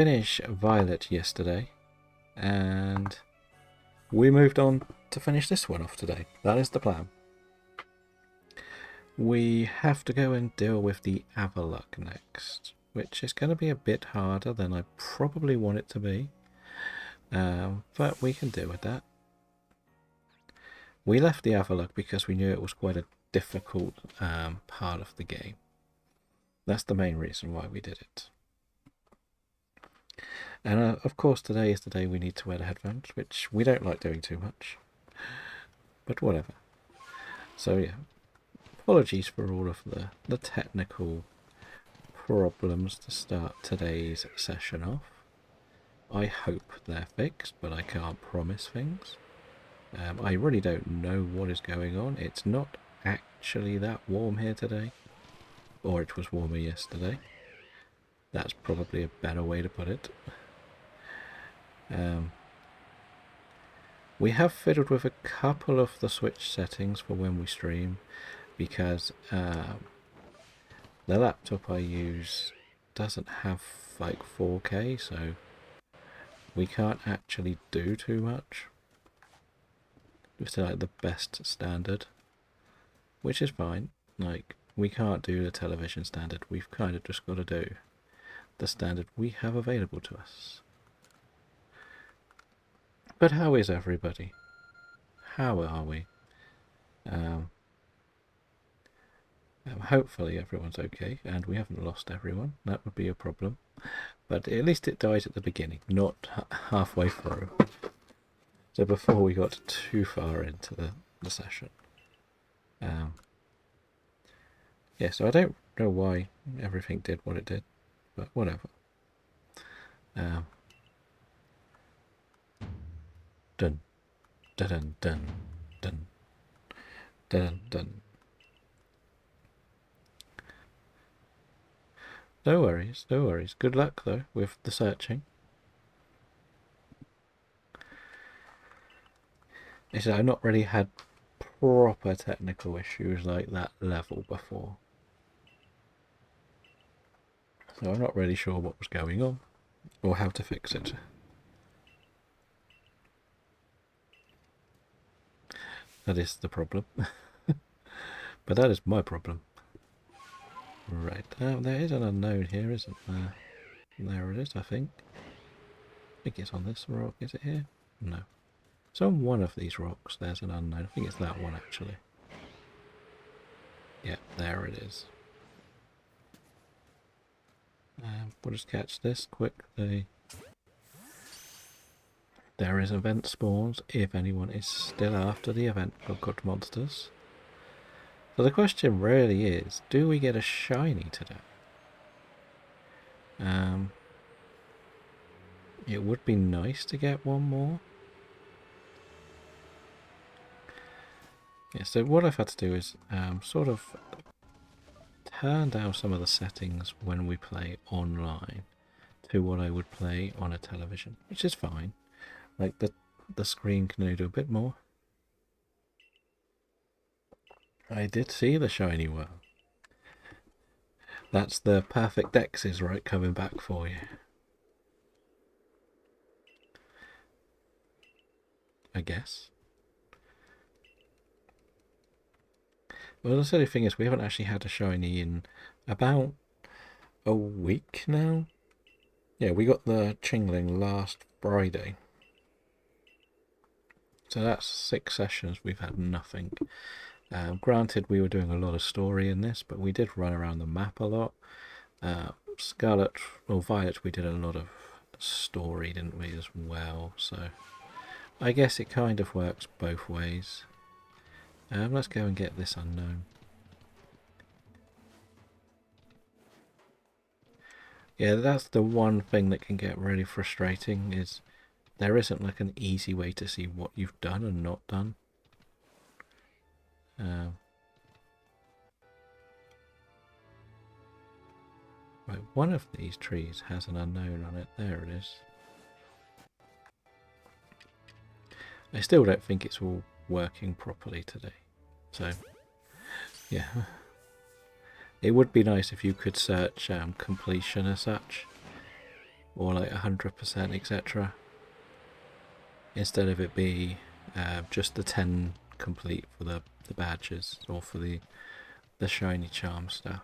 Finished Violet yesterday, and we moved on to finish this one off today. That is the plan. We have to go and deal with the Avalok next, which is going to be a bit harder than I probably want it to be, but we can deal with that. We left the Avalok because we knew it was quite a difficult part of the game. That's the main reason why we did it. And of course today is the day we need to wear the headphones, which we don't like doing too much. But whatever. So yeah, apologies for all of the technical problems to start today's session off. I hope they're fixed, but I can't promise things. I really don't know what is going on. It's not actually that warm here today. Or it was warmer yesterday. That's probably a better way to put it. We have fiddled with a couple of the Switch settings for when we stream, because the laptop I use doesn't have like 4K, so we can't actually do too much. It's like the best standard, which is fine. Like, we can't do the television standard. We've kind of just got to do the standard we have available to us. But how is everybody? How are we? Hopefully everyone's okay, and we haven't lost everyone. That would be a problem. But at least it died at the beginning, not halfway through. So before we got too far into the session. Yeah, so I don't know why everything did what it did, but whatever. Dun, dun, dun, dun, dun, dun, dun. No worries, no worries. Good luck, though, with the searching. I've not really had proper technical issues like that level before. So I'm not really sure what was going on, or how to fix it. That is the problem. But that is my problem. Right, there is an unknown here, isn't there? There it is, I think. I think it's on this rock. Is it here? No. So on one of these rocks there's an unknown. I think it's that one, actually. Yeah, there it is. We'll just catch this quickly. There is event spawns, if anyone is still after the event of good monsters. So the question really is, do we get a shiny today? It would be nice to get one more. Yeah, so what I've had to do is sort of turn down some of the settings when we play online to what I would play on a television, which is fine. Like the screen can only do a bit more. I did see the shiny one. That's the perfect Dexes, right, coming back for you. I guess. Well, the silly thing is we haven't actually had a shiny in about a week now. Yeah, we got the Chingling last Friday. So that's 6 sessions we've had nothing. Granted, we were doing a lot of story in this, but we did run around the map a lot. Scarlet, or Violet, we did a lot of story, didn't we, as well? So I guess it kind of works both ways. Let's go and get this unknown. Yeah, that's the one thing that can get really frustrating, is there isn't like an easy way to see what you've done and not done. Right, one of these trees has an unknown on it. There it is. I still don't think it's all working properly today. So, yeah. It would be nice if you could search completion as such. or like 100%, etc. Instead of it be just the 10 complete for the badges or for the shiny charm stuff.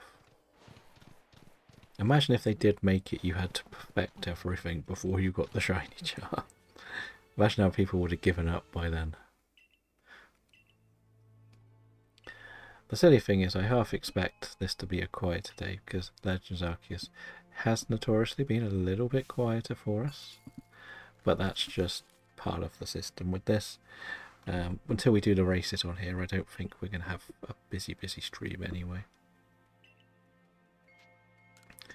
Imagine if they did make it you had to perfect everything before you got the shiny charm. Imagine how people would have given up by then. The silly thing is I half expect this to be a quieter day because Legends Arceus has notoriously been a little bit quieter for us. But that's just part of the system with this. Until we do the races on here, I don't think we're going to have a busy stream anyway.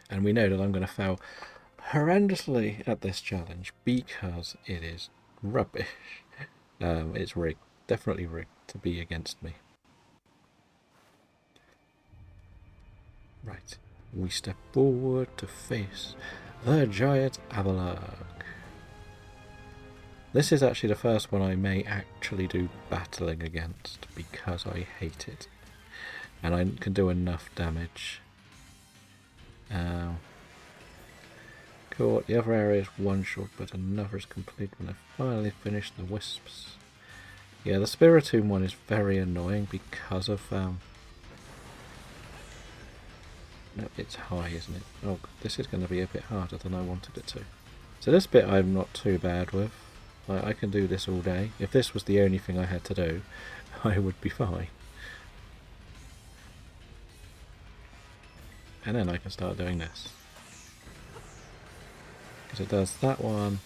And we know that I'm going to fail horrendously at this challenge because it is rubbish. It's rigged, definitely rigged to be against me. Right, we step forward to face the giant Avalok. This is actually the first one I may actually do battling against because I hate it. And I can do enough damage. Cool, the other area is one shot, but another is complete when I finally finish the wisps. Yeah, the Spiritomb one is very annoying because of... no, it's high, isn't it? Oh, this is going to be a bit harder than I wanted it to. So this bit I'm not too bad with. I can do this all day. If this was the only thing I had to do, I would be fine. And then I can start doing this. Because it does that one,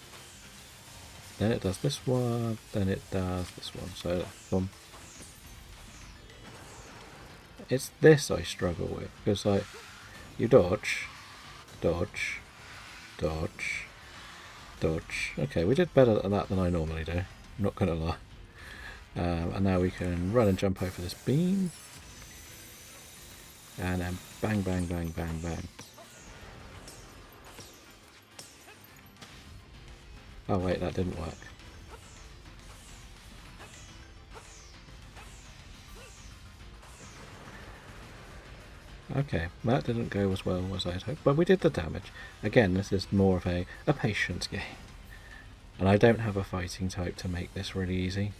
then it does this one, then it does this one. So, boom. It's this I struggle with. Because, like, you dodge, dodge, dodge, dodge. Okay, we did better at that than I normally do. I'm not going to lie. And now we can run and jump over this beam. And then bang, bang, bang, bang, bang. Oh wait, that didn't work. Okay, that didn't go as well as I'd hoped, but we did the damage. Again, this is more of a patience game. And I don't have a fighting type to make this really easy.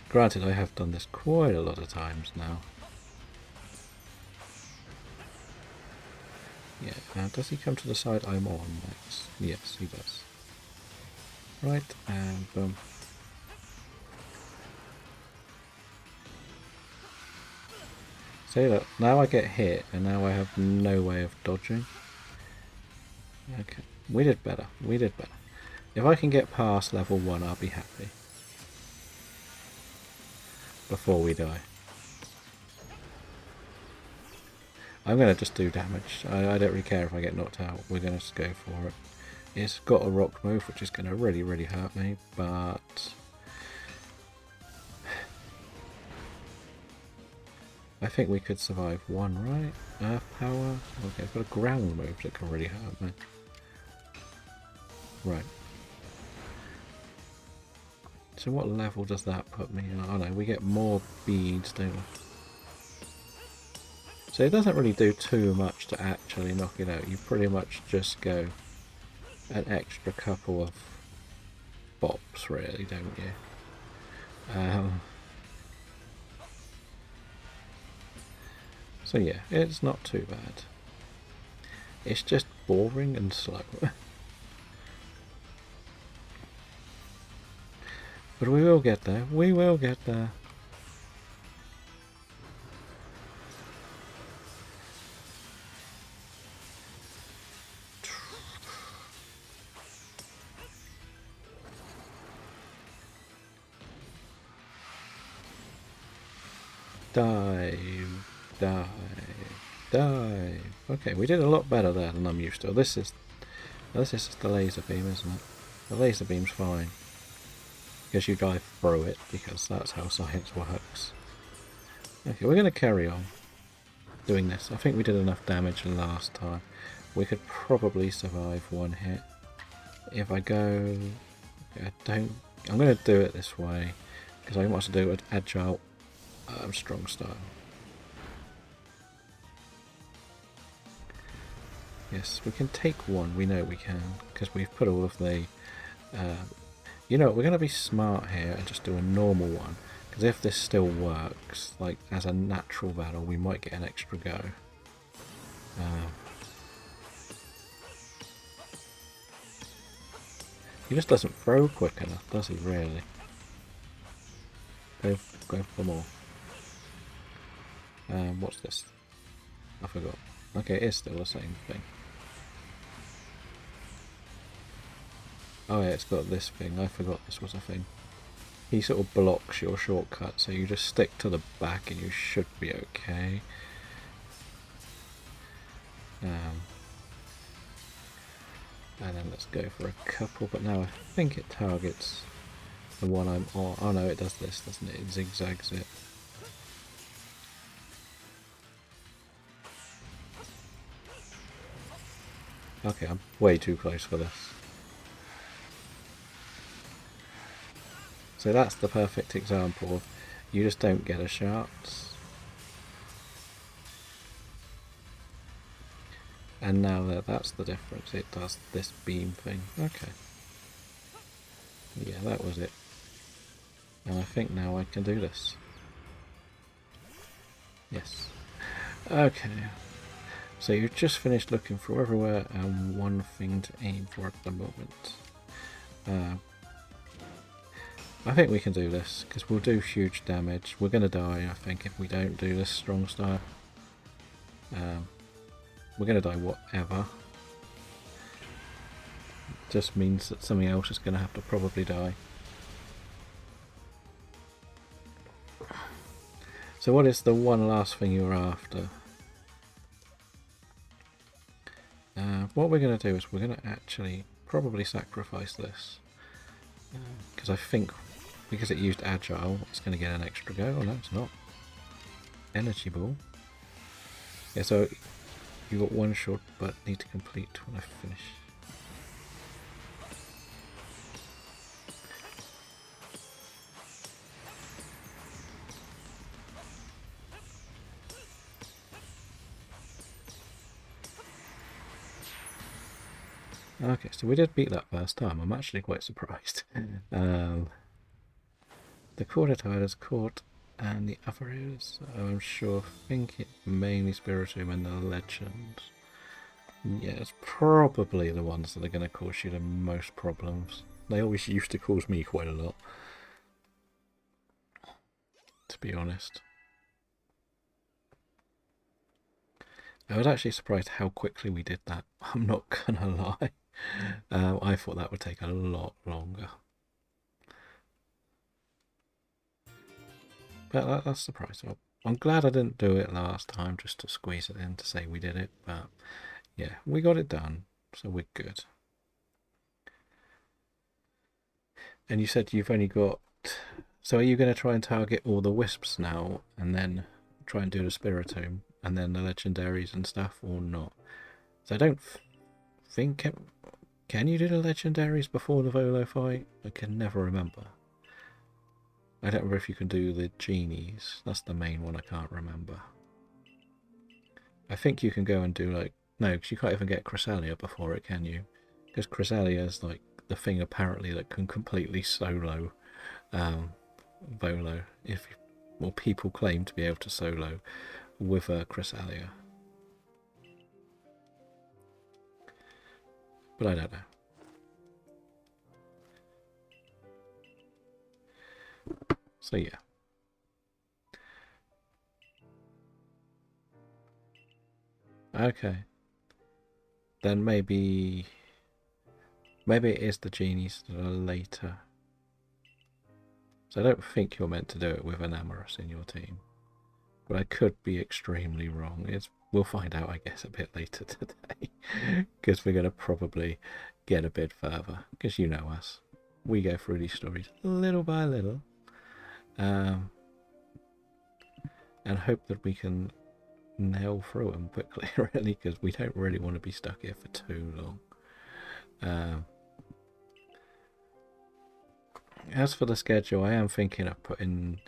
Granted, I have done this quite a lot of times now. Yeah, now does he come to the side I'm on next? Yes, he does. Right, and boom. See, look, now I get hit, and now I have no way of dodging. Okay, we did better, we did better. If I can get past level 1, I'll be happy. Before we die. I'm going to just do damage. I don't really care if I get knocked out. We're going to just go for it. It's got a rock move, which is going to really hurt me, but... I think we could survive one, right? Earth power? Okay, I've got a ground move that can really hurt me. Right. So what level does that put me on? Oh no, we get more beads, don't we? So it doesn't really do too much to actually knock it out. You pretty much just go an extra couple of bops, really, don't you? So yeah, it's not too bad. It's just boring and slow. But we will get there. We will get there. Dive, dive, dive. Okay, we did a lot better there than I'm used to. This is just the laser beam, isn't it? The laser beam's fine. Because you dive through it, because that's how science works. Okay, we're going to carry on doing this. I think we did enough damage last time. We could probably survive one hit. If I go... I'm going to do it this way, because I want to do it agile, strong style. Yes, we can take one. We know we can, because we've put all of the... you know, we're going to be smart here and just do a normal one. Because if this still works, like, as a natural battle, we might get an extra go. He just doesn't throw quick enough, does he, really? Go for more. What's this? I forgot. Okay, it is still the same thing. Oh yeah, it's got this thing. I forgot this was a thing. He sort of blocks your shortcut, so you just stick to the back and you should be okay. And then let's go for a couple, but now I think it targets the one I'm on. Oh no, it does this, doesn't it? It zigzags it. Okay, I'm way too close for this. So that's the perfect example of you just don't get a shot. And now that's the difference. It does this beam thing. Okay. Yeah, that was it. And I think now I can do this. Yes. Okay. So you've just finished looking for everywhere and one thing to aim for at the moment. I think we can do this, because we'll do huge damage. We're going to die, I think, if we don't do this strong style. We're going to die whatever. Just means that something else is going to have to probably die. So what is the one last thing you're after? What we're going to do is we're going to actually probably sacrifice this. Because I think, because it used agile, it's going to get an extra go. Oh no, it's not. Energy ball. Yeah, so you got one shot, but need to complete when I finish. Okay, so we did beat that first time. I'm actually quite surprised. The quarter tide is caught, and the other is, I'm sure, think it mainly Spiritomb and the Legend. Yeah, it's probably the ones that are going to cause you the most problems. They always used to cause me quite a lot, to be honest. I was actually surprised how quickly we did that. I'm not gonna lie. I thought that would take a lot longer. But that's surprising. I'm glad I didn't do it last time just to squeeze it in to say we did it. But yeah, we got it done, so we're good. And you said you've only got... So are you going to try and target all the wisps now and then try and do the Spiritomb and then the legendaries and stuff, or not? So I don't think... Can you do the legendaries before the Volo fight? I can never remember. I don't remember if you can do the genies. That's the main one I can't remember. I think you can go and do like... No, because you can't even get Cresselia before it, can you? Because Cresselia is like the thing apparently that can completely solo Volo. Well, people claim to be able to solo with a Cresselia. But I don't know. So yeah. Okay. Then maybe it is the genies that are later. So I don't think you're meant to do it with an Amorous in your team. But I could be extremely wrong. We'll find out, I guess, a bit later today. Because we're going to probably get a bit further. Because you know us. We go through these stories little by little. And hope that we can nail through them quickly, really. Because we don't really want to be stuck here for too long. As for the schedule, I am thinking of putting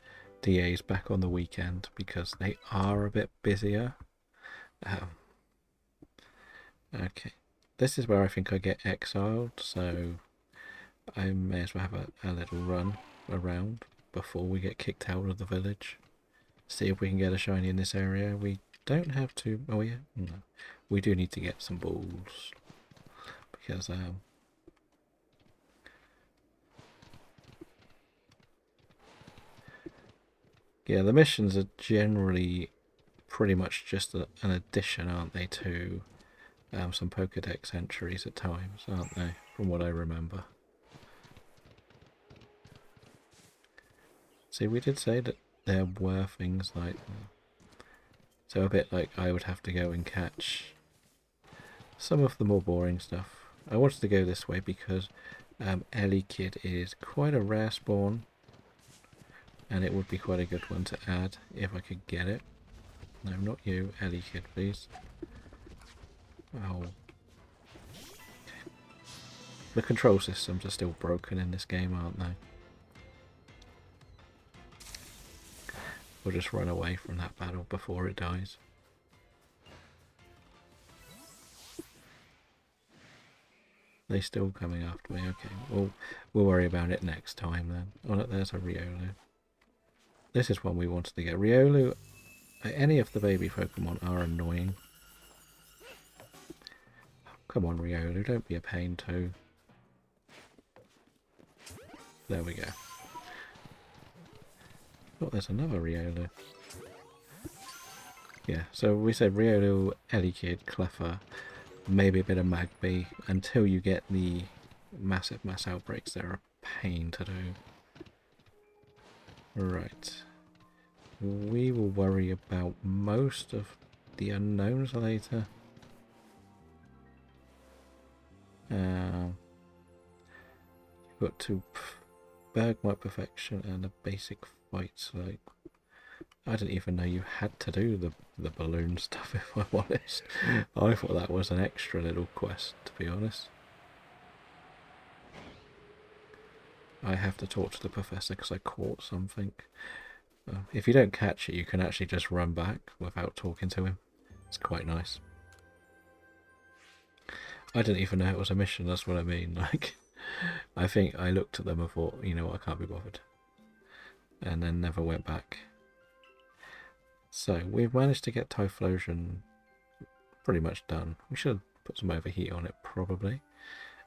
DAs back on the weekend because they are a bit busier. Okay. This is where I think I get exiled, so I may as well have a little run around before we get kicked out of the village. See if we can get a shiny in this area. We don't have to... Oh yeah? No. We do need to get some balls. Because, yeah, the missions are generally pretty much just an addition, aren't they, to some Pokedex entries at times, aren't they? From what I remember. See, we did say that there were things like that. So a bit like I would have to go and catch some of the more boring stuff. I wanted to go this way because Ellie Kid is quite a rare spawn, and it would be quite a good one to add if I could get it. No, not you, Ellie Kid, please. Oh. The control systems are still broken in this game, aren't they? We'll just run away from that battle before it dies. They're still coming after me. Okay, we'll worry about it next time then. Oh look, there's a Riolu. This is one we wanted to get. Riolu, any of the baby Pokemon are annoying. Come on, Riolu, don't be a pain too. There we go. Oh, there's another Riolu. Yeah, so we said Riolu, Elekid, Cleffa, maybe a bit of Magby, until you get the massive mass outbreaks. They're a pain to do. Right. We will worry about most of the unknowns later. Got to Bergmite Perfection and a basic fight. Like, I didn't even know you had to do the balloon stuff, if I'm honest. I thought that was an extra little quest, to be honest. I have to talk to the professor because I caught something. If you don't catch it, you can actually just run back without talking to him. It's quite nice. I didn't even know it was a mission, that's what I mean. Like, I think I looked at them and thought, you know what, I can't be bothered. And then never went back. So, we've managed to get Typhlosion pretty much done. We should put some overheat on it, probably.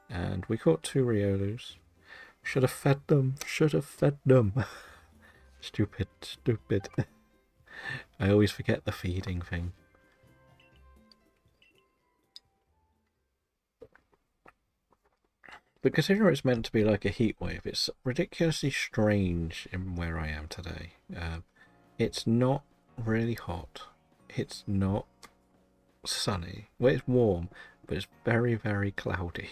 And we caught 2 Riolus. Should have fed them. Should have fed them. Stupid, stupid. I always forget the feeding thing. But considering it's meant to be like a heat wave, it's ridiculously strange in where I am today. It's not really hot. It's not sunny. Well, it's warm, but it's very, very cloudy.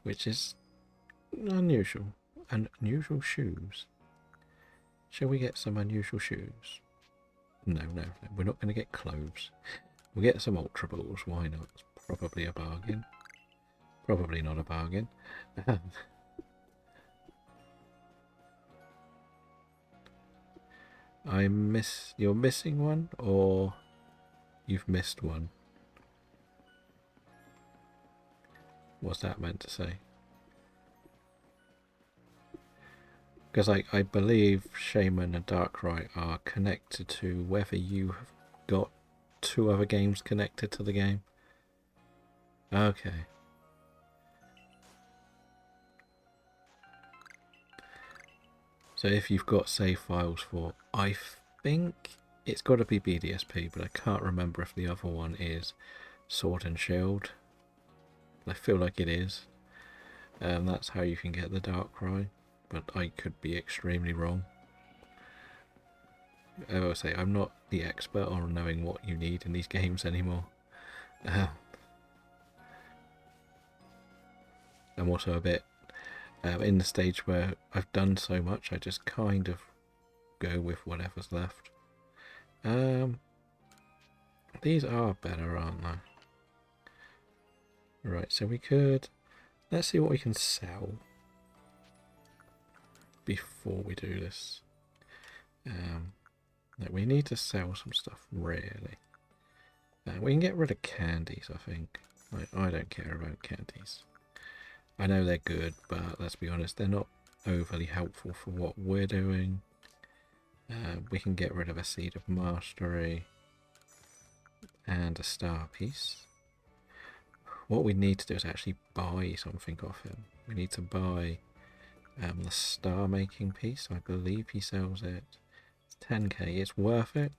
Which is unusual. Unusual shoes. Shall we get some unusual shoes? No, no, no. We're not going to get clothes. We'll get some Ultra Balls. Why not? It's probably a bargain. Probably not a bargain. You're missing one, or you've missed one? What's that meant to say? Because I believe Shaman and Darkrai are connected to whether you have got 2 other games connected to the game. Okay. So if you've got save files for, I think it's got to be BDSP, but I can't remember if the other one is Sword and Shield. I feel like it is. That's how you can get the Darkrai, but I could be extremely wrong. I will say, I'm not the expert on knowing what you need in these games anymore. I'm also a bit in the stage where I've done so much, I just kind of go with whatever's left. These are better, aren't they? Right, so we could... Let's see what we can sell before we do this. Like, we need to sell some stuff, really. We can get rid of candies, I think. Like, I don't care about candies. I know they're good, but let's be honest, they're not overly helpful for what we're doing. We can get rid of a Seed of Mastery and a star piece. What we need to do is actually buy something off him. We need to buy the star making piece. I believe he sells it. It's 10k. It's worth it.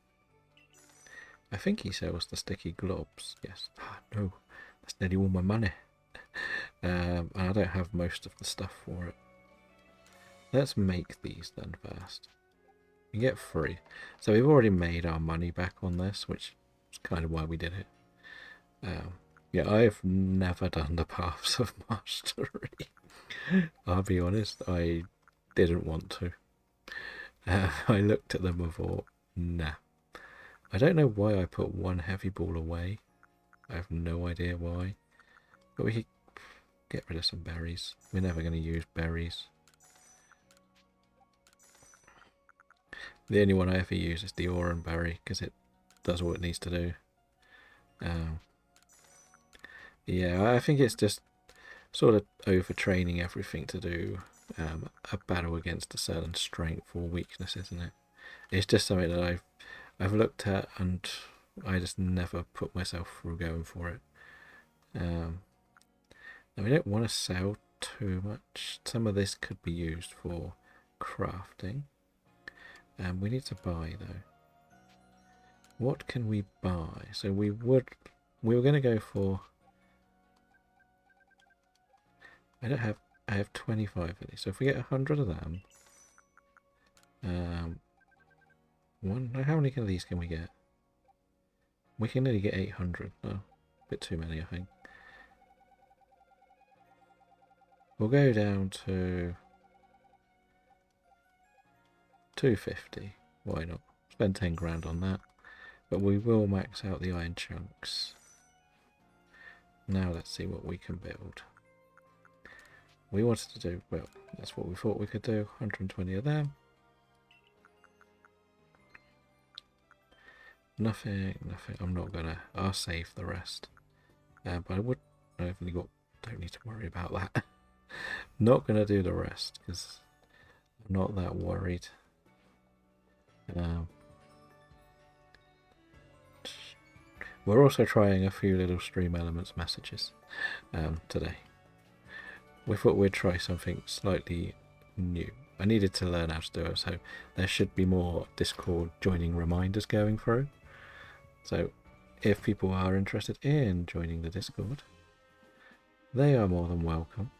I think he sells the sticky globs. Yes. No, that's nearly all my money. And I don't have most of the stuff for it. Let's make these then first. We get 3. So we've already made our money back on this, which is kind of why we did it. Yeah, I've never done the Paths of Mastery. I'll be honest, I didn't want to. I looked at them and thought, nah. I don't know why I put one heavy ball away. I have no idea why. But we could get rid of some berries. We're never going to use berries. The only one I ever use is the Oran berry because it does what it needs to do. Yeah, I think it's just sort of overtraining everything to do a battle against a certain strength or weakness, isn't it? It's just something that I've looked at and I just never put myself through going for it. Now we don't want to sell too much. Some of this could be used for crafting. We need to buy though. What can we buy? So we were going to go for. I have 25 of these. So if we get 100 of them, how many of these can we get? We can only get 800. Oh, a bit too many, I think. We'll go down to 250. Why not? Spend 10 grand on that. But we will max out the iron chunks. Now let's see what we can build. We wanted to do, well, that's what we thought we could do. 120 of them. Nothing. I'm not gonna. I'll save the rest. But I would. I've only got. Don't need to worry about that. Not gonna do the rest because I'm not that worried. We're also trying a few little Stream Elements messages today. We thought we'd try something slightly new. I needed to learn how to do it, so there should be more Discord joining reminders going through. So if people are interested in joining the Discord, they are more than welcome.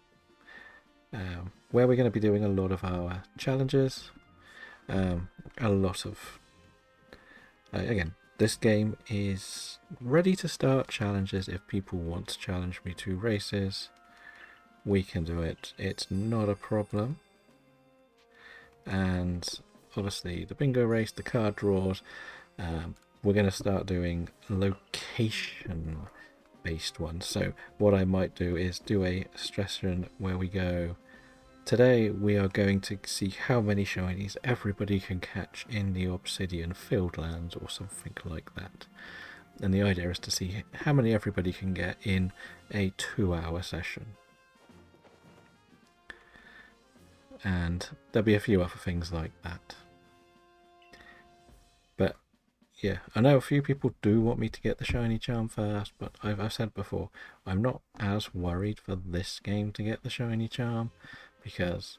Where we're going to be doing a lot of our challenges, a lot of... again, this game is ready to start challenges. If people want to challenge me to races, we can do it. It's not a problem. And obviously the bingo race, the card draws, we're going to start doing location based ones. So what I might do is do a session where we go, today we are going to see how many shinies everybody can catch in the obsidian filled lands or something like that. And the idea is to see how many everybody can get in a 2-hour session. And there'll be a few other things like that. But yeah, I know a few people do want me to get the shiny charm first, but I've said before, I'm not as worried for this game to get the shiny charm because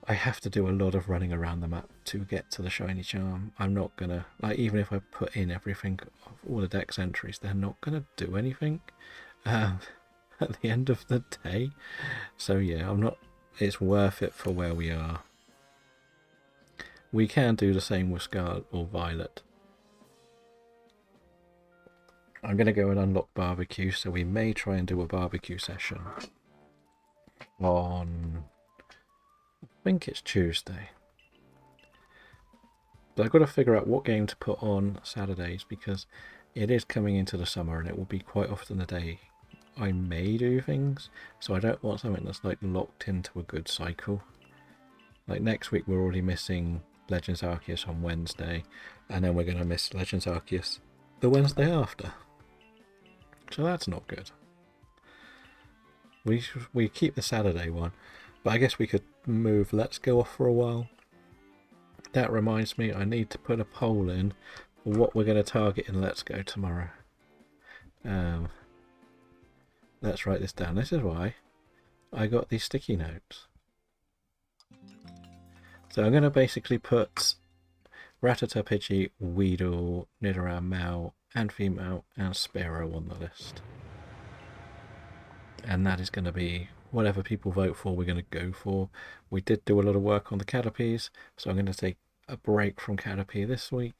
I have to do a lot of running around the map to get to the shiny charm. I'm not gonna, like, even if I put in everything, all the dex entries, they're not gonna do anything at the end of the day. So yeah, I'm not. It's worth it for where we are. We can do the same with Scarlet or Violet. I'm going to go and unlock barbecue, so we may try and do a barbecue session on, I think it's Tuesday. But I've got to figure out what game to put on Saturdays because it is coming into the summer and it will be quite often the day I may do things, so I don't want something that's like locked into a good cycle. Like next week we're already missing Legends Arceus on Wednesday, and then we're going to miss Legends Arceus the Wednesday after. So that's not good. We keep the Saturday one, but I guess we could move Let's Go off for a while. That reminds me, I need to put a poll in for what we're going to target in Let's Go tomorrow. Let's write this down. This is why I got these sticky notes. So I'm going to basically put Rattata, Pidgey, Weedle, Nidoran, Mao, Amphimal, and Spearow on the list. And that is going to be whatever people vote for, we're going to go for. We did do a lot of work on the Caterpies, so I'm going to take a break from Caterpie this week.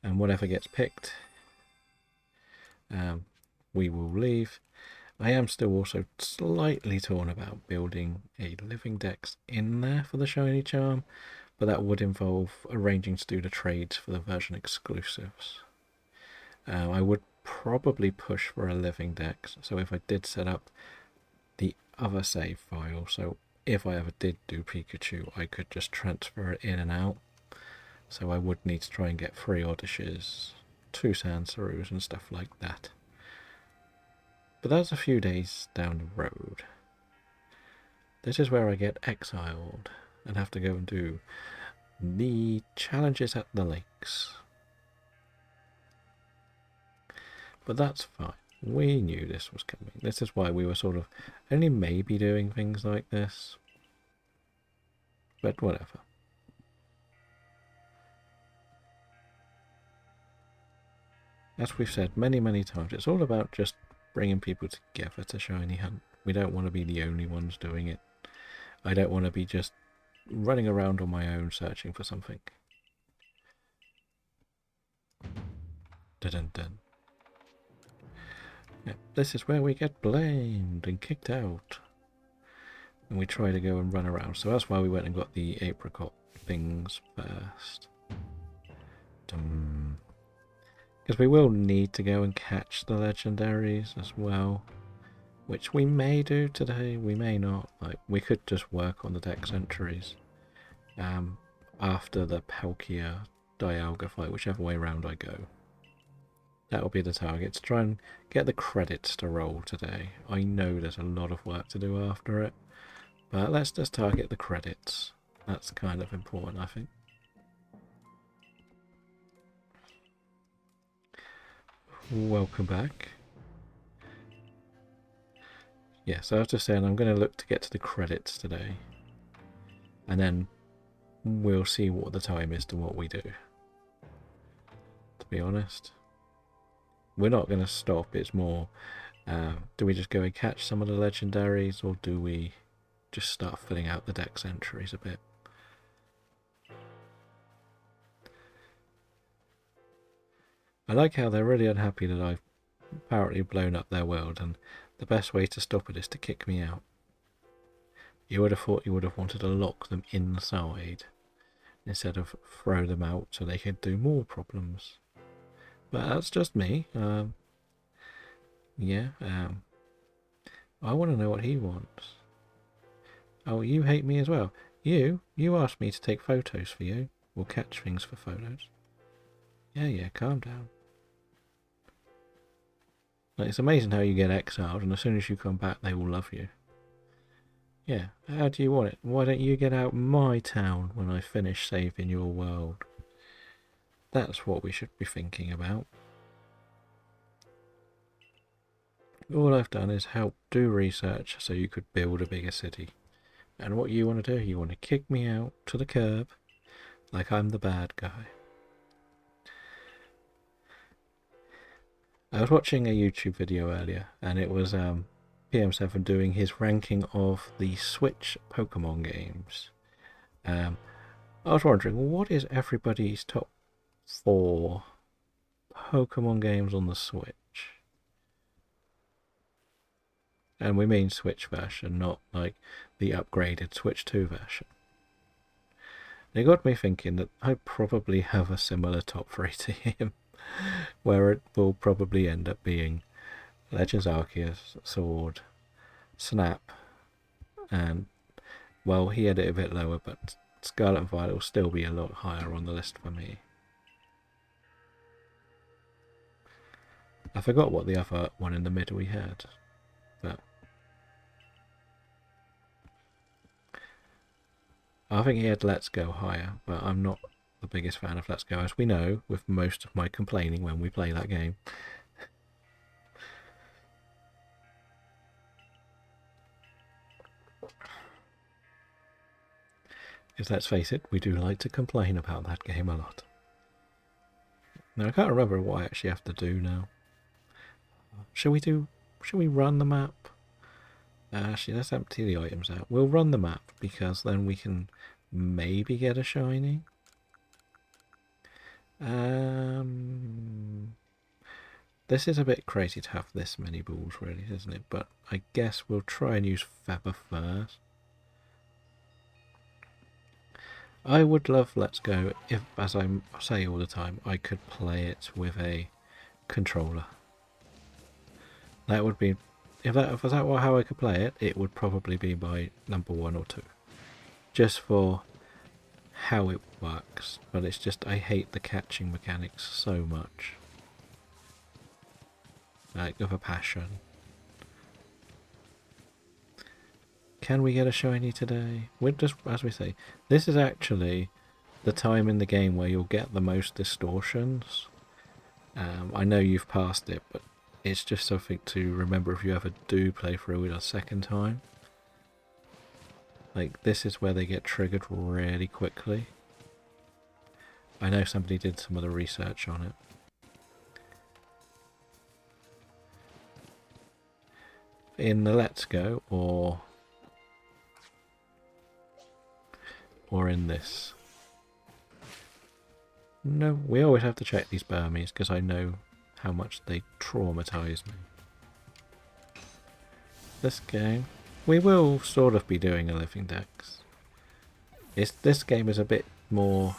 And whatever gets picked, we will leave. I am still also slightly torn about building a living dex in there for the shiny charm, but that would involve arranging to do the trades for the version exclusives. I would probably push for a living dex, so if I did set up the other save file, so if I ever did do Pikachu, I could just transfer it in and out. So I would need to try and get 3 Oddishes, 2 Sansaroos and stuff like that. But that's a few days down the road. This is where I get exiled and have to go and do the challenges at the lakes. But that's fine. We knew this was coming. This is why we were sort of only maybe doing things like this. But whatever. As we've said many, many times, it's all about just bringing people together to shiny hunt. We don't want to be the only ones doing it. I don't want to be just running around on my own searching for something. Dun-dun-dun. Yeah, this is where we get blamed and kicked out. And we try to go and run around. So that's why we went and got the apricot things first. Because we will need to go and catch the legendaries as well. Which we may do today, we may not. Like, we could just work on the dex entries after the Palkia Dialga fight, whichever way round I go. That will be the target, to try and get the credits to roll today. I know there's a lot of work to do after it, but let's just target the credits. That's kind of important, I think. Welcome back. Yeah, so I was just saying I'm going to look to get to the credits today. And then we'll see what the time is to what we do. To be honest. We're not going to stop, it's more, do we just go and catch some of the legendaries, or do we just start filling out the dex entries a bit? I like how they're really unhappy that I've apparently blown up their world, and the best way to stop it is to kick me out. You would have thought you would have wanted to lock them inside, instead of throw them out so they could do more problems. But that's just me. I want to know what he wants. Oh, you hate me as well. You asked me to take photos for you. We'll catch things for photos. Yeah, calm down. Like, it's amazing how you get exiled, and as soon as you come back, they will love you. Yeah, how do you want it? Why don't you get out my town when I finish saving your world? That's what we should be thinking about. All I've done is help do research so you could build a bigger city. And what you want to do, you want to kick me out to the curb like I'm the bad guy. I was watching a YouTube video earlier, and it was PM7 doing his ranking of the Switch Pokemon games. I was wondering, what is everybody's top 4 Pokemon games on the Switch? And we mean Switch version, not like the upgraded Switch 2 version. And it got me thinking that I probably have a similar top 3 to him, where it will probably end up being Legends Arceus, Sword, Snap, and, well, he had it a bit lower, but Scarlet and Violet will still be a lot higher on the list for me. I forgot what the other one in the middle we had, but I think he had Let's Go higher, but I'm not the biggest fan of Let's Go, as we know, with most of my complaining when we play that game. Because let's face it, we do like to complain about that game a lot. Now I can't remember what I actually have to do now. Shall we run the map? Actually, let's empty the items out. We'll run the map because then we can maybe get a shiny. This is a bit crazy to have this many balls, really, isn't it? But I guess we'll try and use Feather first. I would love Let's Go if, as I say all the time, I could play it with a controller. That would be, if that was how I could play it, it would probably be my number 1 or 2. Just for how it works. But it's just, I hate the catching mechanics so much. Like, with a passion. Can we get a shiny today? We're just, as we say, this is actually the time in the game where you'll get the most distortions. I know you've passed it, but it's just something to remember if you ever do play through it a second time. Like, this is where they get triggered really quickly. I know somebody did some of the research on it. In the Let's Go, or in this. No, we always have to check these Burmese because I know how much they traumatise me. This game, we will sort of be doing a living dex. This game is a bit more...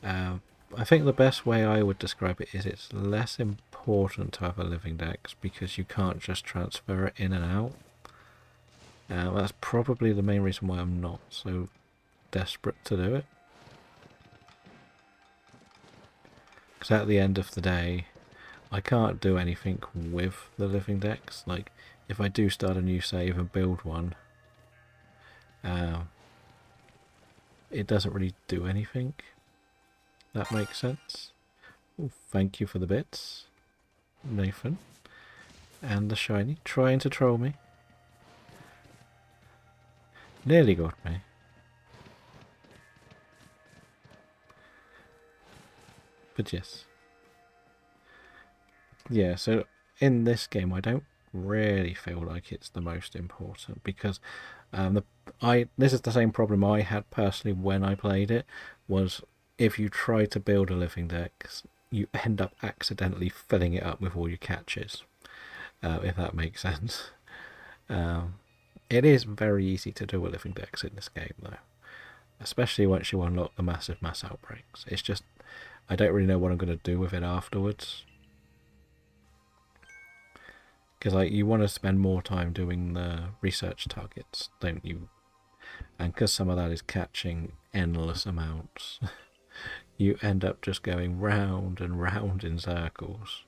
I think the best way I would describe it is it's less important to have a living dex because you can't just transfer it in and out. That's probably the main reason why I'm not so desperate to do it. Because at the end of the day, I can't do anything with the living dex. Like, if I do start a new save and build one, it doesn't really do anything. That makes sense. Ooh, thank you for the bits, Nathan. And the shiny, trying to troll me. Nearly got me. But yes. Yeah, so in this game I don't really feel like it's the most important because this is the same problem I had personally when I played it, was if you try to build a living dex, you end up accidentally filling it up with all your catches, if that makes sense. It is very easy to do a living dex in this game though, especially once you unlock the massive mass outbreaks. It's just, I don't really know what I'm going to do with it afterwards. Because like, you want to spend more time doing the research targets, don't you? And because some of that is catching endless amounts, you end up just going round and round in circles,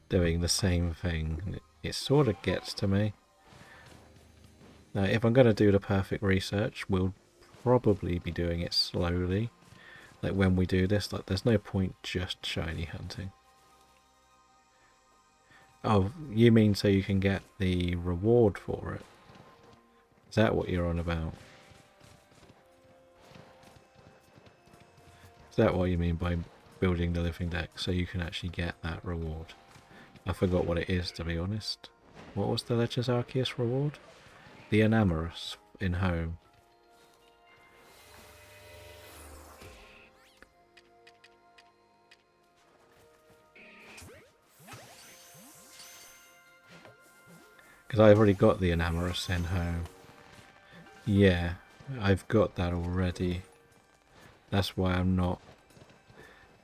doing the same thing. It sort of gets to me. Now, if I'm going to do the perfect research, we'll probably be doing it slowly. Like, when we do this, like, there's no point just shiny hunting. Oh, you mean so you can get the reward for it? Is that what you're on about? Is that what you mean by building the living deck, so you can actually get that reward? I forgot what it is, to be honest. What was the Legends Arceus reward? The Enamorous in Home. Because I've already got the Enamorous in Home. Yeah, I've got that already. That's why I'm not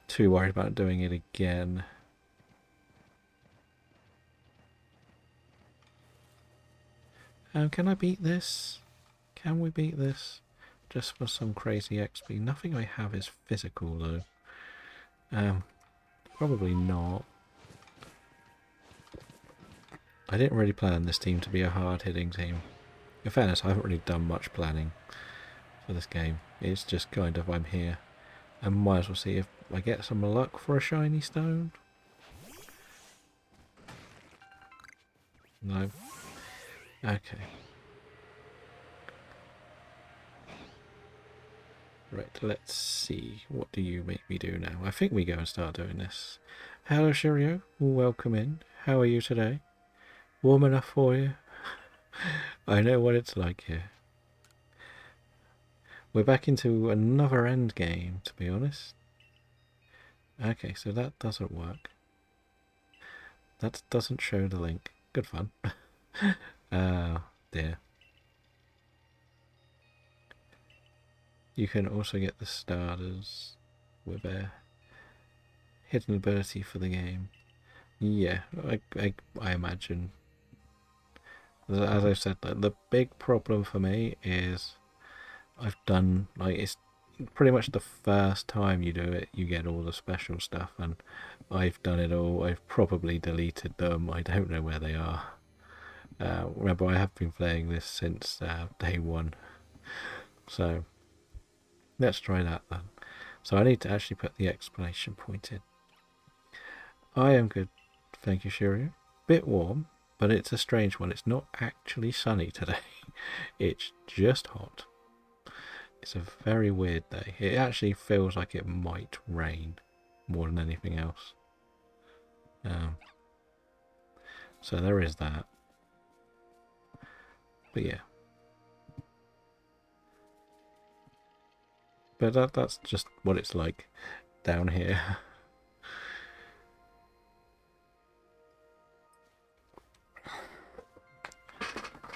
too worried about doing it again. Can I beat this? Can we beat this? just for some crazy XP. Nothing I have is physical though. Probably not. I didn't really plan this team to be a hard-hitting team. In fairness, I haven't really done much planning for this game. It's just kind of I'm here. I might as well see if I get some luck for a shiny stone. No. Okay. Right, let's see. What do you make me do now? I think we go and start doing this. Hello, Shirio. Welcome in. How are you today? Warm enough for you? I know what it's like here. We're back into another end game, to be honest. Okay, so that doesn't work. That doesn't show the link. Good fun. Oh, dear. You can also get the starters with a hidden ability for the game. Yeah, I imagine. As I said, the big problem for me is I've done, like, it's pretty much the first time you do it, you get all the special stuff, and I've done it all. I've probably deleted them. I don't know where they are. Remember, I have been playing this since day one. So, let's try that then. So I need to actually put the exclamation point in. I am good, thank you, Shirio. Bit warm, but it's a strange one. It's not actually sunny today. It's just hot. It's a very weird day. It actually feels like it might rain more than anything else. So there is that. But yeah. But that's just what it's like down here.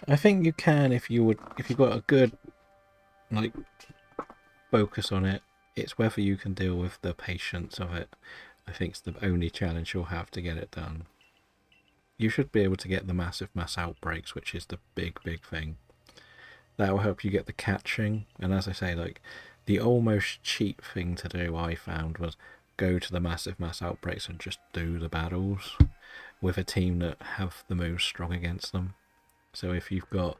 I think you can if you've got a good like focus on it. It's whether you can deal with the patience of it. I think it's the only challenge you'll have to get it done. You should be able to get the massive mass outbreaks, which is the big thing. That will help you get the catching. And as I say, like, the almost cheap thing to do I found was go to the massive mass outbreaks and just do the battles with a team that have the moves strong against them. So if you've got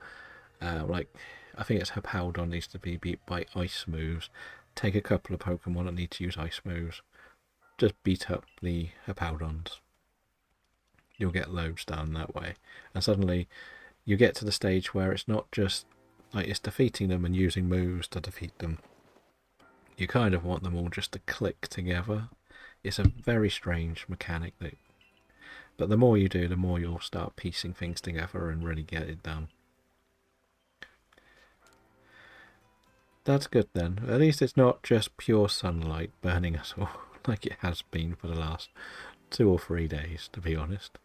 like, I think it's Hippowdon needs to be beat by ice moves. Take a couple of Pokemon that need to use ice moves. Just beat up the Hippowdons. You'll get loads done that way. And suddenly you get to the stage where it's not just like it's defeating them and using moves to defeat them. You kind of want them all just to click together. It's a very strange mechanic, but the more you do, the more you'll start piecing things together and really get it done. That's good then. At least it's not just pure sunlight burning us all like it has been for the last 2 or 3 days, to be honest.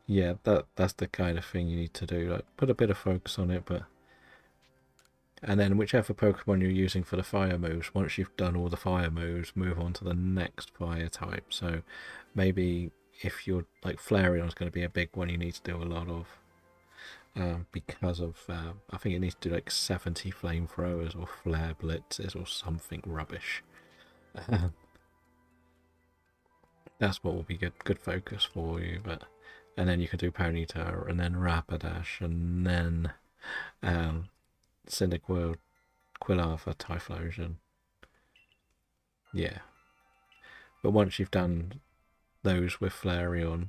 Yeah, that's the kind of thing you need to do. Like, put a bit of focus on it, and then whichever Pokemon you're using for the fire moves, once you've done all the fire moves, move on to the next fire type. So maybe if you're like Flareon's going to be a big one you need to do a lot of. Because of, I think it needs to do like 70 flamethrowers or flare blitzes or something rubbish. That's what will be good focus for you. And then you can do Ponyta and then Rapidash and then Cyndaquil, Quilava, Typhlosion. Yeah. But once you've done those with Flareon,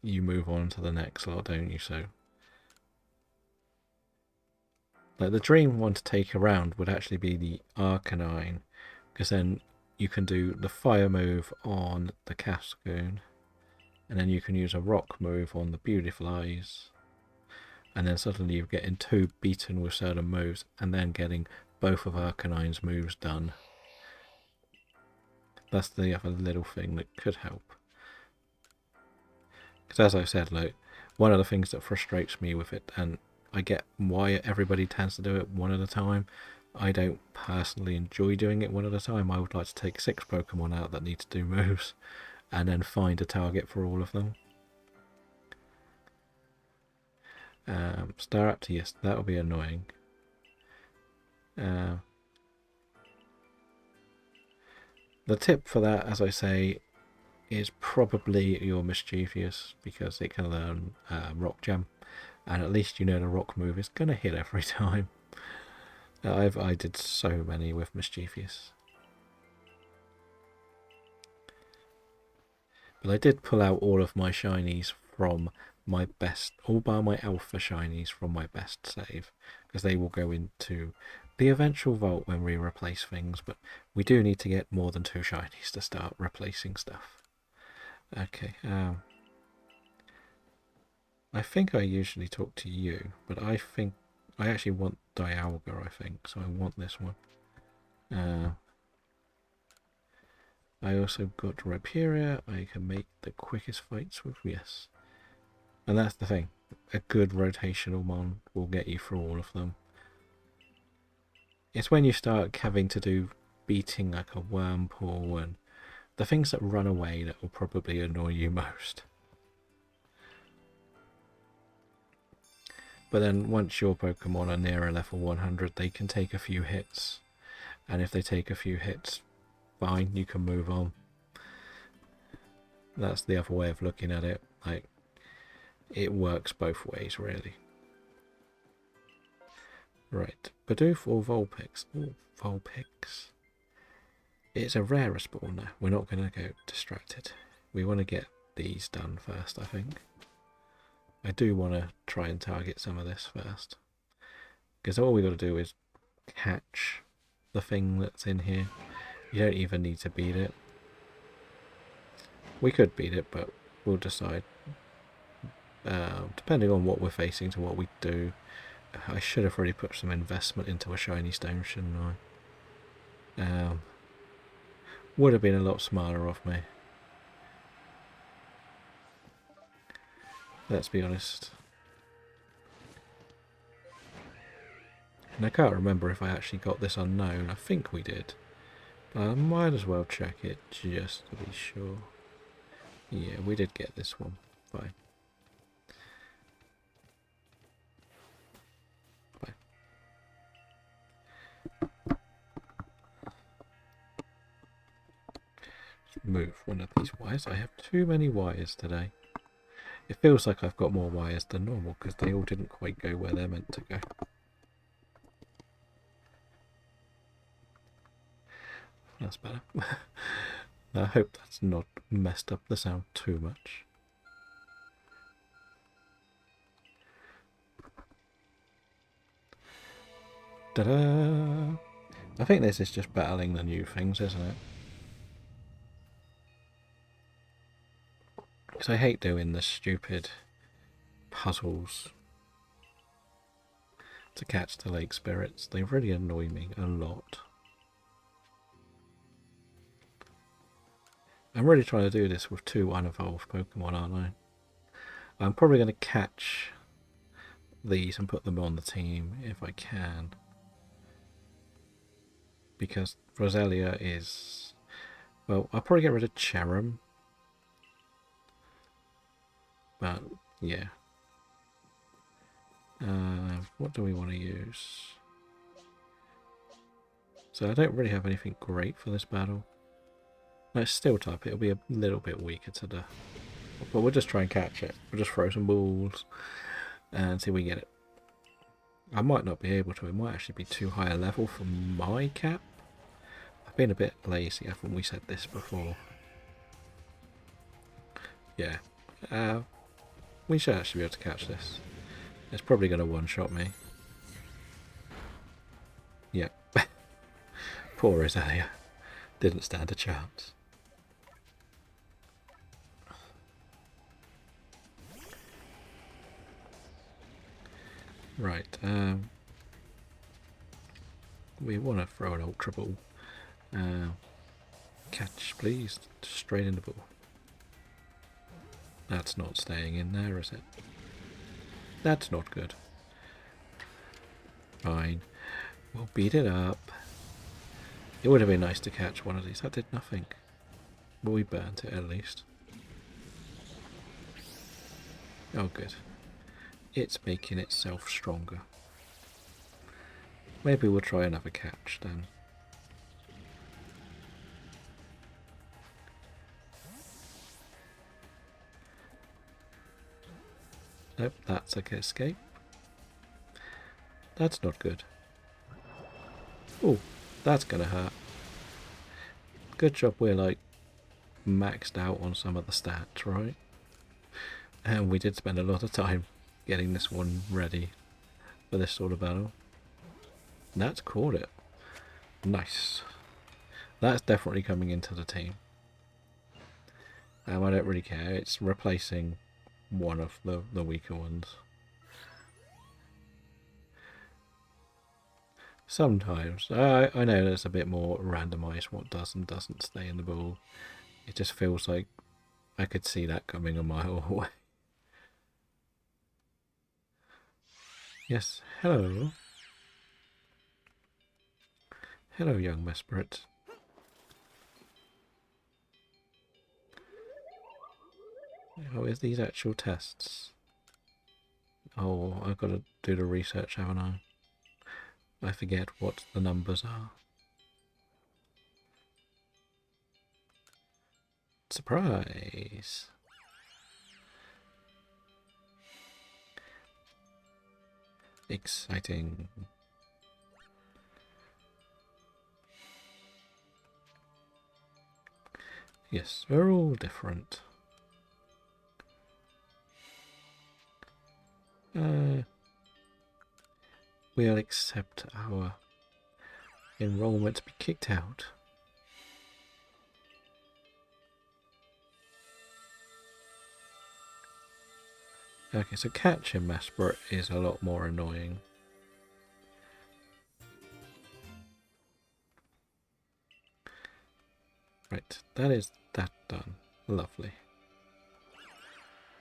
you move on to the next lot, don't you? So, like, the dream one to take around would actually be the Arcanine, because then you can do the fire move on the Cascoon, and then you can use a rock move on the Beautiful Eyes, and then suddenly you're getting 2 beaten with certain moves, and then getting both of Arcanine's moves done. That's the other little thing that could help. Because as I said, like, one of the things that frustrates me with it, and I get why everybody tends to do it one at a time, I don't personally enjoy doing it one at a time. I would like to take 6 Pokemon out that need to do moves, and then find a target for all of them. Staraptor, yes, that'll be annoying. The tip for that, as I say, is probably your Mischievous, because it can learn Rock Jam, and at least you know the rock move is going to hit every time. I did so many with Mischievous. But I did pull out all of my shinies from my best, all bar my alpha shinies from my best save, because they will go into the eventual vault when we replace things, but we do need to get more than 2 shinies to start replacing stuff. Okay, I think I usually talk to you, but I think I actually want Dialga, I think, so I want this one. I also got Rhyperior. I can make the quickest fights with, yes. And that's the thing. A good rotational mon will get you through all of them. It's when you start having to do beating like a Wurmple and the things that run away that will probably annoy you most. But then once your Pokemon are nearer level 100, they can take a few hits. And if they take a few hits, fine, you can move on. That's the other way of looking at it. Like, it works both ways, really. Right, Bidoof or Vulpix? Oh, Vulpix. It's a rare spawner. We're not going to go distracted. We want to get these done first, I think. I do want to try and target some of this first. Because all we got to do is catch the thing that's in here. You don't even need to beat it. We could beat it, but we'll decide. Depending on what we're facing to what we do. I should have already put some investment into a shiny stone, shouldn't I? Would have been a lot smarter of me. Let's be honest. And I can't remember if I actually got this unknown. I think we did. But I might as well check it just to be sure. Yeah, we did get this one. Fine. Fine. Let's move one of these wires. I have too many wires today. It feels like I've got more wires than normal because they all didn't quite go where they're meant to go. That's better. I hope that's not messed up the sound too much. Ta-da! I think this is just battling the new things, isn't it? Because I hate doing the stupid puzzles to catch the lake spirits. They really annoy me a lot. I'm really trying to do this with 2 unevolved Pokemon, aren't I? I'm probably going to catch these and put them on the team if I can. Because Roselia is... Well, I'll probably get rid of Cherim. But, yeah. What do we want to use? So I don't really have anything great for this battle. No, it's Steel type. It'll be a little bit weaker to the... But we'll just try and catch it. We'll just throw some balls and see if we get it. I might not be able to. It might actually be too high a level for my cap. I've been a bit lazy. Haven't we said this before? Yeah. We should actually be able to catch this. It's probably going to one-shot me. Yeah. Poor Roselia. Didn't stand a chance. Right. We want to throw an Ultra Ball. Catch, please. Straight in the ball. That's not staying in there, is it? That's not good. Fine. We'll beat it up. It would have been nice to catch one of these. That did nothing. But we burnt it at least. Oh good. It's making itself stronger. Maybe we'll try another catch then. Nope, that's an escape. That's not good. Oh, that's gonna hurt. Good job we're like maxed out on some of the stats, right? And we did spend a lot of time getting this one ready for this sort of battle. That's caught it. Nice. That's definitely coming into the team. I don't really care. It's replacing one of the weaker ones. Sometimes. I know it's a bit more randomised what does and doesn't stay in the ball. It just feels like I could see that coming a mile away. Yes, hello. Hello, young Mesprit. Oh, is these actual tests? Oh, I've got to do the research, haven't I? I forget what the numbers are. Surprise! Exciting. Yes, we're all different. We'll accept our enrollment to be kicked out. Okay, so catching Mesprit is a lot more annoying. Right, that is that done. Lovely.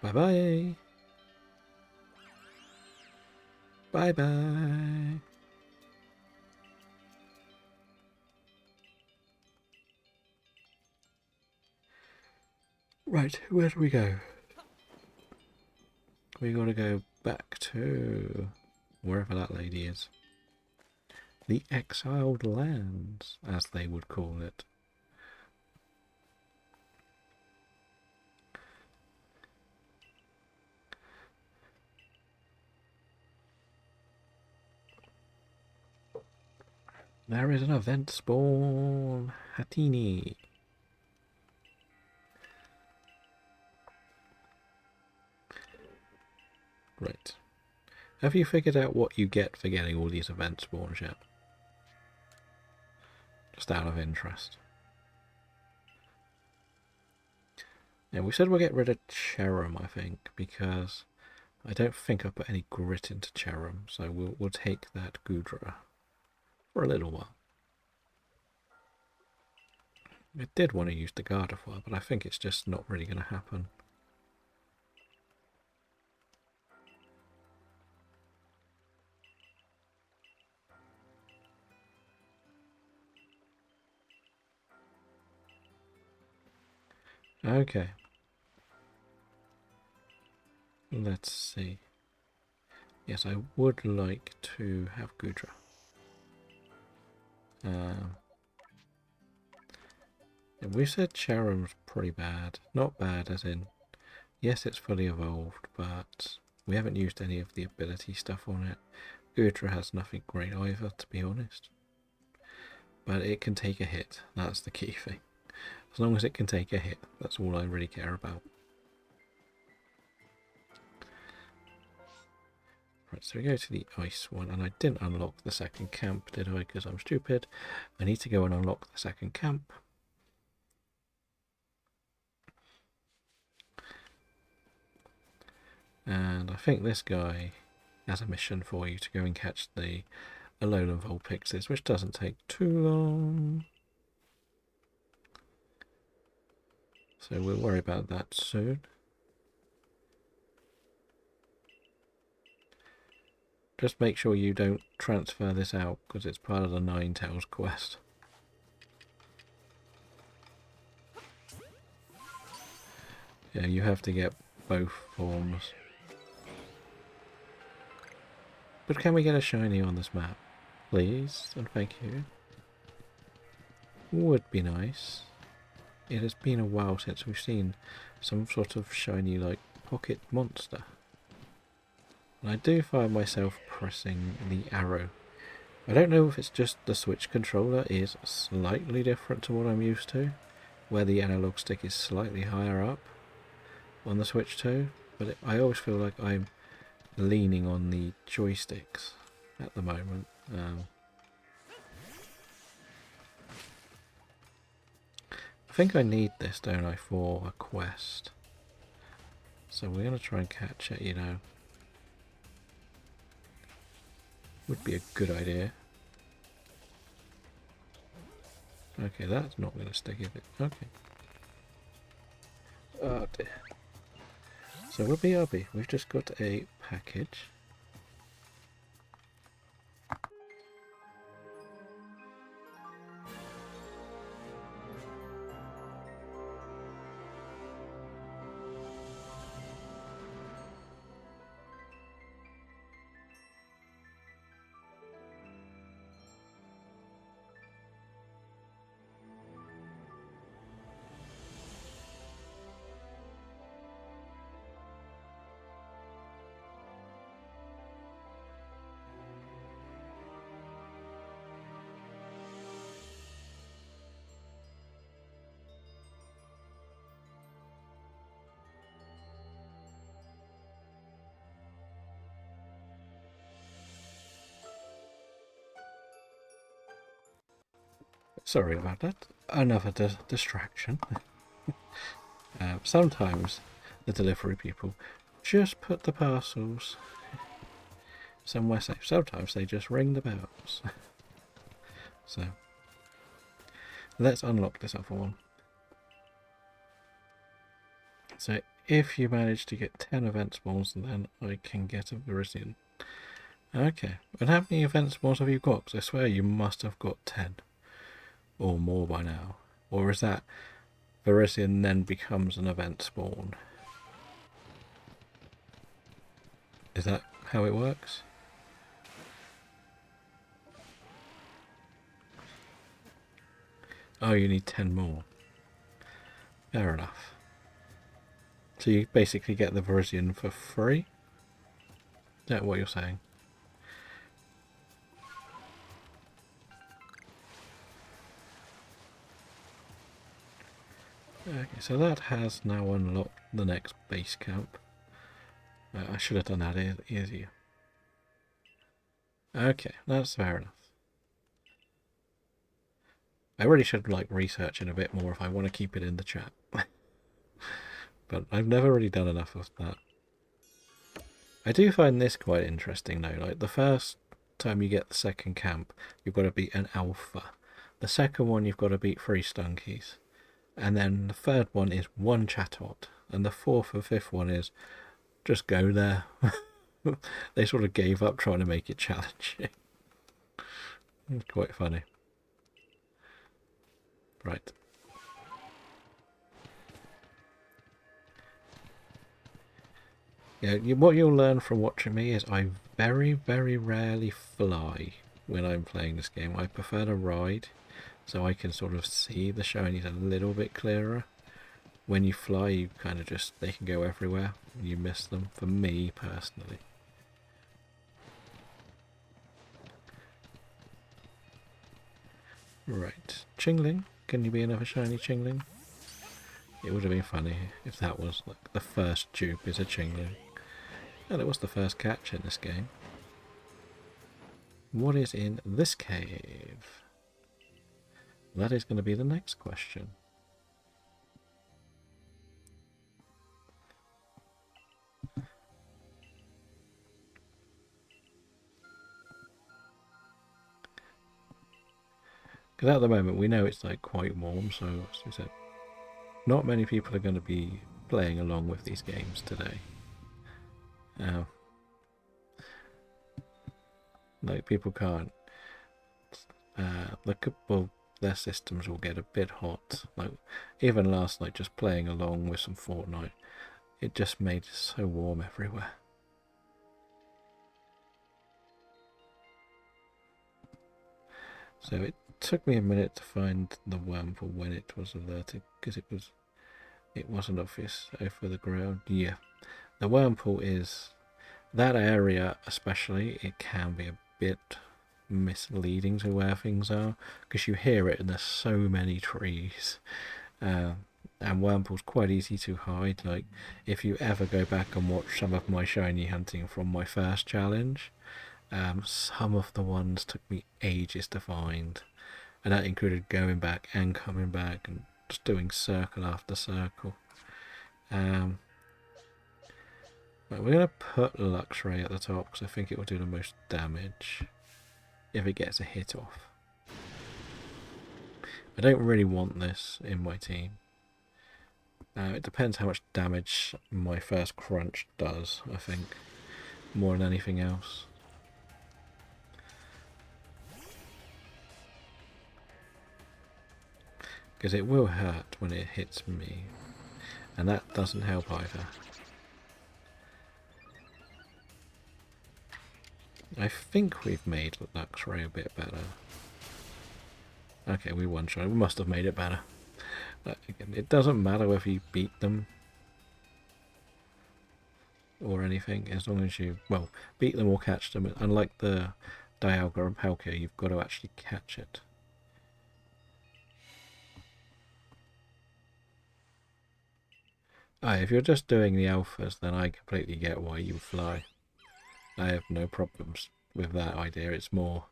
Bye-bye. Bye-bye. Right, where do we go? We gotta go back to wherever that lady is. The Exiled Lands, as they would call it. There is an event spawn. Hatini. Right. Have you figured out what you get for getting all these event spawns yet? Just out of interest. Yeah, we said we'll get rid of Cherum, I think, because I don't think I put any grit into Cherum, so we'll take that Gudra for a little while. I did want to use the Gardevoir, but I think it's just not really going to happen. Okay. Let's see. Yes, I would like to have Gudra. We said Cherum's pretty bad. Not bad as in, yes, it's fully evolved, but we haven't used any of the ability stuff on it. Gudra has nothing great either, to be honest. But it can take a hit. That's the key thing. As long as it can take a hit, that's all I really care about. Right, so we go to the ice one, and I didn't unlock the second camp, did I? Because I'm stupid. I need to go and unlock the second camp. And I think this guy has a mission for you to go and catch the Alolan Vulpixes, which doesn't take too long. So we'll worry about that soon. Just make sure you don't transfer this out, because it's part of the Ninetales quest. Yeah, you have to get both forms. But can we get a shiny on this map? Please, and thank you. Would be nice. It has been a while since we've seen some sort of shiny, like, pocket monster. And I do find myself pressing the arrow. I don't know if it's just the Switch controller is slightly different to what I'm used to, where the analog stick is slightly higher up on the Switch 2, but I always feel like I'm leaning on the joysticks at the moment. I think I need this, don't I, for a quest. So we're going to try and catch it, you know. Would be a good idea. Okay, that's not going to stick, is it? Okay. Oh dear. So we'll BRB. We've just got a package. Sorry about that. Another distraction. Sometimes the delivery people just put the parcels somewhere safe. Sometimes they just ring the bells. So let's unlock this other one. So if you manage to get 10 event spawns, then I can get a Virizion. Okay, and how many event spawns have you got? Because I swear you must have got 10 or more by now. Or is that Virizion then becomes an event spawn? Is that how it works? Oh, you need 10 more. Fair enough. So you basically get the Virizion for free? Is that what you're saying? Okay, so that has now unlocked the next base camp. I should have done that easier. Okay, that's fair enough. I really should like research it a bit more if I want to keep it in the chat. But I've never really done enough of that. I do find this quite interesting though. Like the first time you get the second camp, you've got to beat an alpha. The second one you've got to beat 3 stunkies. And then the third one is 1 chatot. And the fourth and fifth one is just go there. They sort of gave up trying to make it challenging. It's quite funny. Right. Yeah, what you'll learn from watching me is I very, very rarely fly when I'm playing this game. I prefer to ride, so I can sort of see the shinies a little bit clearer. When you fly, you kind of just, they can go everywhere. You miss them, for me personally. Right, Chingling. Can you be another shiny Chingling? It would have been funny if that was like the first dupe is a Chingling. And it was the first catch in this game. What is in this cave? That is going to be the next question. Because at the moment we know it's like quite warm, so as we said, not many people are going to be playing along with these games today. Like people can't. Well, their systems will get a bit hot. Like even last night, just playing along with some Fortnite, it just made it so warm everywhere. So it took me a minute to find the Wample when it was alerted, because it wasn't obvious over the ground. Yeah, the Wample is that area, especially. It can be a bit misleading to where things are, because you hear it and there's so many trees. And Wample's quite easy to hide. Like if you ever go back and watch some of my shiny hunting from my first challenge, some of the ones took me ages to find, and that included going back and coming back and just doing circle after circle. Right, we're going to put Luxray at the top because I think it will do the most damage if it gets a hit off. I don't really want this in my team. It depends how much damage my first crunch does, I think, more than anything else. Because it will hurt when it hits me, and that doesn't help either. I think we've made Luxray a bit better. Okay, we one-shot. We must have made it better. Again, it doesn't matter whether you beat them or anything, as long as you, well, beat them or catch them. Unlike the Dialga and Palkia, you've got to actually catch it. If you're just doing the alphas, then I completely get why you fly. I have no problems with that idea. It's more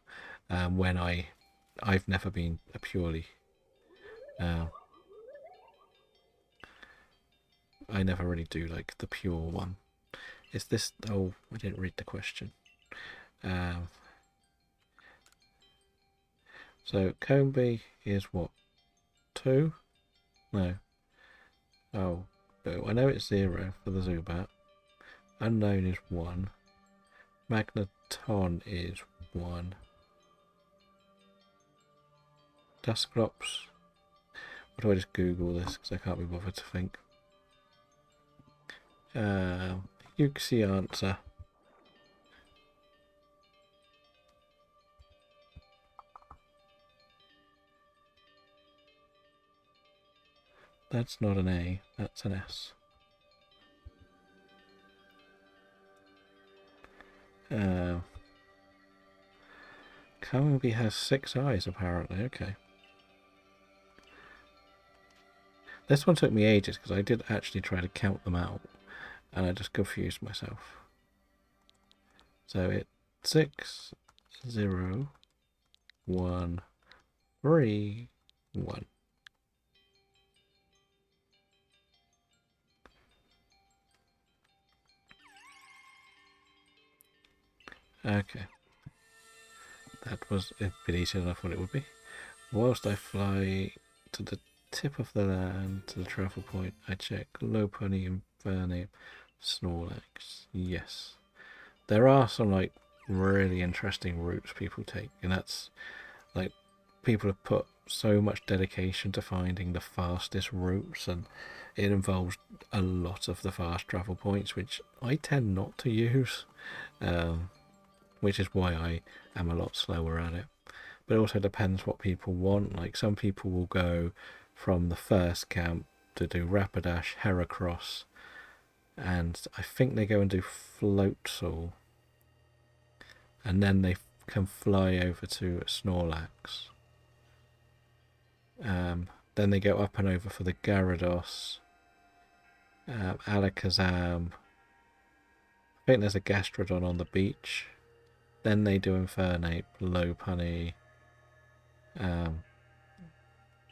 when I've never been a purely... I never really do like the pure one. Is this... Oh, I didn't read the question. So Combee is what? 2? No. Oh, I know it's 0 for the Zubat. Unknown is 1. Magneton is 1. Dusclops. What do I just Google this because I can't be bothered to think. Uxie answer. That's not an A, that's an S. Combee has 6 eyes apparently, okay. This one took me ages because I did actually try to count them out and I just confused myself. So it's 6, 0, 1, 3, 1. Okay. That was a bit easier than I thought it would be. Whilst I fly to the tip of the land, to the travel point, I check Lopunny, Infernape, Snorlax. Yes. There are some like really interesting routes people take, and that's like people have put so much dedication to finding the fastest routes, and it involves a lot of the fast travel points, which I tend not to use, which is why I am a lot slower at it. But it also depends what people want. Like some people will go from the first camp to do Rapidash, Heracross, and I think they go and do Floatzel, and then they can fly over to Snorlax. Then they go up and over for the Gyarados, Alakazam. I think there's a Gastrodon on the beach. Then they do Infernape, Lopunny, and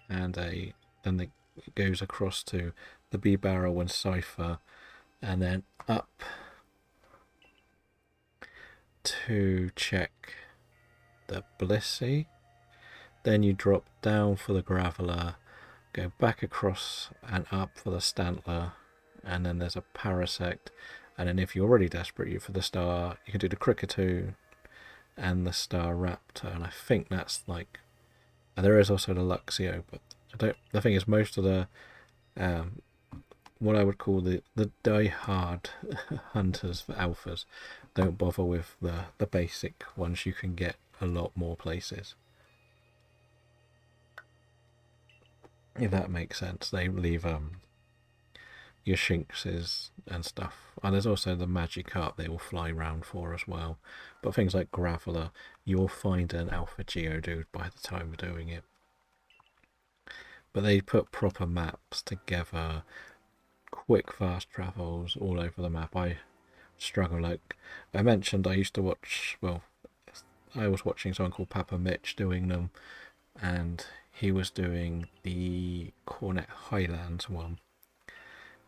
then it goes across to the Bibarel and Cypher, and then up to check the Blissey. Then you drop down for the Graveler, go back across and up for the Stantler, and then there's a Parasect, and then if you're already desperate for the Star, you can do the Kricketoo and the Star Raptor, and I think that's like And there is also the Luxio, but the thing is, most of the what I would call the die-hard hunters for alphas don't bother with the basic ones. You can get a lot more places. If that makes sense. They leave your Shinxes and stuff. And there's also the Magikarp they will fly around for as well. But things like Graveler, you'll find an Alpha Geodude by the time you're doing it. But they put proper maps together, quick fast travels all over the map. I struggle. Like I mentioned, I used to watch, well, I was watching someone called Papa Mitch doing them, and he was doing the Cornet Highlands one.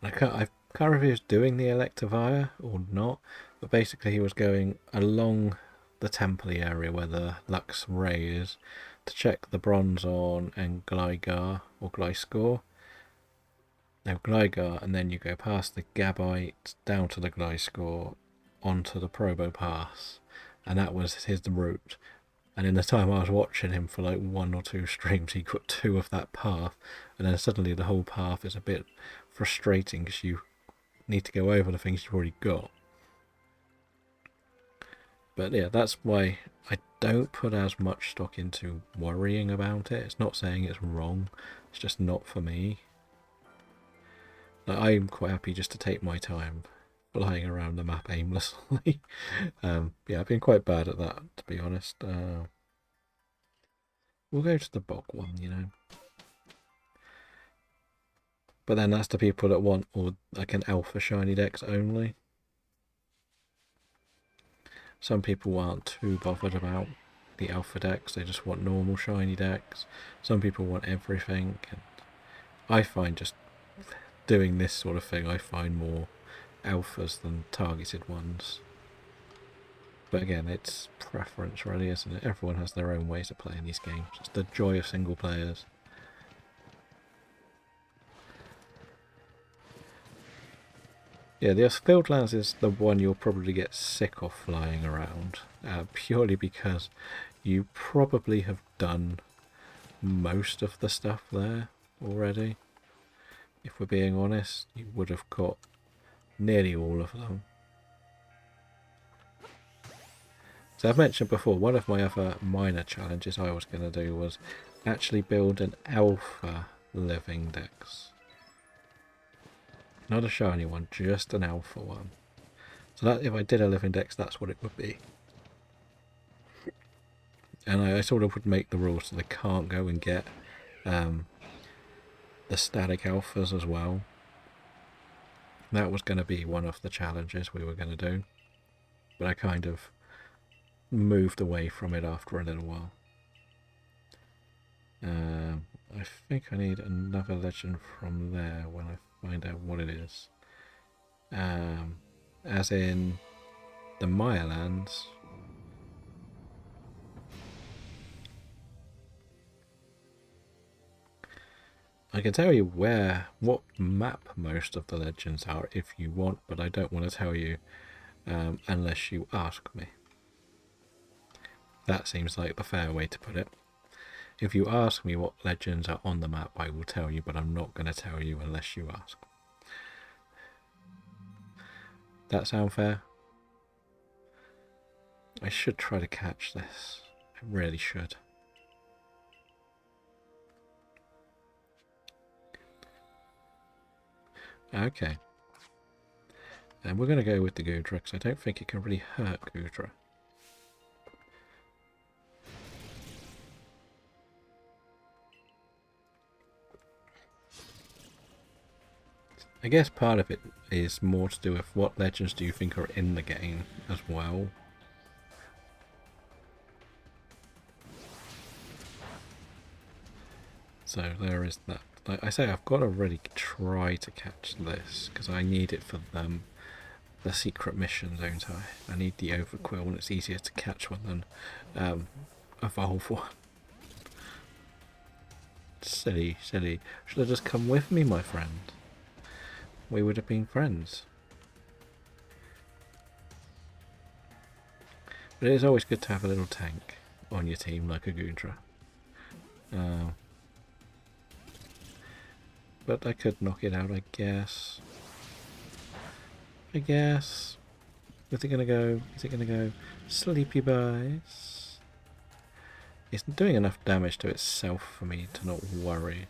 I can't remember if he was doing the Electivire or not, but basically he was going along the Temple area where the Lux Ray is to check the Bronzor and Gligar or Gliscor. Now Gligar, and then you go past the Gabite down to the Gliscor onto the Probo Pass, and that was his route. And in the time I was watching him for like 1 or 2 streams, he got 2 of that path, and then suddenly the whole path is a bit frustrating because you need to go over the things you've already got. But yeah, that's why I don't put as much stock into worrying about it. It's not saying it's wrong, it's just not for me. Like, I'm quite happy just to take my time flying around the map aimlessly. Yeah, I've been quite bad at that, to be honest. We'll go to the bog one, you know. But then that's the people that want or like an alpha shiny dex only. Some people aren't too bothered about the alpha dex, they just want normal shiny dex. Some people want everything, and I find just doing this sort of thing, I find more alphas than targeted ones. But again, it's preference really, isn't it? Everyone has their own ways of playing these games. It's the joy of single players. Yeah, the Fieldlands is the one you'll probably get sick of flying around, purely because you probably have done most of the stuff there already. If we're being honest, you would have got nearly all of them. So I've mentioned before, one of my other minor challenges I was going to do was actually build an alpha living dex. Not a shiny one, just an alpha one. So that if I did a living dex, that's what it would be. And I sort of would make the rules so they can't go and get the static alphas as well. That was going to be one of the challenges we were going to do. But I kind of moved away from it after a little while. I think I need another legend from there when I find out what it is. As in the Maya lands. I can tell you what map most of the legends are if you want, but I don't want to tell you unless you ask me. That seems like the fair way to put it. If you ask me what legends are on the map, I will tell you, but I'm not going to tell you unless you ask. That sound fair? I should try to catch this. I really should. Okay. And we're going to go with the Goodra, because I don't think it can really hurt Goodra. I guess part of it is more to do with what legends do you think are in the game as well. So there is that. Like I say, I've got to really try to catch this because I need it for them. The secret mission, don't I? I need the Overquill, and it's easier to catch one than evolve one. Silly, silly. Should have just come with me, my friend. We would have been friends. But it is always good to have a little tank on your team like a Goodra. But I could knock it out, I guess. I guess. Is it gonna go? Is it gonna go? Sleepy boys. It's doing enough damage to itself for me to not worry.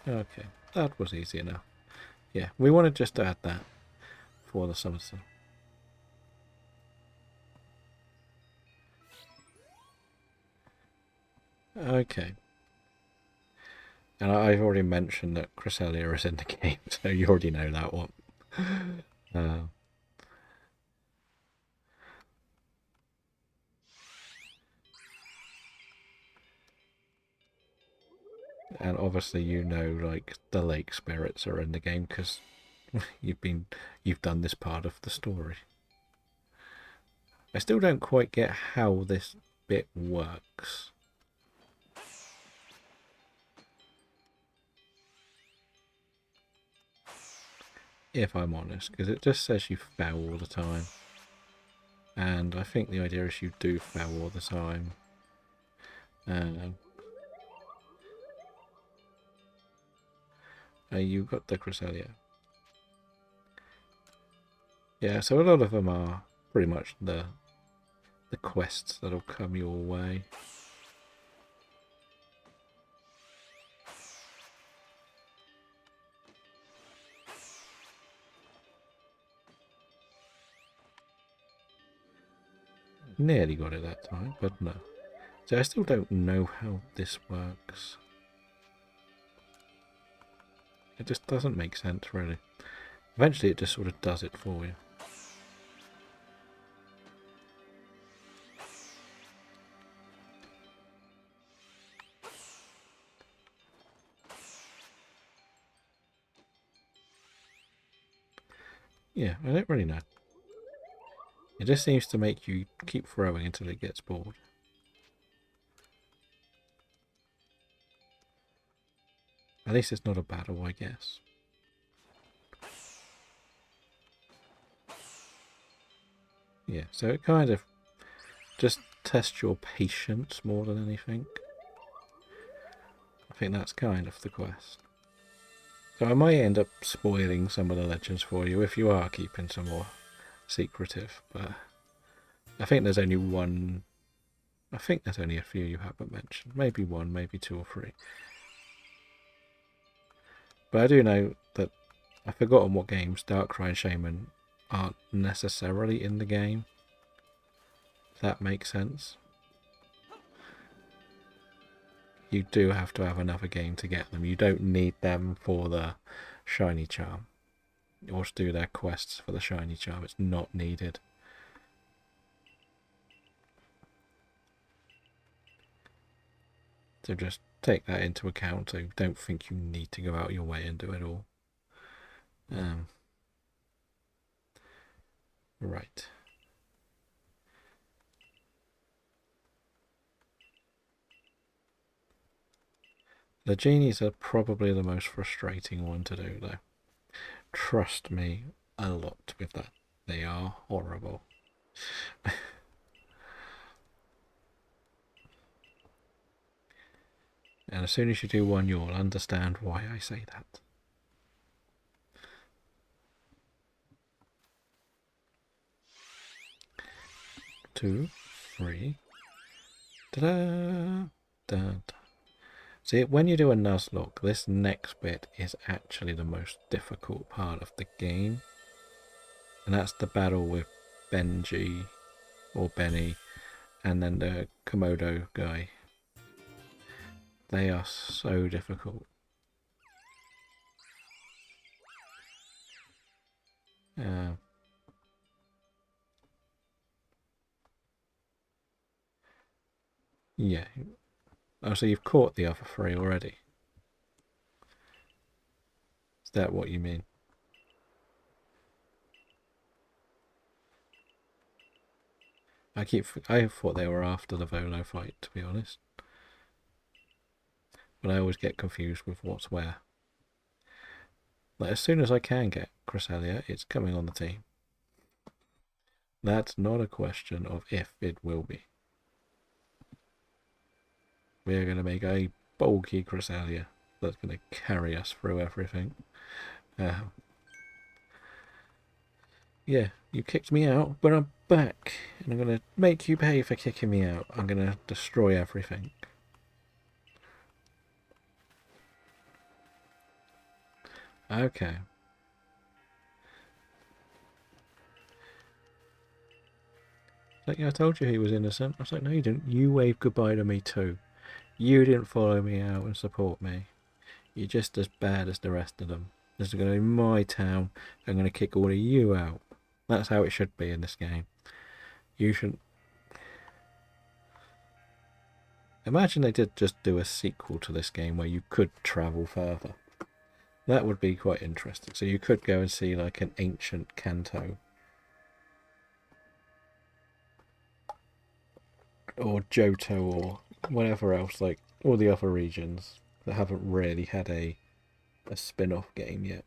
Okay, that was easy enough. Yeah, we wanted just to add that for the summer sun. Okay. And I've already mentioned that Cresselia is in the game, so you already know that one. And obviously you know, like, the lake spirits are in the game because you've done this part of the story. I still don't quite get how this bit works. If I'm honest, because it just says you fell all the time. And I think the idea is you do fell all the time. You got the Cresselia. Yeah, so a lot of them are pretty much the quests that'll come your way. Nearly got it that time, but no. So I still don't know how this works. It just doesn't make sense, really. Eventually it just sort of does it for you. Yeah, I don't really know. It just seems to make you keep throwing until it gets bored. At least it's not a battle, I guess. Yeah, so it kind of just tests your patience more than anything. I think that's kind of the quest. So I might end up spoiling some of the legends for you if you are keeping some more secretive, but I think there's only one. I think there's only a few you haven't mentioned. Maybe one, maybe two or three. But I do know that I've forgotten what games Darkrai and Shaman aren't necessarily in the game. If that makes sense. You do have to have another game to get them. You don't need them for the shiny charm. Or to do their quests for the shiny charm. It's not needed. So just take that into account. So don't think you need to go out your way and do it all. Right. The genies are probably the most frustrating one to do, though. Trust me a lot with that. They are horrible. And as soon as you do one, you'll understand why I say that. Two, three. Ta-da! Da-da. See, when you do a Nuzlocke, this next bit is actually the most difficult part of the game. And that's the battle with Benji, or Benny, and then the Komodo guy. They are so difficult. Yeah. Oh, so you've caught the other three already? Is that what you mean? I thought they were after the Volo fight, to be honest. But I always get confused with what's where. Like, as soon as I can get Cresselia, it's coming on the team. That's not a question of if, it will be. We're going to make a bulky Cresselia that's going to carry us through everything. Yeah, you kicked me out, but I'm back. And I'm going to make you pay for kicking me out. I'm going to destroy everything. Okay. Like, I told you he was innocent. I was like, no, you didn't. You waved goodbye to me too. You didn't follow me out and support me. You're just as bad as the rest of them. This is going to be my town. I'm going to kick all of you out. That's how it should be in this game. You shouldn't. Imagine they did just do a sequel to this game where you could travel further. That would be quite interesting. So you could go and see like an ancient Kanto. Or Johto or whatever else, like all the other regions that haven't really had a spin-off game yet.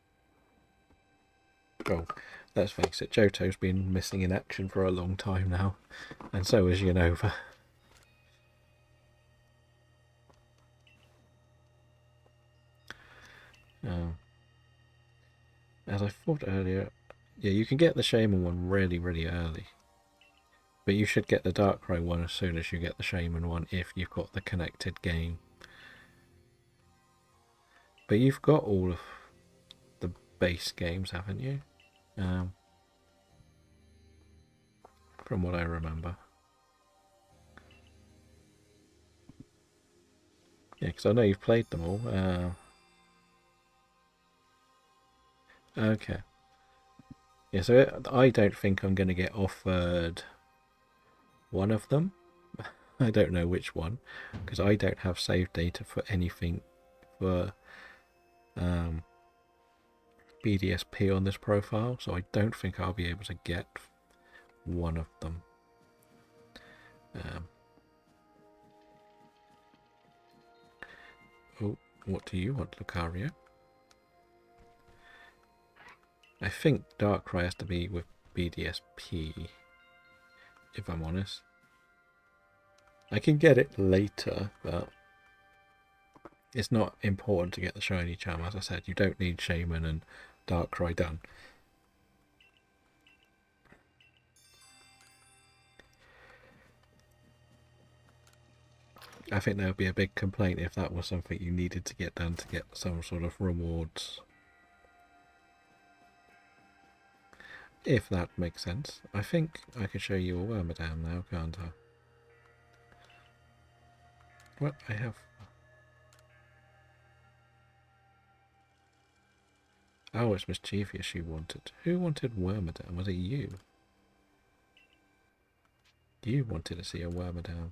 Well, let's face it, Johto's been missing in action for a long time now. And so is Unova. As I thought earlier, yeah, you can get the Shaman one really, really early. But you should get the Darkrai one as soon as you get the Shaman one if you've got the connected game. But you've got all of the base games, haven't you? From what I remember. Yeah, because I know you've played them all. Okay. Yeah, so I don't think I'm going to get offered one of them. I don't know which one, because I don't have save data for anything for BDSP on this profile, so I don't think I'll be able to get one of them. Oh, what do you want, Lucario? I think Darkrai has to be with BDSP, if I'm honest. I can get it later, but it's not important to get the shiny charm. As I said, you don't need Shaman and Darkrai done. I think there would be a big complaint if that was something you needed to get done to get some sort of rewards. If that makes sense. I think I can show you a Wormadam now, can't I? What I have... Oh, it's Mischievous you wanted. Who wanted Wormadam? Was it you? You wanted to see a Wormadam.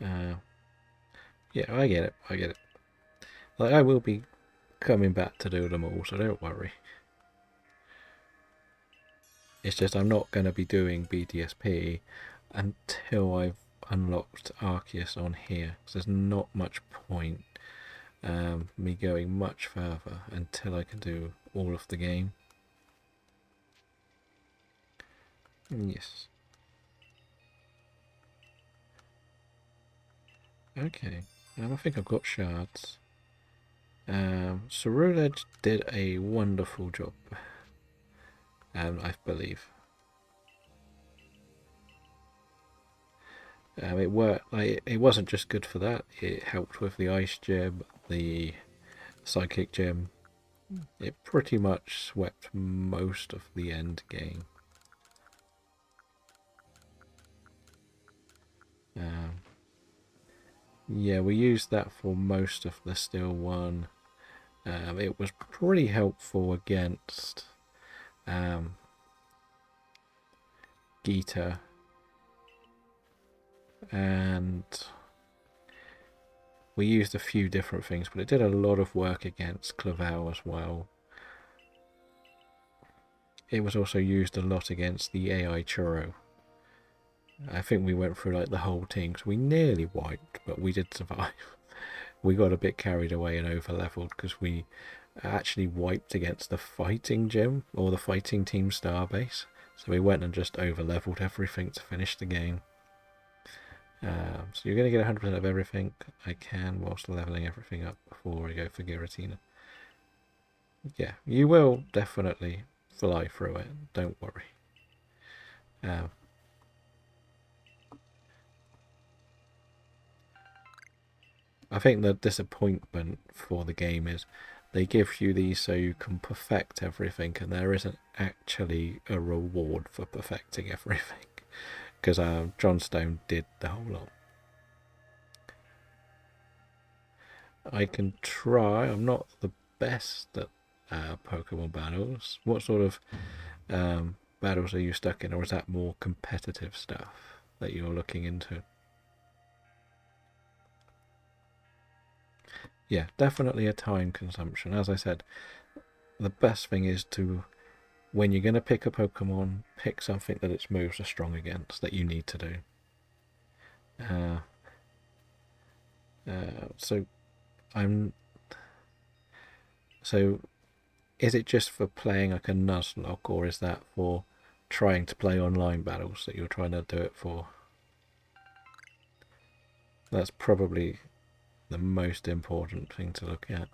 Yeah, I get it. I get it. Like, I will be coming back to do them all, so don't worry. It's just I'm not going to be doing BDSP until I've unlocked Arceus on here. So there's not much point me going much further until I can do all of the game. Yes. Okay. I think I've got shards. Cerulege did a wonderful job. I believe. It worked. Like, it wasn't just good for that. It helped with the ice gem, the psychic gem. It pretty much swept most of the end game. Yeah, we used that for most of the Steel 1. It was pretty helpful against Gita, and we used a few different things, but it did a lot of work against Clavell as well. It was also used a lot against the AI Churro. I think we went through like the whole team, so we nearly wiped, but we did survive. We got a bit carried away and over leveled because we actually wiped against the fighting gym or the fighting team starbase. So we went and just over-leveled everything to finish the game. So you're going to get 100% of everything I can whilst leveling everything up before I go for Giratina. Yeah, you will definitely fly through it, don't worry. I think the disappointment for the game is they give you these so you can perfect everything, and there isn't actually a reward for perfecting everything. Because John Stone did the whole lot. I can try. I'm not the best at Pokemon battles. What sort of battles are you stuck in, or is that more competitive stuff that you're looking into? Yeah, definitely a time consumption. As I said, the best thing is to, when you're going to pick a Pokemon, pick something that its moves are strong against that you need to do. Uh, so I'm. So is it just for playing like a Nuzlocke, or is that for trying to play online battles that you're trying to do it for? That's probably the most important thing to look at.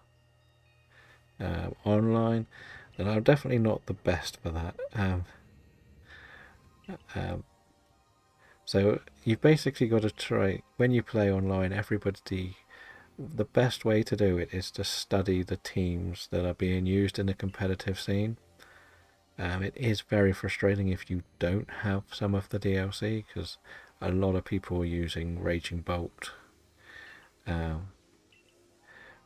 Online, and I'm definitely not the best for that. So you've basically got to try, when you play online, the best way to do it is to study the teams that are being used in the competitive scene. It is very frustrating if you don't have some of the DLC, because a lot of people are using Raging Bolt.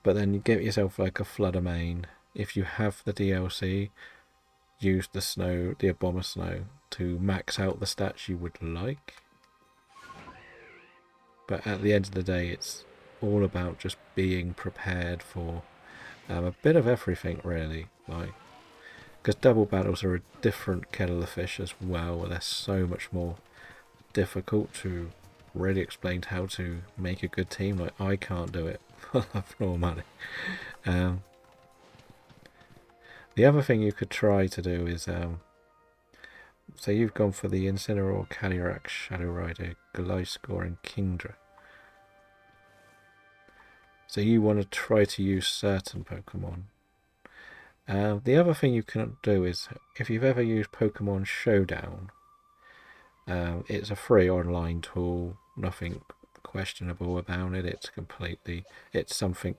But then you get yourself like a Fluttermane. If you have the DLC, use the Abomasnow to max out the stats you would like. But at the end of the day, it's all about just being prepared for a bit of everything, really. Because double battles are a different kettle of fish as well. They're so much more difficult to really explain how to make a good team. Like, I can't do it for love nor money. The other thing you could try to do is, so you've gone for the Incineroar, Calyrex, Shadow Rider, Gliscor and Kingdra. So you want to try to use certain Pokemon. The other thing you can do is, if you've ever used Pokemon Showdown, it's a free online tool, nothing questionable about it. It's something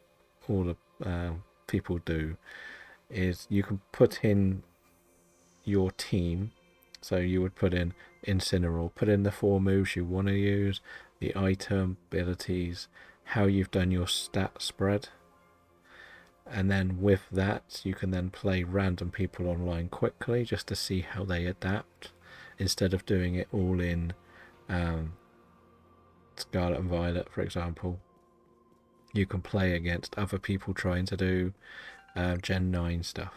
all the people do, is you can put in your team. So you would put in Incineroar, put in the 4 moves you want to use, the item, abilities, how you've done your stat spread. And then with that, you can then play random people online quickly just to see how they adapt, instead of doing it all in Scarlet and Violet, for example. You can play against other people trying to do Gen 9 stuff.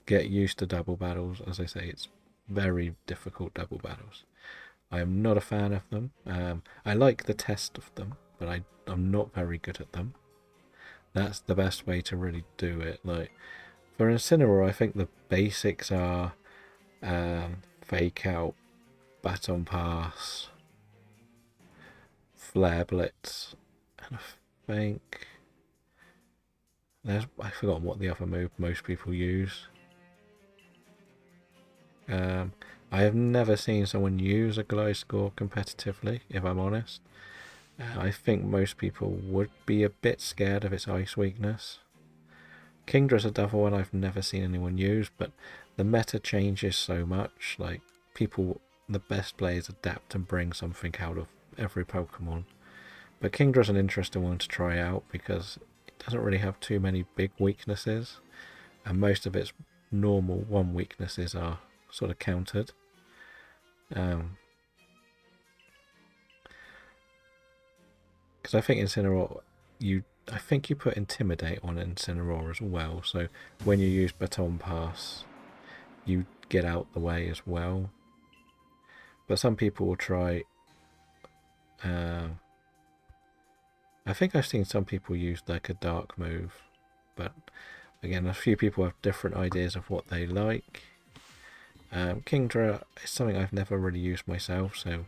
Get used to double battles. As I say, it's very difficult double battles. I am not a fan of them. I like the test of them, but I'm not very good at them. That's the best way to really do it. Like, for Incineroar, I think the basics are Fake Out, Baton Pass, Flare Blitz, and I think I've forgotten what the other move most people use. I have never seen someone use a Gliscor competitively, if I'm honest. I think most people would be a bit scared of its ice weakness. Kingdra's another one I've never seen anyone use, but the meta changes so much. Like, the best players adapt and bring something out of every Pokemon. But Kingdra's an interesting one to try out because it doesn't really have too many big weaknesses, and most of its normal 1 weaknesses are sort of countered. Because I think Incineroar, I think you put Intimidate on Incineroar as well, so when you use Baton Pass, you get out the way as well. But some people will try. I think I've seen some people use like a dark move, but again, a few people have different ideas of what they like. Kingdra is something I've never really used myself, so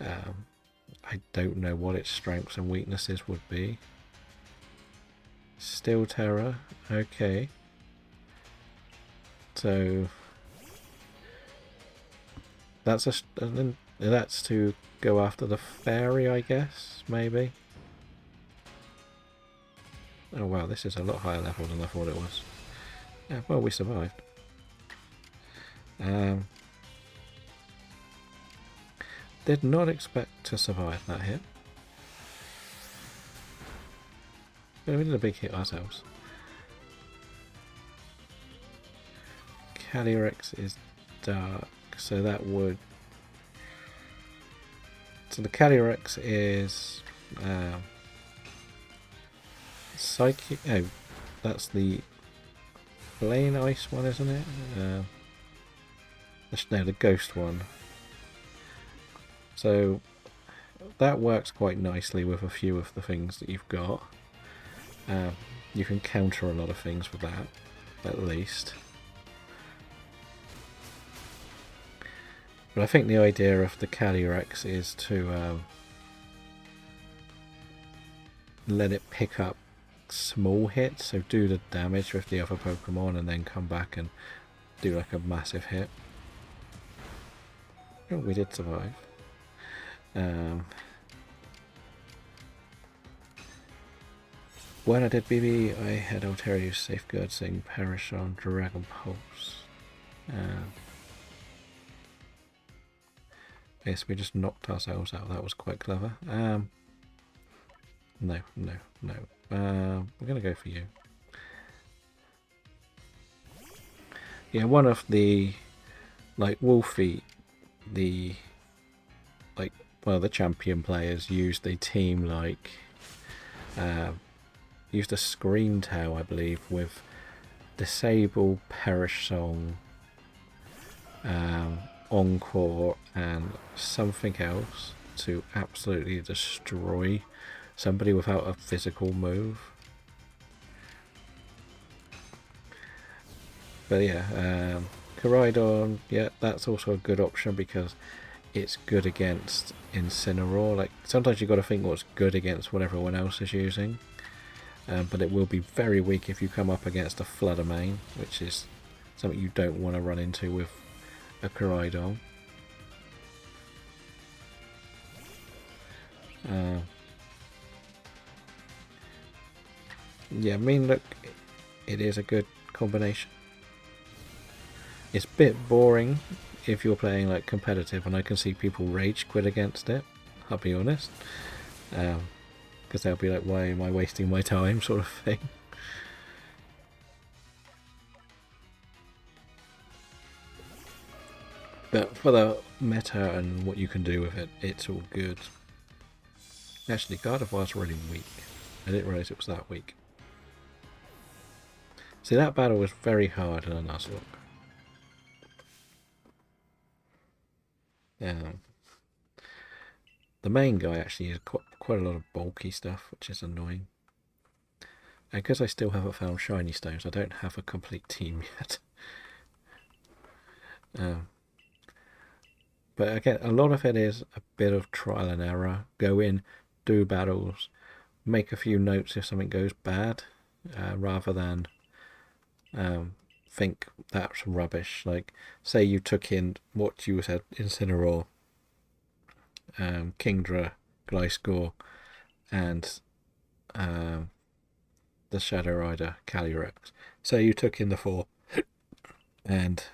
I don't know what its strengths and weaknesses would be. Steel Terror, okay. So that's to go after the fairy, I guess, maybe. Oh wow, this is a lot higher level than I thought it was. Yeah, well, we survived. Did not expect to survive that hit. But we did a big hit ourselves. Calyrex is dark, so that would... So the Calyrex is... Psychic... Oh, that's the plain ice one, isn't it? No, the ghost one. So that works quite nicely with a few of the things that you've got. You can counter a lot of things with that, at least. But I think the idea of the Calyrex is to let it pick up small hits, so do the damage with the other Pokemon and then come back and do like a massive hit. Oh, we did survive. When I did BB, I had Alterius Safeguard saying Perish on Dragon Pulse. Yes, we just knocked ourselves out. That was quite clever. No. We're going to go for you. Yeah, one of the, like, Wolfie, the champion players used a team like, used a Scream Tail, I believe, with Disable, Perish Song, Encore, and something else to absolutely destroy somebody without a physical move. But yeah, Koraidon, yeah, that's also a good option because it's good against Incineroar. Like, sometimes you've got to think what's good against what everyone else is using. But it will be very weak if you come up against a Fludder main, which is something you don't want to run into with a Koraidon. Yeah, I mean, look, it is a good combination. It's a bit boring if you're playing like competitive, and I can see people rage quit against it, I'll be honest. Because they'll be like, why am I wasting my time, sort of thing. But for the meta and what you can do with it, it's all good. Actually, Gardevoir's really weak. I didn't realise it was that weak. See, that battle was very hard in a Nuzlocke. The main guy actually is quite a lot of bulky stuff, which is annoying. And because I still haven't found shiny stones, I don't have a complete team yet. But again, a lot of it is a bit of trial and error. Go in, do battles, make a few notes if something goes bad, rather than think that's rubbish. Like, say you took in what you said, Incineroar, Kingdra, Gliscor, and the Shadow Rider, Calyrex. Say you took in the 4, and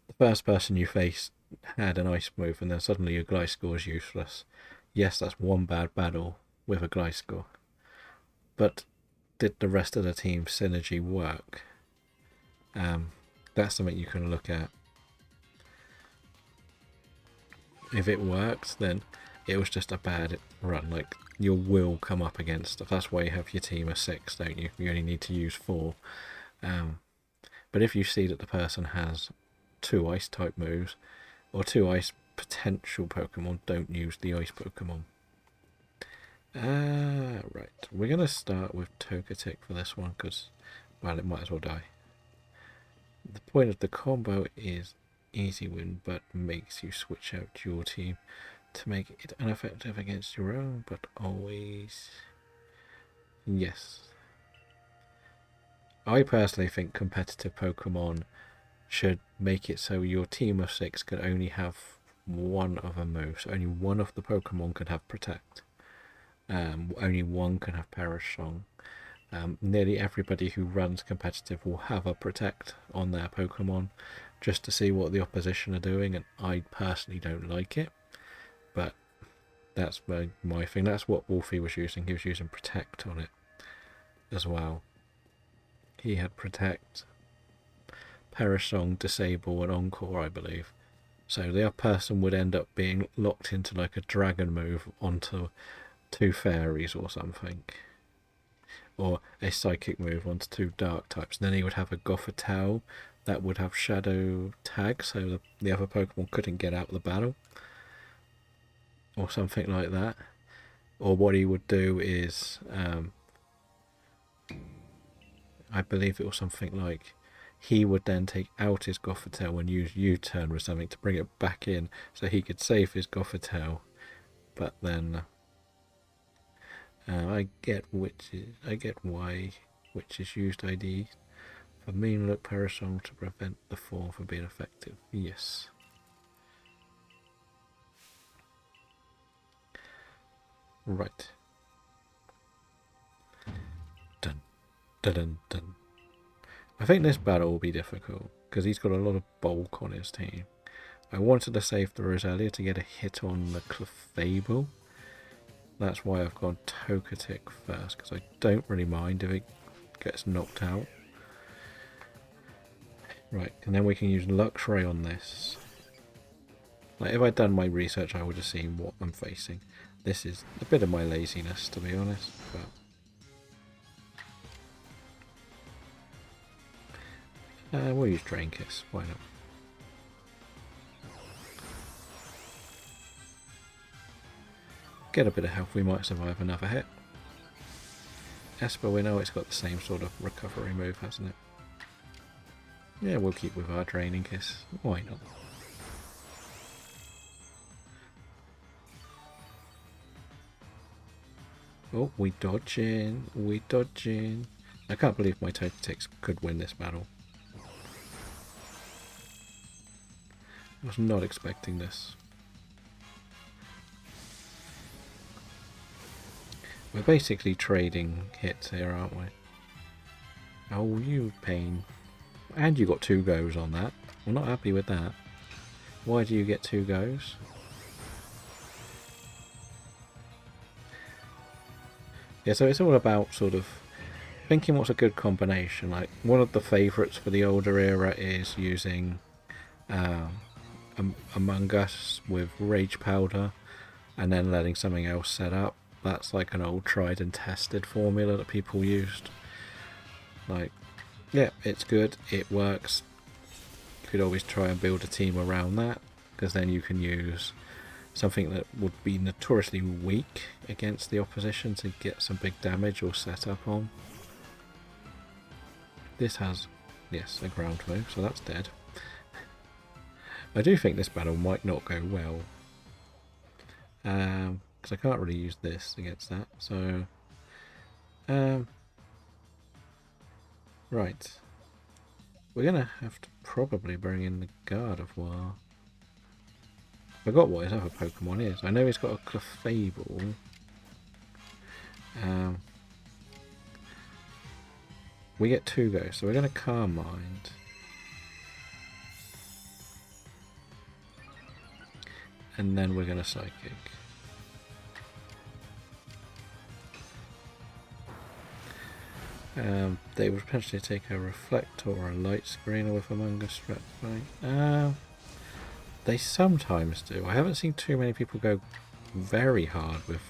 the first person you faced had an ice move, and then suddenly your Gliscor is useless. Yes, that's one bad battle with a Gliscor. But did the rest of the team's synergy work? That's something you can look at. If it works, then it was just a bad run. Like, you will come up against stuff. That's why you have your team of 6, don't you? You only need to use 4. But if you see that the person has 2 ice type moves or 2 ice potential Pokemon, don't use the ice Pokemon. Right, we're going to start with Togetic for this one because well, it might as well die. The point of the combo is easy win, but makes you switch out your team to make it ineffective against your own, but always... Yes. I personally think competitive Pokemon should make it so your team of 6 can only have one of a move. So only one of the Pokemon can have Protect. Only one can have Perish Song. Nearly everybody who runs competitive will have a Protect on their Pokemon just to see what the opposition are doing, and I personally don't like it, but that's my thing. That's what Wolfie was using. He was using Protect on it as well. He had Protect, Perish Song, Disable, and Encore, I believe. So the other person would end up being locked into like a dragon move onto 2 fairies or something. Or a psychic move onto 2 dark types. And then he would have a Gothitelle that would have Shadow Tag, so the other Pokemon couldn't get out of the battle. Or something like that. Or what he would do is... I believe it was something like... He would then take out his Gothitelle and use U-turn or something to bring it back in so he could save his Gothitelle. But then... I get why witches used ID for mean look Parasol to prevent the form from being effective. Yes. Right. Dun dun dun dun. I think this battle will be difficult because he's got a lot of bulk on his team. I wanted to save the Roselia to get a hit on the Clefable. That's why I've gone Togetic first, because I don't really mind if it gets knocked out. Right, and then we can use Luxray on this. Like, if I'd done my research, I would have seen what I'm facing. This is a bit of my laziness, to be honest, but... we'll use Drain Kiss, why not? Get a bit of health, we might survive another hit. Esper, we know it's got the same sort of recovery move, hasn't it? Yeah, we'll keep with our Draining Kiss. Why not? Oh, we dodging. We dodging. I can't believe my Togetic could win this battle. I was not expecting this. We're basically trading hits here, aren't we? Oh, you pain. And you got 2 goes on that. I'm not happy with that. Why do you get 2 goes? Yeah, so it's all about sort of thinking what's a good combination. Like, one of the favourites for the older era is using Among Us with Rage Powder and then letting something else set up. That's like an old tried and tested formula that people used. Like, yeah, it's good, it works. You could always try and build a team around that, because then you can use something that would be notoriously weak against the opposition to get some big damage or set up on. This has, yes, a ground move, so that's dead. I do think this battle might not go well. Because I can't really use this against that, so... right. We're going to have to probably bring in the Gardevoir. I forgot what his other Pokemon is. I know he's got a Clefable. We get 2 goes, so we're going to Calm Mind. And then we're going to Psychic. They would potentially take a Reflector or a Light Screener with Among Us Strap. They sometimes do. I haven't seen too many people go very hard with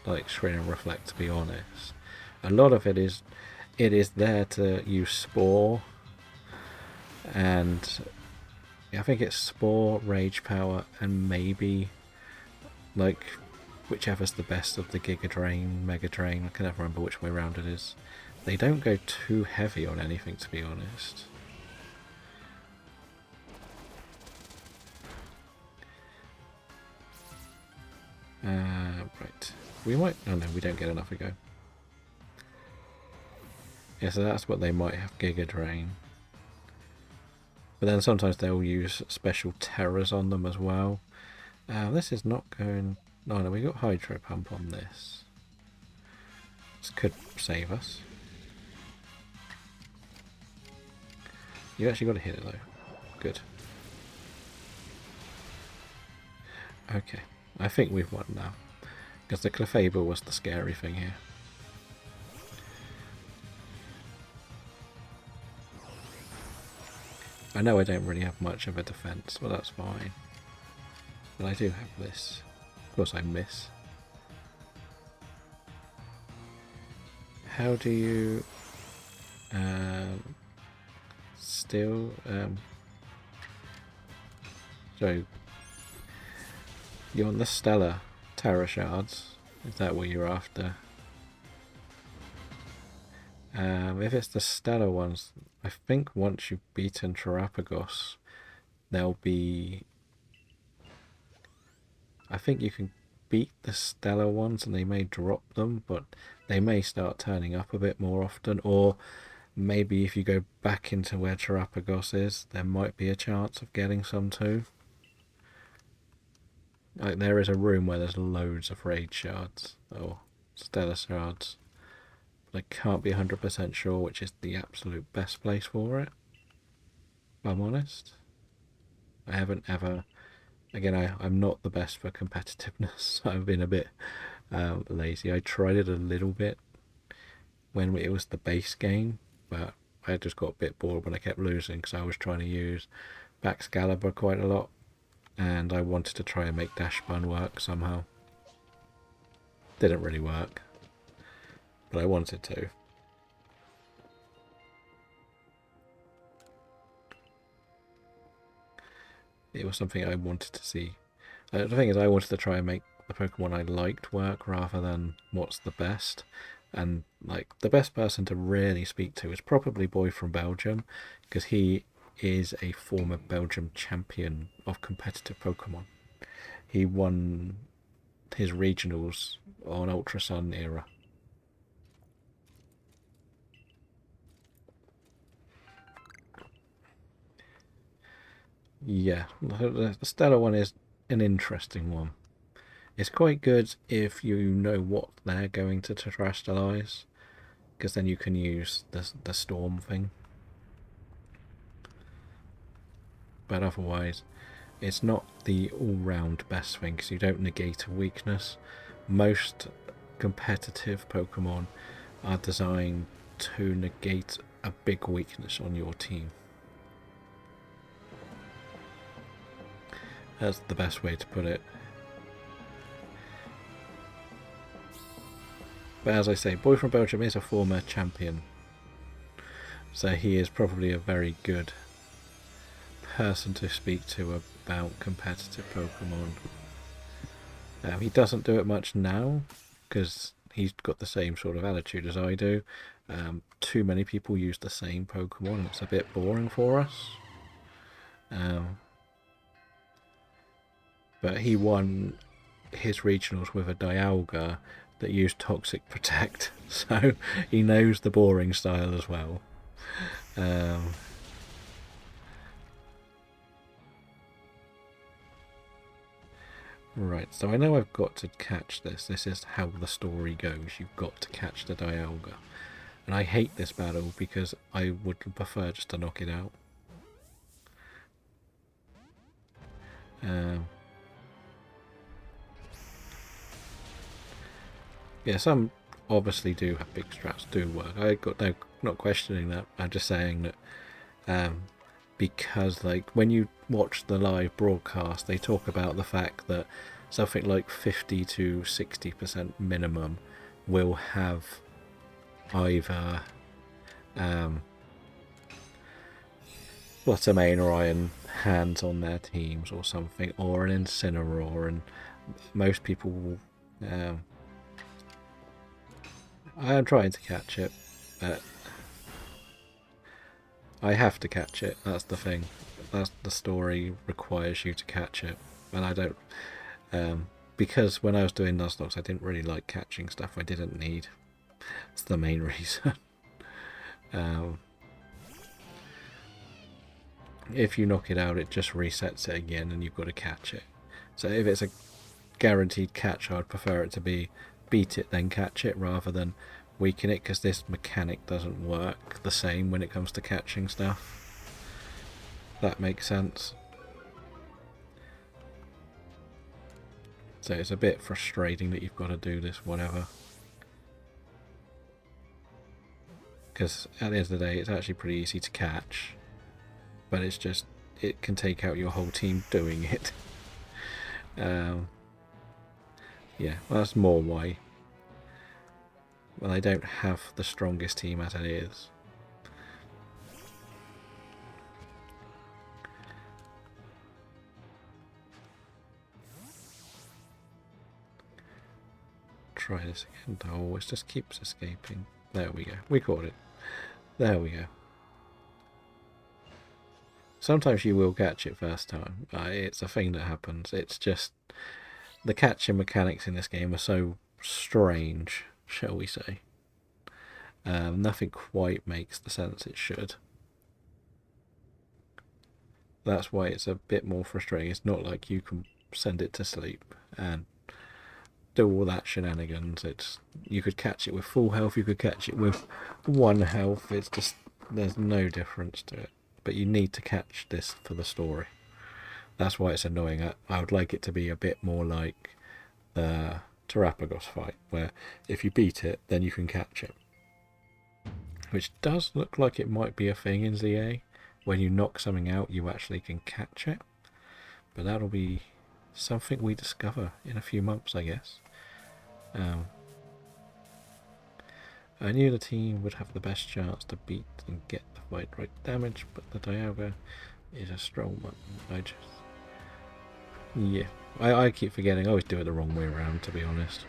like Screen and Reflect, to be honest. A lot of it is there to use Spore, and I think it's Spore, Rage Power, and maybe like whichever's the best of the Giga Drain, Mega Drain. I can never remember which way around it is. They don't go too heavy on anything, to be honest. Right. We might... Oh no, we don't get enough ago. Yeah, so that's what they might have, Giga Drain. But then sometimes they'll use special terrors on them as well. This is not going... No, no, we got Hydro Pump on this. This could save us. You actually got to hit it though. Good. Okay, I think we've won now. Because the Clefable was the scary thing here. I know I don't really have much of a defense, but that's fine. But I do have this. Of course I miss. How do you still so you want the Stellar Terror Shards? Is that what you're after? If it's the Stellar ones, I think once you've beaten Terrapagos, there'll be... I think you can beat the Stellar ones and they may drop them, but they may start turning up a bit more often, or maybe if you go back into where Terrapagos is, there might be a chance of getting some too. Like, there is a room where there's loads of Raid Shards, or Stellar Shards. I can't be 100% sure which is the absolute best place for it, if I'm honest. I haven't ever... Again, I'm not the best for competitiveness. I've been a bit lazy. I tried it a little bit when it was the base game, but I just got a bit bored when I kept losing because I was trying to use Baxcalibur quite a lot, and I wanted to try and make Dash Bun work somehow. Didn't really work, but I wanted to. It was something I wanted to see. The thing is, I wanted to try and make the Pokemon I liked work rather than what's the best. And like, the best person to really speak to is probably Boy from Belgium, because he is a former Belgium champion of competitive Pokemon. He won his regionals on Ultra Sun era. Yeah, the Stellar one is an interesting one. It's quite good if you know what they're going to terrestrialize, because then you can use the storm thing. But otherwise, it's not the all-round best thing, because you don't negate a weakness. Most competitive Pokemon are designed to negate a big weakness on your team. That's the best way to put it. But as I say, Boy from Belgium is a former champion, so he is probably a very good person to speak to about competitive Pokemon. He doesn't do it much now, because he's got the same sort of attitude as I do. Too many people use the same Pokemon and it's a bit boring for us. But he won his regionals with a Dialga that used Toxic Protect, so he knows the boring style as well. Right, so I know I've got to catch this. This is how the story goes. You've got to catch the Dialga. And I hate this battle because I would prefer just to knock it out. Yeah, some obviously do have big strats, do work. I got no, not questioning that. I'm just saying that because, like, when you watch the live broadcast, they talk about the fact that something like 50 to 60% minimum will have either Buttermane or Iron Hands on their teams or something, or an Incineroar, and most people will... I am trying to catch it. I have to catch it. That's the thing. That's the story requires you to catch it, and I don't. Because when I was doing Nuzlocke, I didn't really like catching stuff I didn't need. That's the main reason. If you knock it out, it just resets it again, and you've got to catch it. So if it's a guaranteed catch, I'd prefer it to be beat it then catch it rather than weaken it, because this mechanic doesn't work the same when it comes to catching stuff. That makes sense. So it's a bit frustrating that you've got to do this whatever, because at the end of the day it's actually pretty easy to catch, but it's just it can take out your whole team doing it. Yeah, well, that's more why. Well, I don't have the strongest team as it is. Try this again. Oh, it just keeps escaping. There we go. We caught it. There we go. Sometimes you will catch it first time. It's a thing that happens. It's just the catching mechanics in this game are so strange, shall we say. Nothing quite makes the sense it should. That's why it's a bit more frustrating. It's not like you can send it to sleep and do all that shenanigans. You could catch it with full health, you could catch it with 1 health. It's just, there's no difference to it. But you need to catch this for the story. That's why it's annoying. I would like it to be a bit more like the Terapagos fight, where if you beat it, then you can catch it. Which does look like it might be a thing in ZA. When you knock something out, you actually can catch it. But that'll be something we discover in a few months, I guess. I knew the team would have the best chance to beat and get the fight right damage, but the Dialga is a strong one. Yeah, I keep forgetting. I always do it the wrong way around, to be honest.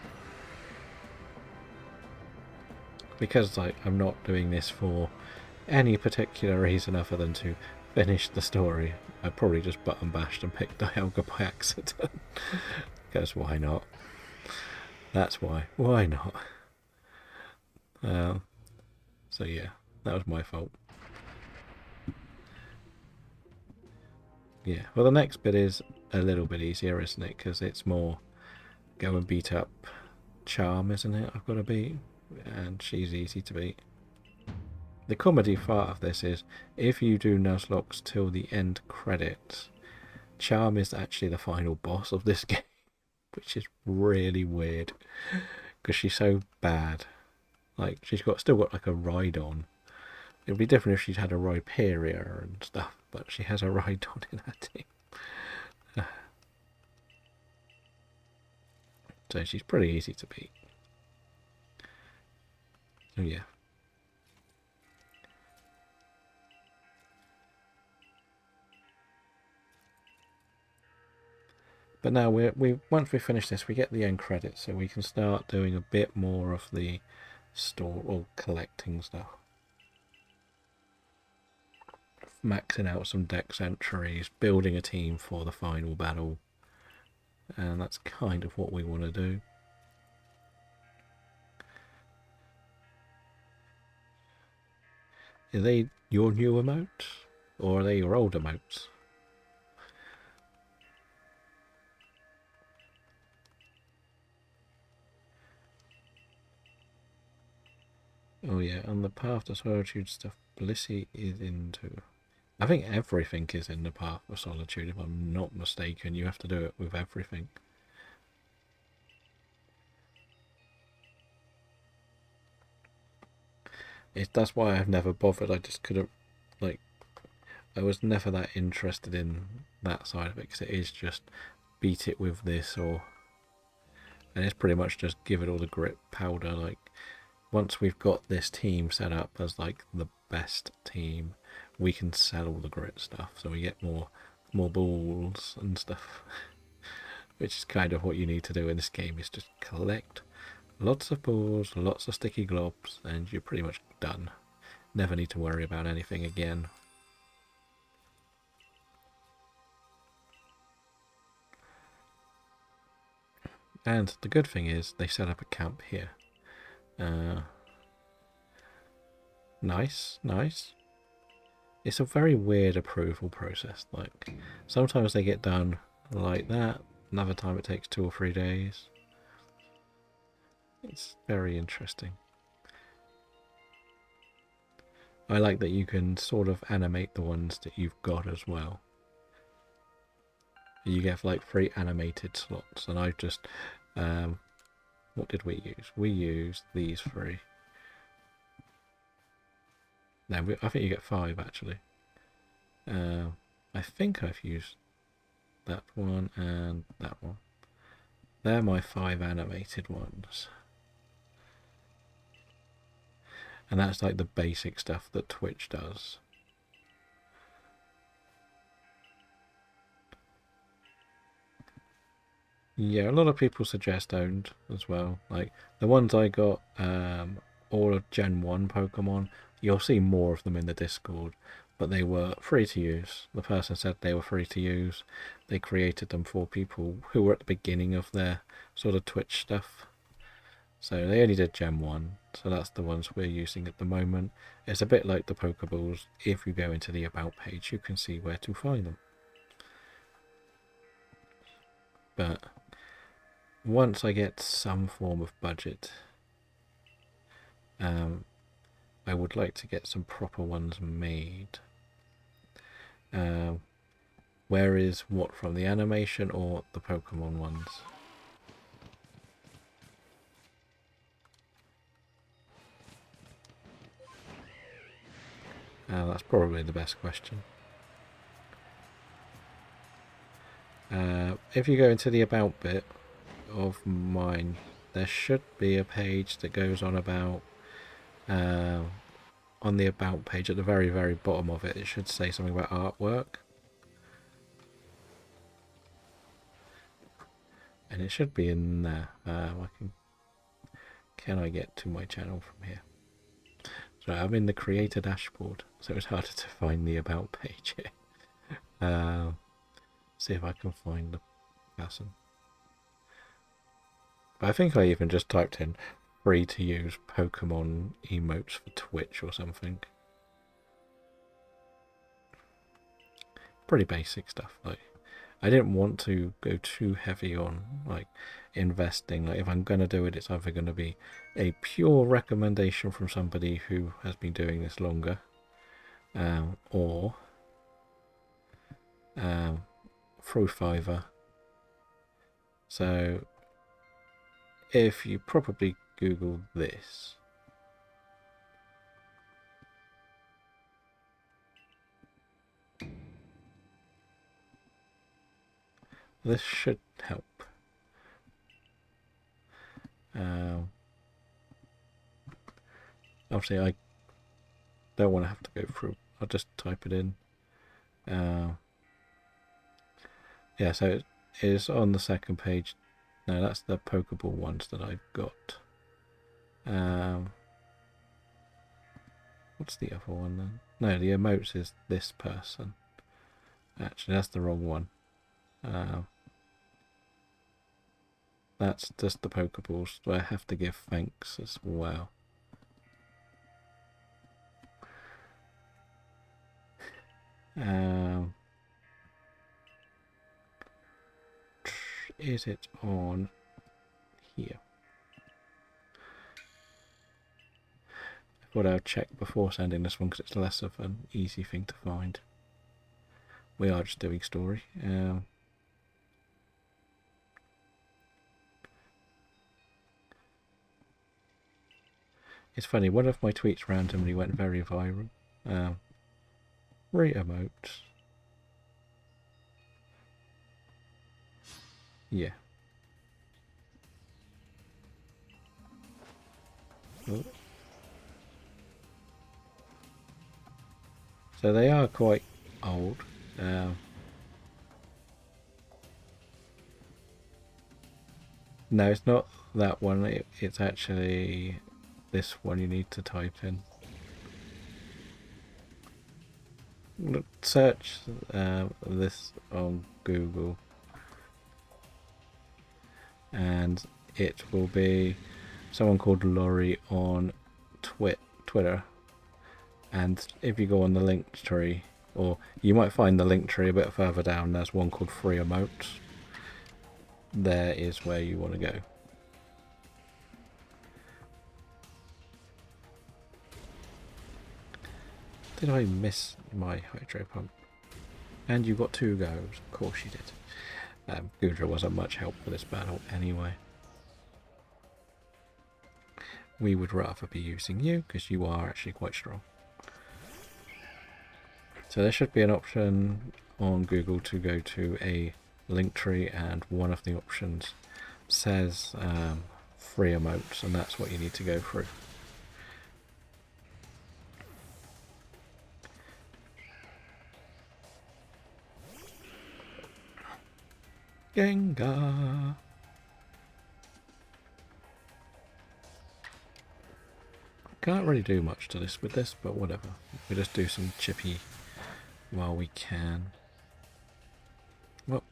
Because I'm not doing this for any particular reason other than to finish the story. I probably just button bashed and picked Dialga by accident. Because why not? That's why. Why not? So yeah, that was my fault. Yeah, well the next bit is a little bit easier, isn't it? Because it's more go and beat up Charm, isn't it? I've got to beat, and she's easy to beat. The comedy part of this is if you do Nuzlocke till the end credits, Charm is actually the final boss of this game, which is really weird because she's so bad. Like she's still got like a Rhydon. It would be different if she'd had a Rhyperior and stuff, but she has a Rhydon in her team. So she's pretty easy to beat. So yeah. But now once we finish this, we get the end credits, so we can start doing a bit more of the store or collecting stuff. Maxing out some dex entries, building a team for the final battle, and that's kind of what we want to do. Are they your new emotes, or are they your old emotes? Oh yeah, and the Path to Solitude stuff Blissey is into. I think everything is in the Path of Solitude, if I'm not mistaken. You have to do it with everything. That's why I've never bothered. I just couldn't, like, I was never that interested in that side of it, because it is just beat it with this, and it's pretty much just give it all the grit powder. Like, once we've got this team set up as like the best team, we can sell all the grit stuff, so we get more balls and stuff. Which is kind of what you need to do in this game, is just collect lots of balls, lots of sticky globs, and you're pretty much done. Never need to worry about anything again. And the good thing is they set up a camp here. Nice, nice. It's a very weird approval process. Like, sometimes they get done like that. Another time it takes 2 or 3 days. It's very interesting. I like that you can sort of animate the ones that you've got as well. You get like 3 animated slots, and I've just what did we use? We used these 3. No, I think you get 5 actually. I think I've used that one and that one. They're my 5 animated ones. And that's like the basic stuff that Twitch does. Yeah, a lot of people suggest owned as well. Like the ones I got, all of Gen 1 Pokemon, you'll see more of them in the Discord, but they were free to use. The person said they were free to use. They created them for people who were at the beginning of their sort of Twitch stuff. So they only did Gen 1, so that's the ones we're using at the moment. It's a bit like the Pokeballs. If you go into the About page, you can see where to find them. But once I get some form of budget, I would like to get some proper ones made. Where is what from, the animation or the Pokemon ones? That's probably the best question. If you go into the About bit of mine, there should be a page that goes on about, on the About page at the very, very bottom of it, it should say something about artwork. And it should be in there. Can I get to my channel from here? So I'm in the creator dashboard, so it's harder to find the About page here. See if I can find the person. But I think I even just typed in free to use Pokemon emotes for Twitch or something. Pretty basic stuff. Like, I didn't want to go too heavy on like investing. Like, if I'm gonna do it, it's either gonna be a pure recommendation from somebody who has been doing this longer, or through Fiverr. So if you probably Google this, this should help. Obviously I don't want to have to go through, I'll just type it in. Yeah, so it is on the second page. No, that's the Pokeball ones that I've got. What's the other one then? No, the emotes is this person. Actually, that's the wrong one. That's just the Pokeballs, so I have to give thanks as well. Is it on here? I thought I would check before sending this one because it's less of an easy thing to find. We are just doing story. It's funny, one of my tweets randomly went very viral. Re-emotes. Yeah. Oh. So they are quite old. No, it's not that one. It's actually this one you need to type in. search this on Google, and it will be someone called Laurie on Twitter. And if you go on the link tree, or you might find the link tree a bit further down, there's one called Free Emotes. There is where you want to go. Did I miss my hydro pump? And you got 2 goes. Of course you did. Gudra wasn't much help for this battle anyway. We would rather be using you because you are actually quite strong. So there should be an option on Google to go to a link tree, and one of the options says free emotes, and that's what you need to go through. Gengar! Can't really do much to this with this, but whatever. We just do some chippy while we can. Well,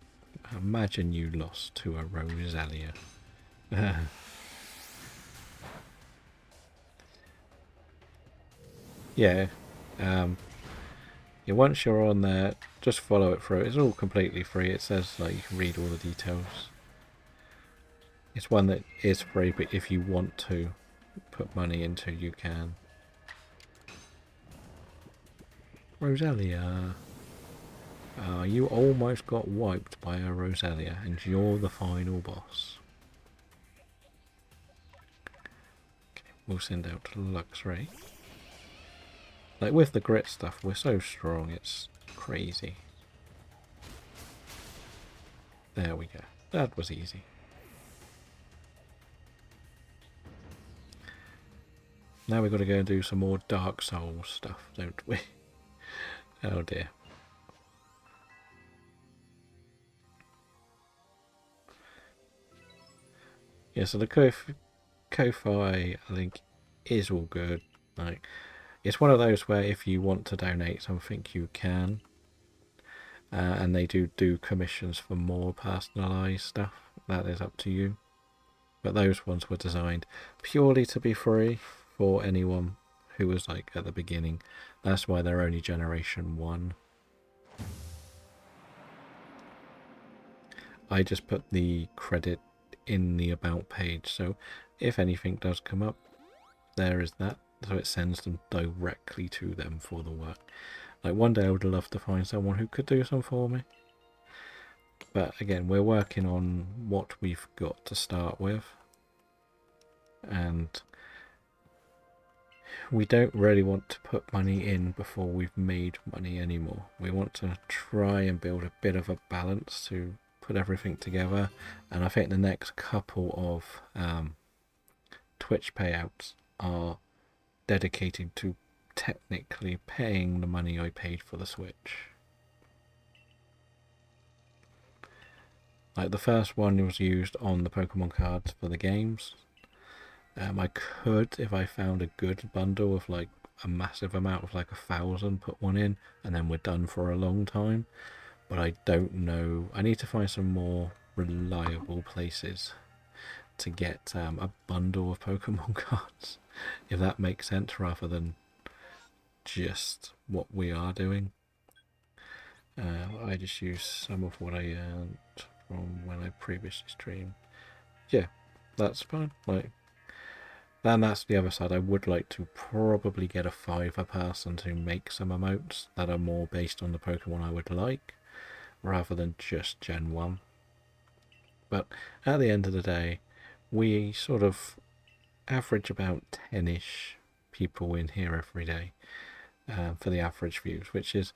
imagine you lost to a Rosalia. Yeah. Yeah, once you're on there, just follow it through. It's all completely free. It says like you can read all the details. It's one that is free, but if you want to put money into, you can. Rosalia. You almost got wiped by a Rosalia, and you're the final boss. Okay, we'll send out Luxray. Like with the grit stuff, we're so strong, it's crazy. There we go. That was easy. Now we've got to go and do some more Dark Souls stuff, don't we? Oh dear. Yeah, so the Ko-Fi link is all good. Like, it's one of those where if you want to donate something, you can. And they do commissions for more personalised stuff. That is up to you. But those ones were designed purely to be free for anyone who was like at the beginning. That's why they're only generation 1. I just put the credit in the about page, so if anything does come up, there is that. So it sends them directly to them for the work. Like one day I would love to find someone who could do some for me. But again, we're working on what we've got to start with. And we don't really want to put money in before we've made money anymore. We want to try and build a bit of a balance to put everything together. And I think the next couple of Twitch payouts are dedicated to technically paying the money I paid for the Switch. Like the first one was used on the Pokemon cards for the games. I could, if I found a good bundle of like a massive amount of like 1,000, put one in, and then we're done for a long time. But I don't know. I need to find some more reliable places to get a bundle of Pokemon cards, if that makes sense, rather than just what we are doing. I just use some of what I earned from when I previously streamed. Yeah, that's fine. Like, then that's the other side. I would like to probably get a 5 person to make some emotes that are more based on the Pokemon I would like, rather than just Gen 1. But at the end of the day, we sort of average about 10-ish people in here every day for the average views, which is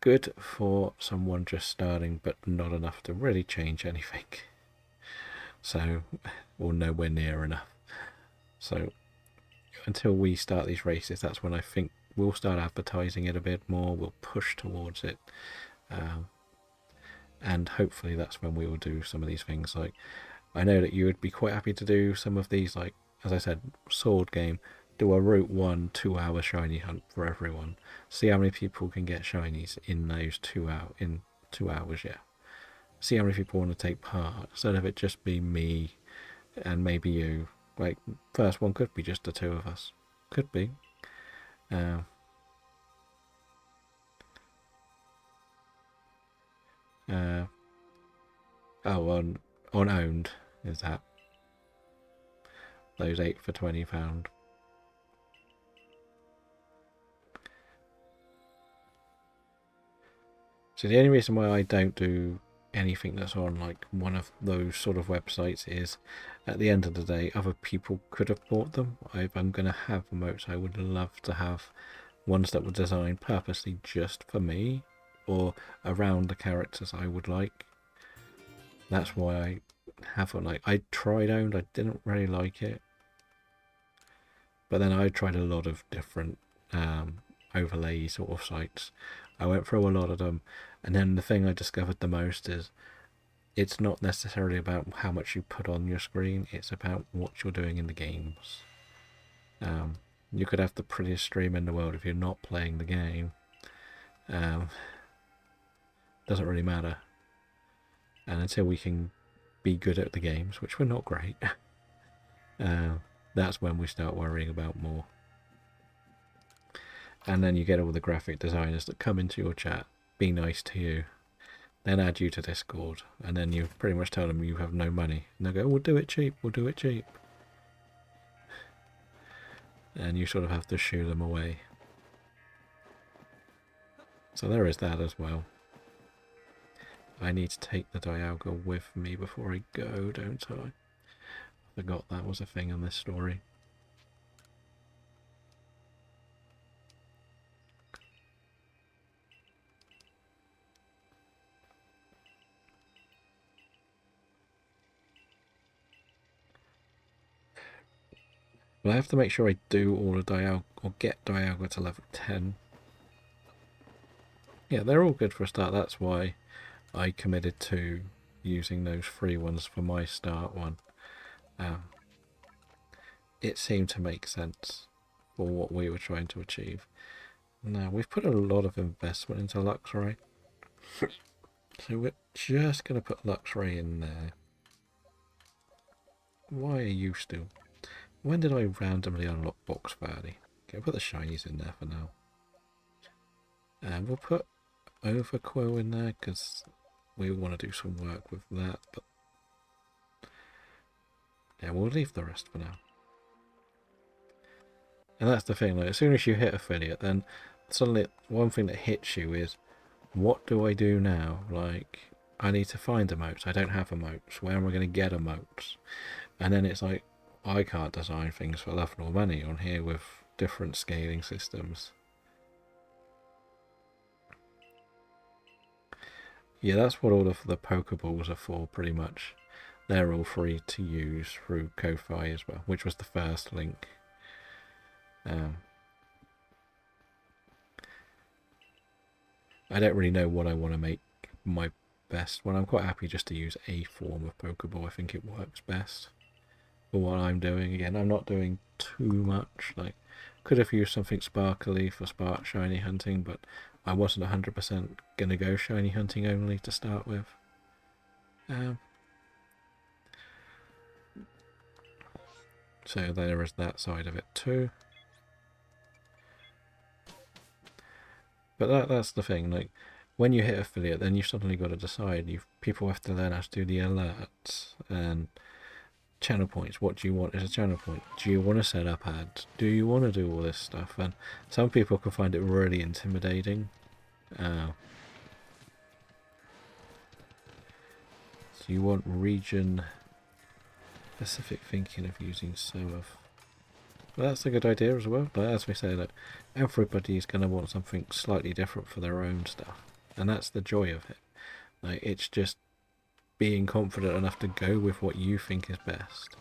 good for someone just starting, but not enough to really change anything. So, or nowhere near enough. So, until we start these races, that's when I think we'll start advertising it a bit more. We'll push towards it. And hopefully that's when we will do some of these things. Like, I know that you would be quite happy to do some of these, like, as I said, sword game, do a Route 1 2-hour shiny hunt for everyone. See how many people can get shinies in those 2 hours, yeah. See how many people want to take part, instead of it just be me and maybe you. Like, first one could be just the two of us. Could be. Oh, on owned, is that? Those 8 for £20. So the only reason why I don't do anything that's on like one of those sort of websites is, at the end of the day, other people could have bought them. If I'm going to have emotes, I would love to have ones that were designed purposely just for me, or around the characters I would like. That's why I haven't, like, I tried owned, I didn't really like it. But then I tried a lot of different overlay sort of sites. I went through a lot of them, and then the thing I discovered the most is it's not necessarily about how much you put on your screen, it's about what you're doing in the games. You could have the prettiest stream in the world, if you're not playing the game, doesn't really matter. And until we can be good at the games, which we're not great, that's when we start worrying about more. And then you get all the graphic designers that come into your chat, be nice to you, then add you to Discord, and then you pretty much tell them you have no money. And they go, we'll do it cheap, we'll do it cheap. And you sort of have to shoo them away. So there is that as well. I need to take the Dialga with me before I go, don't I? I forgot that was a thing in this story. But I have to make sure I do all of Dialga, or get Dialga to level 10. Yeah, they're all good for a start. That's why I committed to using those free ones for my start one. It seemed to make sense for what we were trying to achieve. Now, we've put a lot of investment into Luxray. So we're just going to put Luxray in there. Why are you still... When did I randomly unlock Box Valley? Okay, put the shinies in there for now. And we'll put Overquill in there because we want to do some work with that. But yeah, we'll leave the rest for now. And that's the thing, like, as soon as you hit affiliate, then suddenly one thing that hits you is, what do I do now? Like, I need to find emotes. I don't have emotes. Where am I going to get emotes? And then it's like, I can't design things for love nor money on here with different scaling systems. Yeah, that's what all of the Pokeballs are for, pretty much. They're all free to use through Ko-Fi as well, which was the first link. I don't really know what I want to make my best one. I'm quite happy just to use a form of Pokeball. I think it works best for what I'm doing. Again, I'm not doing too much. Like, could have used something sparkly for spark shiny hunting, but I wasn't 100% going to go shiny hunting only to start with. So there is that side of it too. But that's the thing, like, when you hit affiliate, then you've suddenly got to decide. People have to learn how to do the alerts and channel points. What do you want as a channel point? Do you want to set up ads? Do you want to do all this stuff? And some people can find it really intimidating. So you want region specific thinking of using SOAF. Well, that's a good idea as well. But as we say, that everybody's going to want something slightly different for their own stuff, and that's the joy of it. Like, it's just being confident enough to go with what you think is best.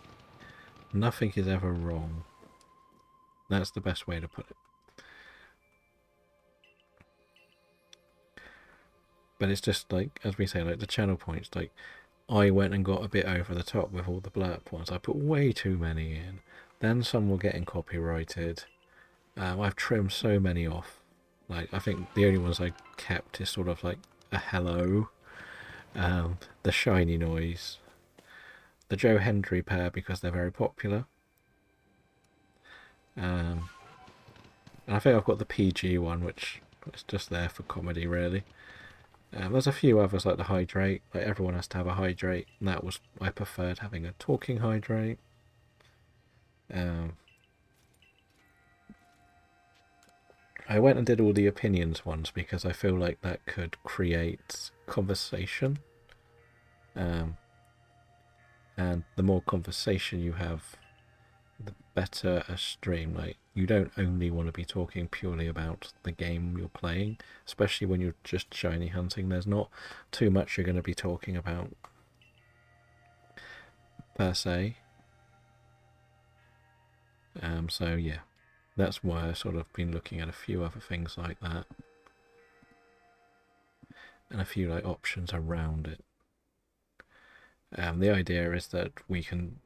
Nothing is ever wrong. That's the best way to put it. But it's just like, as we say, like the channel points, like, I went and got a bit over the top with all the blurb ones. I put way too many in. Then some were getting copyrighted. I've trimmed so many off. Like, I think the only ones I kept is sort of like a hello, the shiny noise, the Joe Hendry pair because they're very popular. And I think I've got the PG one, which is just there for comedy, really. There's a few others like the hydrate. Like, everyone has to have a hydrate, and that was, I preferred having a talking hydrate. I went and did all the opinions ones because I feel like that could create conversation. And the more conversation you have, the better a stream. Like, you don't only want to be talking purely about the game you're playing, especially when you're just shiny hunting. There's not too much you're going to be talking about per se. So yeah, that's why I've sort of been looking at a few other things like that, and a few like options around it. The idea is that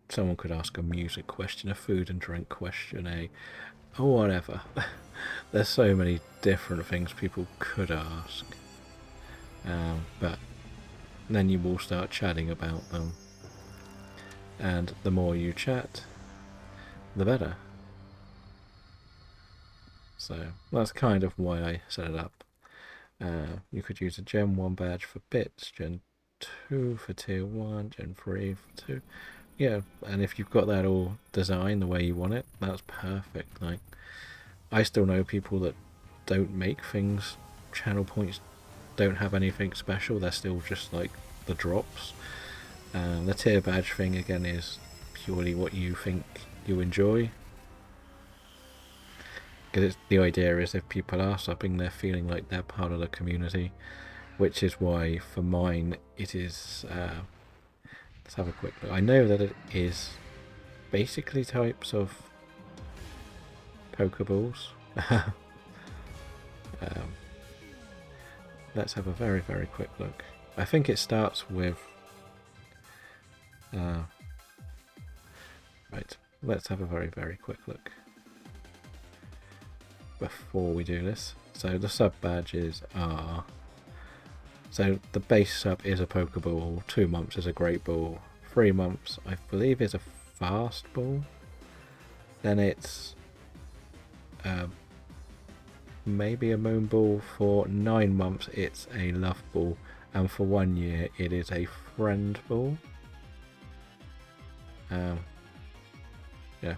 someone could ask a music question, a food and drink question, or whatever. There's so many different things people could ask, but then you will start chatting about them, and the more you chat, the better. So that's kind of why I set it up. You could use a Gen 1 badge for bits, Gen 2 for tier 1, Gen 3 for 2. Yeah, and if you've got that all designed the way you want it, that's perfect. Like, I still know people that don't make things, channel points don't have anything special, they're still just like the drops. The tier badge thing again is purely what you think you enjoy. Because the idea is if people are subbing, they're feeling like they're part of the community, which is why for mine it is. Let's have a quick look. I know that it is basically types of Pokeballs. Let's have a very, very quick look. I think it starts with... right, let's have a very, very quick look before we do this. So the sub badges are... So the base sub is a Pokeball, 2 months is a Great Ball, 3 months I believe is a Fast Ball, then it's maybe a Moon Ball, for 9 months it's a Love Ball, and for 1 year it is a Friend Ball. Yeah.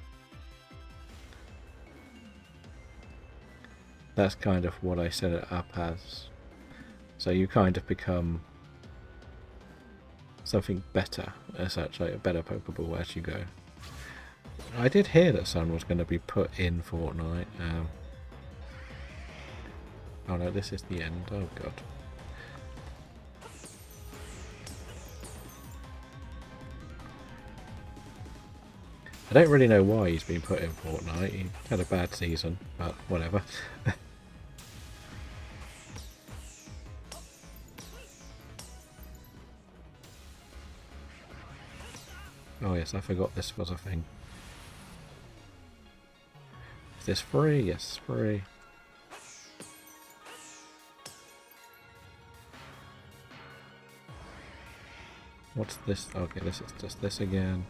That's kind of what I set it up as. So you kind of become something better, as such, like a better Pokeball as you go. I did hear that Sun was going to be put in Fortnite. Oh no, this is the end. Oh god. I don't really know why he's been put in Fortnite. He had a bad season, but whatever. Oh yes, I forgot this was a thing. Is this free? Yes, free. What's this? Okay, this is just this again.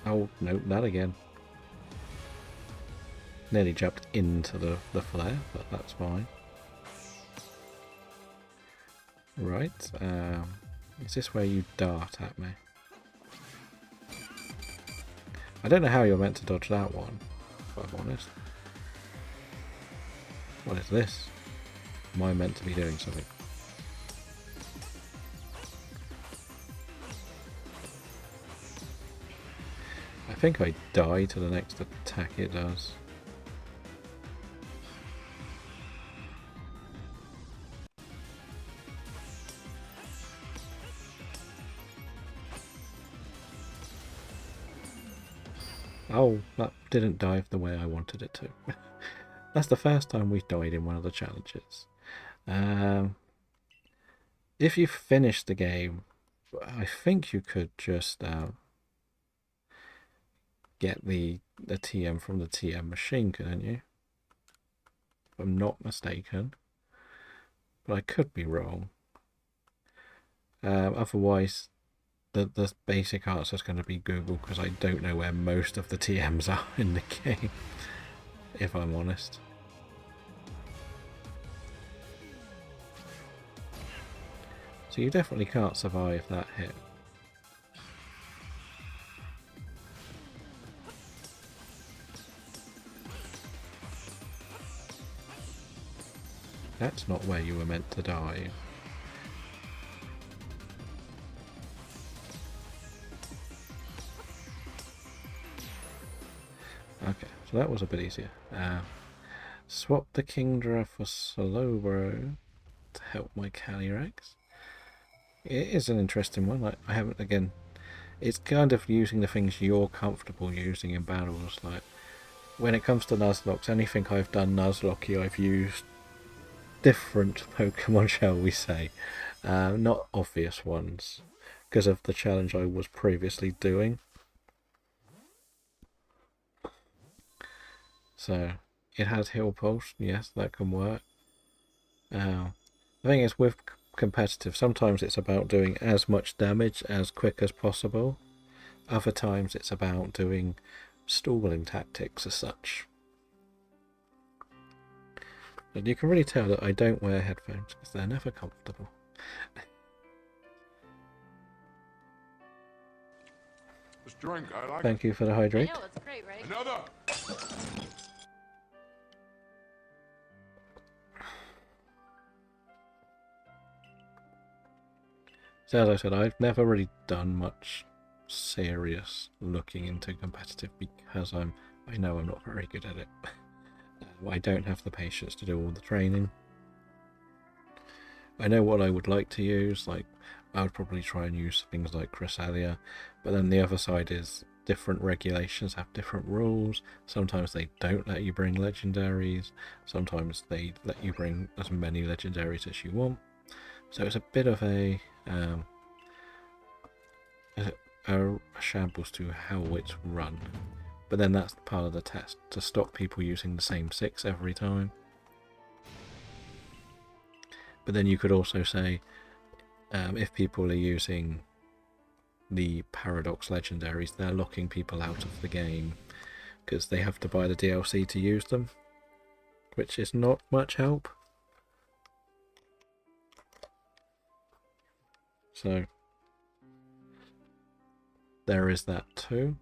Oh, no, that again. Nearly jumped into the flare, but that's fine. Right, is this where you dart at me? I don't know how you're meant to dodge that one, if I'm honest. What is this? Am I meant to be doing something? I think I die to the next attack it does. Oh, that didn't dive the way I wanted it to. That's the first time we've died in one of the challenges. If you finish the game, I think you could just get the TM from the TM machine, couldn't you? If I'm not mistaken. But I could be wrong. Otherwise, the basic answer is going to be Google, because I don't know where most of the TMs are in the game, if I'm honest. So you definitely can't survive that hit. That's not where you were meant to dive. Okay, so that was a bit easier. Swap the Kingdra for Slowbro to help my Calyrex. It is an interesting one. I haven't, again, it's kind of using the things you're comfortable using in battles. Like, when it comes to Nuzlocke, anything I've done Nuzlocke, I've used different Pokemon, shall we say. Not obvious ones, because of the challenge I was previously doing. So, it has Heal Pulse, yes, that can work. The thing is, with competitive, sometimes it's about doing as much damage as quick as possible. Other times it's about doing stalling tactics as such. And you can really tell that I don't wear headphones because they're never comfortable. This drink, I like. Thank you for the hydrate. I know, it's great, right? Another! So as I said, I've never really done much serious looking into competitive because I know I'm not very good at it. I don't have the patience to do all the training. I know what I would like to use, like I would probably try and use things like Chrysalia, but then the other side is different regulations have different rules. Sometimes they don't let you bring legendaries, sometimes they let you bring as many legendaries as you want. So it's a bit of a shambles to how it's run. But then that's part of the test, to stop people using the same 6 every time. But then you could also say, if people are using the Paradox legendaries, they're locking people out of the game because they have to buy the DLC to use them, which is not much help. So there is that too.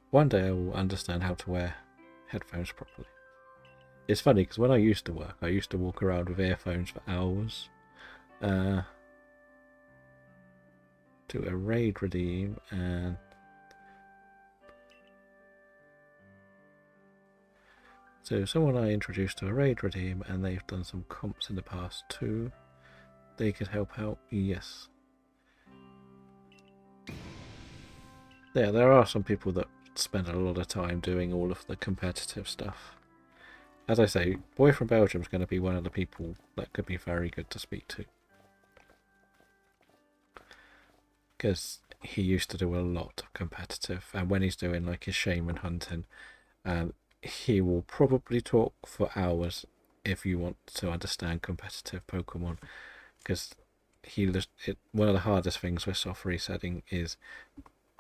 One day I will understand how to wear headphones properly. It's funny because when I used to work, I used to walk around with earphones for hours. To a raid redeem, and so someone I introduced to a raid redeem, and they've done some comps in the past too. They could help out, yes. Yeah, there are some people that spend a lot of time doing all of the competitive stuff. As I say, Boy from Belgium is going to be one of the people that could be very good to speak to, because he used to do a lot of competitive, and when he's doing like his shaman hunting, he will probably talk for hours if you want to understand competitive Pokemon, because one of the hardest things with soft resetting is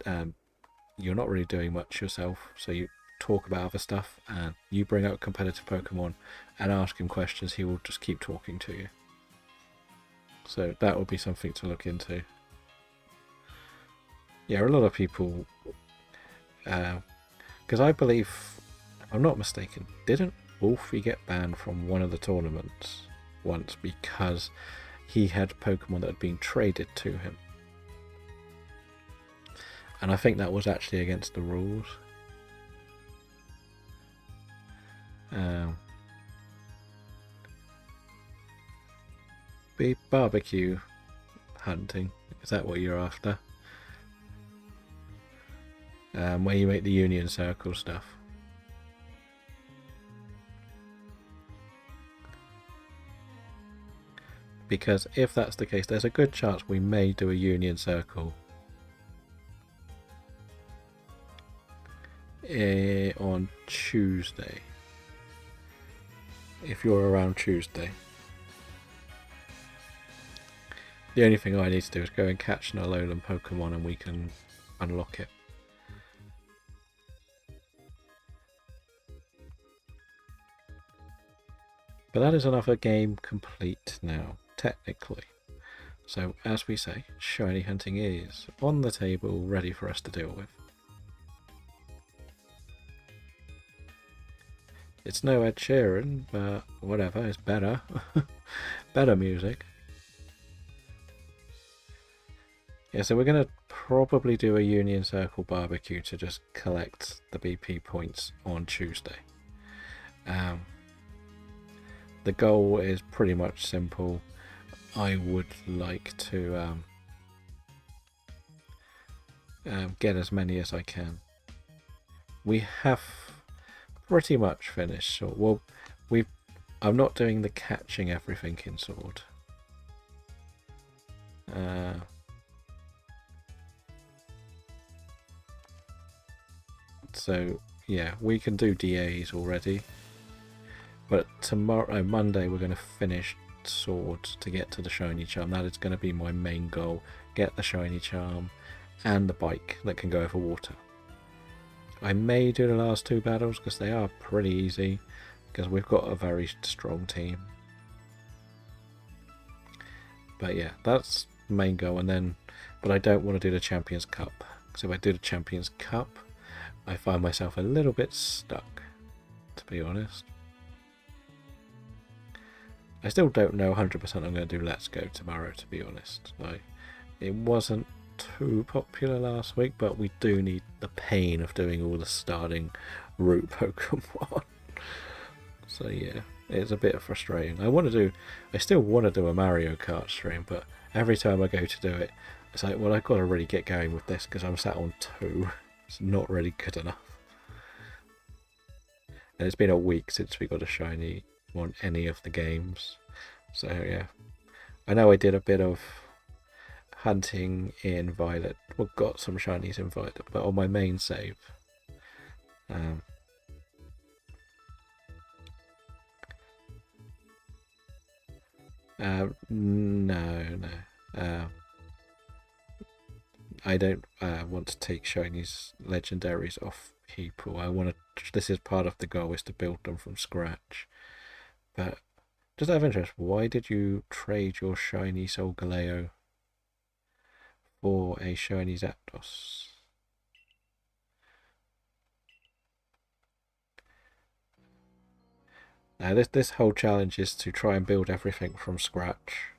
you're not really doing much yourself, so you talk about other stuff and you bring out competitive Pokemon and ask him questions, he will just keep talking to you. So that would be something to look into. Yeah, a lot of people, because I believe, if I'm not mistaken, didn't Wolfie get banned from one of the tournaments once because he had Pokemon that had been traded to him? And I think that was actually against the rules. Be barbecue hunting, is that what you're after? where you make the union circle stuff. Because if that's the case, there's a good chance we may do a union circle on Tuesday. If you're around Tuesday. The only thing I need to do is go and catch an Alolan Pokemon and we can unlock it. But that is another game complete now, technically. So, as we say, shiny hunting is on the table, ready for us to deal with. It's no Ed Sheeran, but whatever, it's better. Better music. Yeah, so we're going to probably do a Union Circle barbecue to just collect the BP points on Tuesday. The goal is pretty much simple. I would like to get as many as I can. We have pretty much finished. So, well, I'm not doing the catching everything in Sword. So yeah, we can do DAs already. But tomorrow, Monday, we're going to finish Sword to get to the Shiny Charm. That is going to be my main goal. Get the Shiny Charm and the bike that can go over water. I may do the last two battles because they are pretty easy. Because we've got a very strong team. But yeah, that's the main goal. And then, but I don't want to do the Champions Cup. Because if I do the Champions Cup, I find myself a little bit stuck, to be honest. I still don't know 100% I'm going to do Let's Go tomorrow, to be honest. Like, it wasn't too popular last week, but we do need the pain of doing all the starting route Pokemon. So yeah, it's a bit frustrating. I still want to do a Mario Kart stream, but every time I go to do it, it's like, well, I've got to really get going with this because I'm sat on 2. It's not really good enough. And it's been a week since we got a shiny on any of the games. So yeah, I know I did a bit of hunting in Violet. Well, got some shinies in Violet, but on my main save. No. I don't want to take shinies legendaries off people. This is part of the goal, is to build them from scratch. But just out of interest, why did you trade your shiny Solgaleo for a shiny Zapdos? Now this whole challenge is to try and build everything from scratch.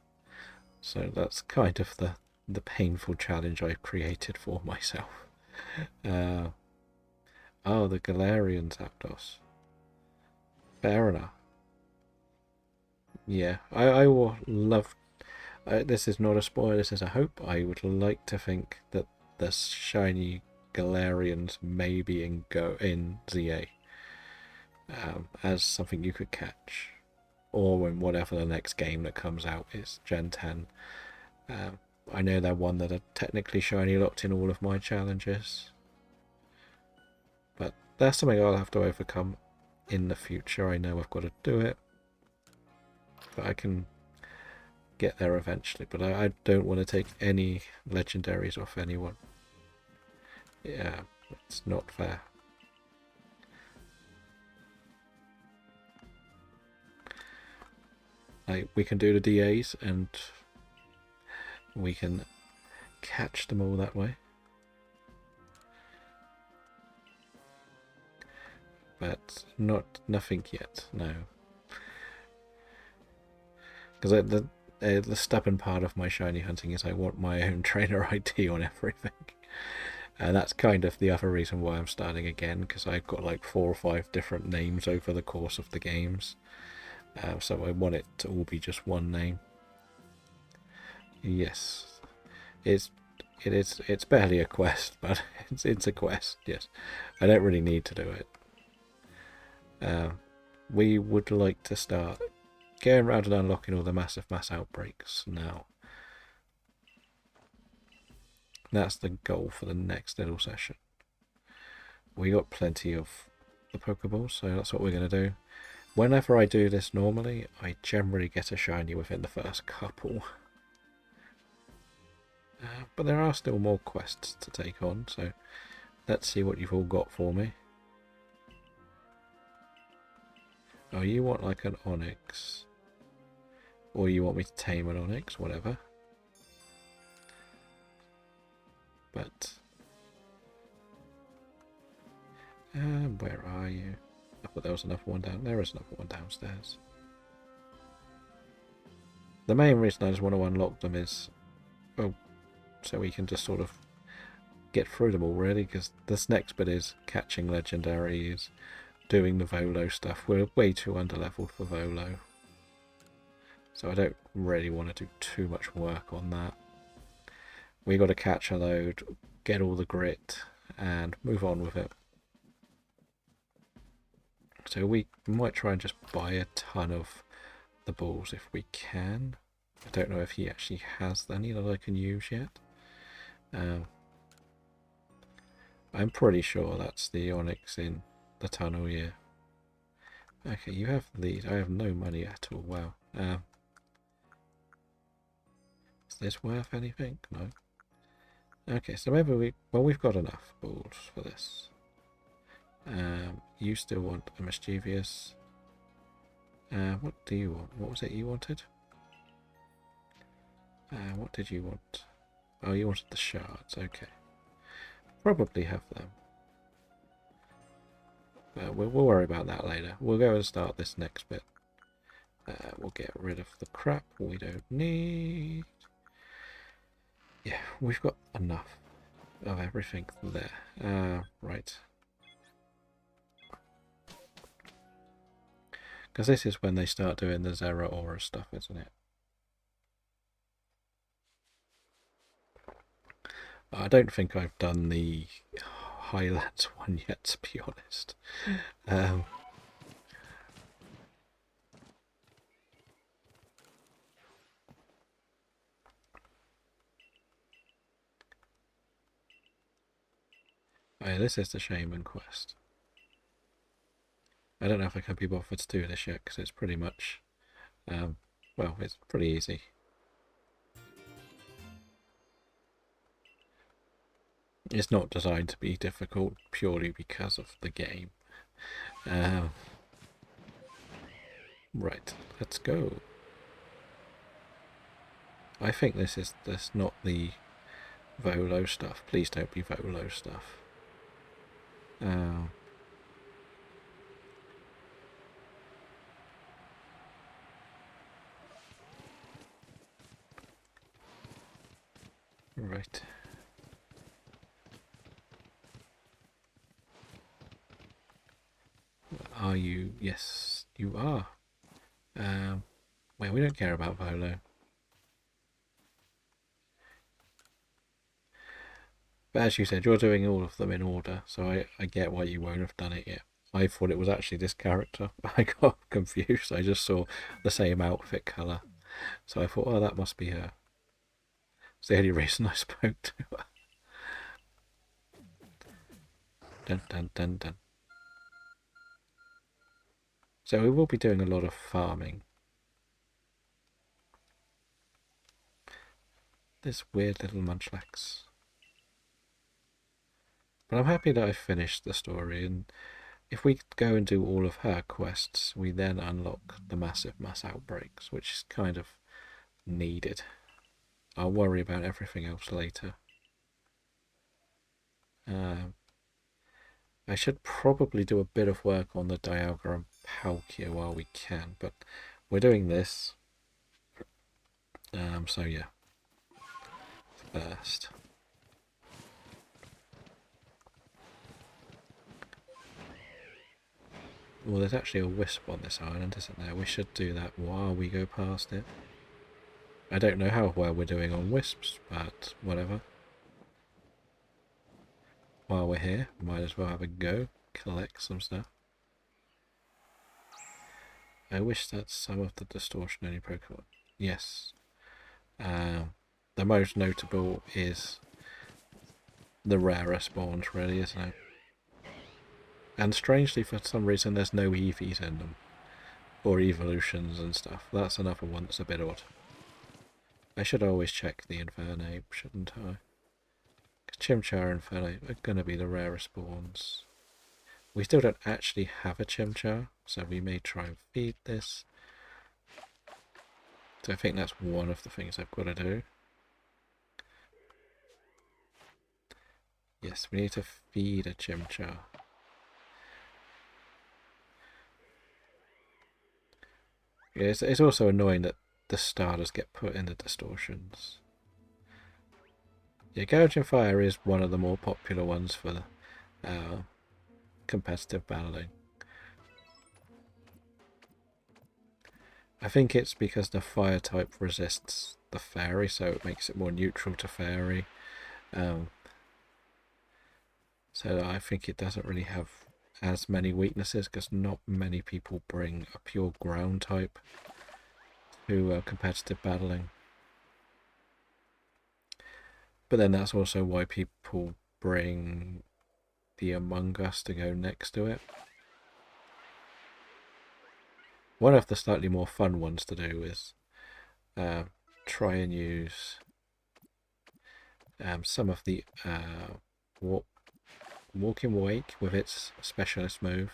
So that's kind of the painful challenge I've created for myself. Oh, the Galarian Zapdos. Fair enough. Yeah, I will love... this is not a spoiler, this is a hope. I would like to think that the shiny Galarians may be in ZA as something you could catch. Or in whatever the next game that comes out is, Gen 10. I know they're one that are technically shiny locked in all of my challenges. But that's something I'll have to overcome in the future. I know I've got to do it. But I can get there eventually. But I don't want to take any legendaries off anyone. Yeah, it's not fair. We can do the DAs and we can catch them all that way. But nothing yet, no. Because the stubborn part of my shiny hunting is I want my own trainer ID on everything. And that's kind of the other reason why I'm starting again, because I've got like 4 or 5 different names over the course of the games. So I want it to all be just one name. Yes. it's barely a quest, but it's a quest. Yes, I don't really need to do it. We would like to start going around and unlocking all the massive mass outbreaks now. That's the goal for the next little session. We got plenty of the Pokeballs, so that's what we're going to do. Whenever I do this normally, I generally get a shiny within the first couple. But there are still more quests to take on, so let's see what you've all got for me. Oh, you want like an Onyx. Or you want me to tame an Onyx, whatever. But... where are you? I thought there was another one down. There is another one downstairs. The main reason I just want to unlock them is... well, so we can just sort of get through them all, really, because this next bit is catching legendaries, doing the Volo stuff. We're way too underleveled for Volo. So I don't really want to do too much work on that. We got to catch a load, get all the grit, and move on with it. So we might try and just buy a ton of the balls if we can. I don't know if he actually has any that I can use yet. I'm pretty sure that's the Onyx in the tunnel, yeah. Okay, you have these. I have no money at all. Wow. Is this worth anything? No. Okay, so maybe we've got enough balls for this. You still want a mischievous. What do you want? What was it you wanted? What did you want? Oh, you wanted the shards. Okay. Probably have them. But we'll worry about that later. We'll go and start this next bit. We'll get rid of the crap we don't need. Yeah, we've got enough of everything there. Right. Because this is when they start doing the Zera Aura stuff, isn't it? I don't think I've done the Highlands one yet, to be honest. Oh yeah, this is the Shaman quest. I don't know if I can be bothered to do this yet, because it's pretty much, well, it's pretty easy. It's not designed to be difficult purely because of the game. Right, let's go. I think this is not the Volo stuff. Please don't be Volo stuff. Right. Are you? Yes, you are. Well, we don't care about Volo. But as you said, you're doing all of them in order, so I get why you won't have done it yet. I thought it was actually this character. I got confused. I just saw the same outfit colour. So I thought, oh, that must be her. It's the only reason I spoke to her. Dun dun dun dun. So we will be doing a lot of farming. This weird little Munchlax. But I'm happy that I finished the story, and if we go and do all of her quests, we then unlock the massive mass outbreaks, which is kind of needed. I'll worry about everything else later. I should probably do a bit of work on the Dialga and Palkia while we can, but we're doing this. So yeah. First. Well, there's actually a wisp on this island, isn't there? We should do that while we go past it. I don't know how well we're doing on wisps, but whatever. while we're here, might as well have a go, collect some stuff. I wish that some of the distortion only Pokemon. Yes. The most notable is the rarer spawns, really, isn't it? And strangely, for some reason, there's no EVs in them. Or evolutions and stuff. That's another one that's a bit odd. I should always check the Infernape, shouldn't I? Chimchar and Infernape are going to be the rarer spawns. We still don't actually have a Chimchar, so we may try and feed this. So I think that's one of the things I've got to do. Yes, we need to feed a Chimchar. It's also annoying that the starters get put in the distortions. Yeah, Gouging Fire is one of the more popular ones for competitive battling. I think it's because the fire type resists the fairy, so it makes it more neutral to fairy. So I think it doesn't really have as many weaknesses because not many people bring a pure ground type to competitive battling. But then that's also why people bring the Among Us to go next to it. One of the slightly more fun ones to do is try and use some of the Walking Wake with its specialist move.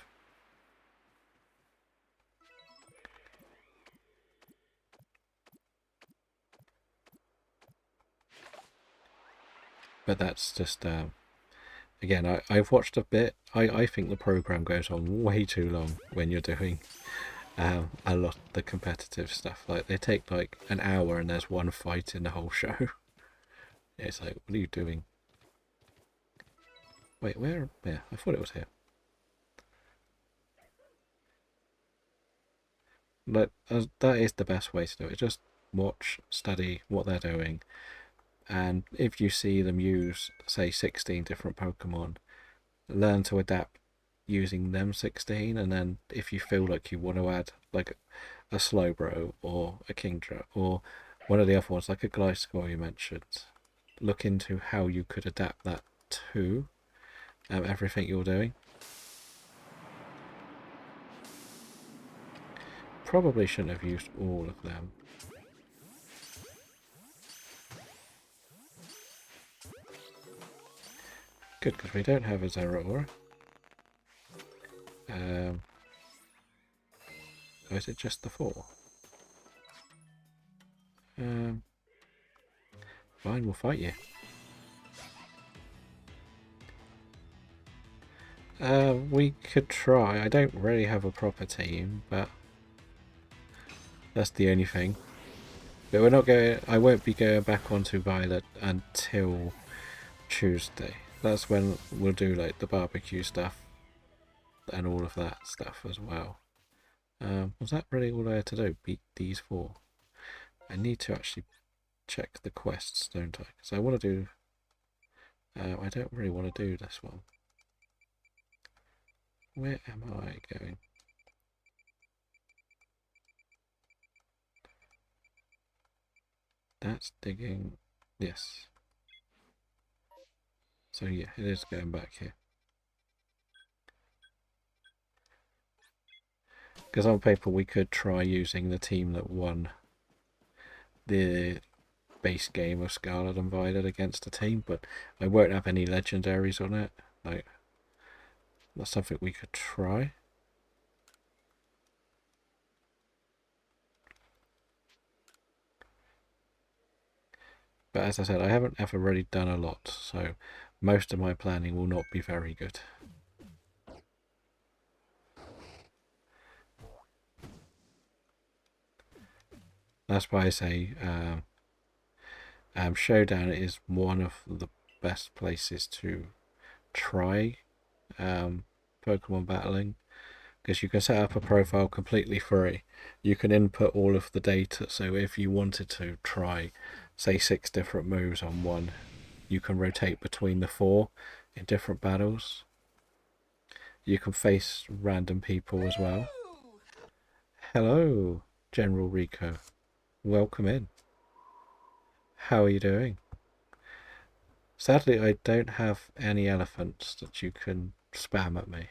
But that's just, again, I've watched a bit. I think the program goes on way too long when you're doing a lot of the competitive stuff. Like, they take like an hour and there's one fight in the whole show. It's like, what are you doing? Wait, where? Yeah, I thought it was here. But that is the best way to do it. Just watch, study what they're doing. And if you see them use, say, 16 different Pokemon, learn to adapt using them 16. And then if you feel like you want to add like a Slowbro or a Kingdra or one of the other ones, like a Gliscor you mentioned, look into how you could adapt that to everything you're doing. Probably shouldn't have used all of them. Good, because we don't have a Zeraora. Or is it just the 4? Fine, we'll fight you. We could try. I don't really have a proper team, but that's the only thing. But we're not going. I won't be going back onto Violet until Tuesday. That's when we'll do like the barbecue stuff and all of that stuff as well. Was that really all I had to do? Beat these 4. I need to actually check the quests, don't I? Because I want to do. I don't really want to do this one. Where am I going? That's digging. Yes. So yeah, it is going back here. Because on paper we could try using the team that won the base game of Scarlet and Violet against a team, but I won't have any legendaries on it. Like, that's something we could try. But as I said, I haven't ever really done a lot, so most of my planning will not be very good. That's why I say Showdown is one of the best places to try Pokemon battling, because you can set up a profile completely free. You can input all of the data, so if you wanted to try, say, 6 different moves on one, you can rotate between the 4. in different battles. You can face random people as well. Hello, General Rico. Welcome in. How are you doing? Sadly, I don't have any elephants that you can spam at me.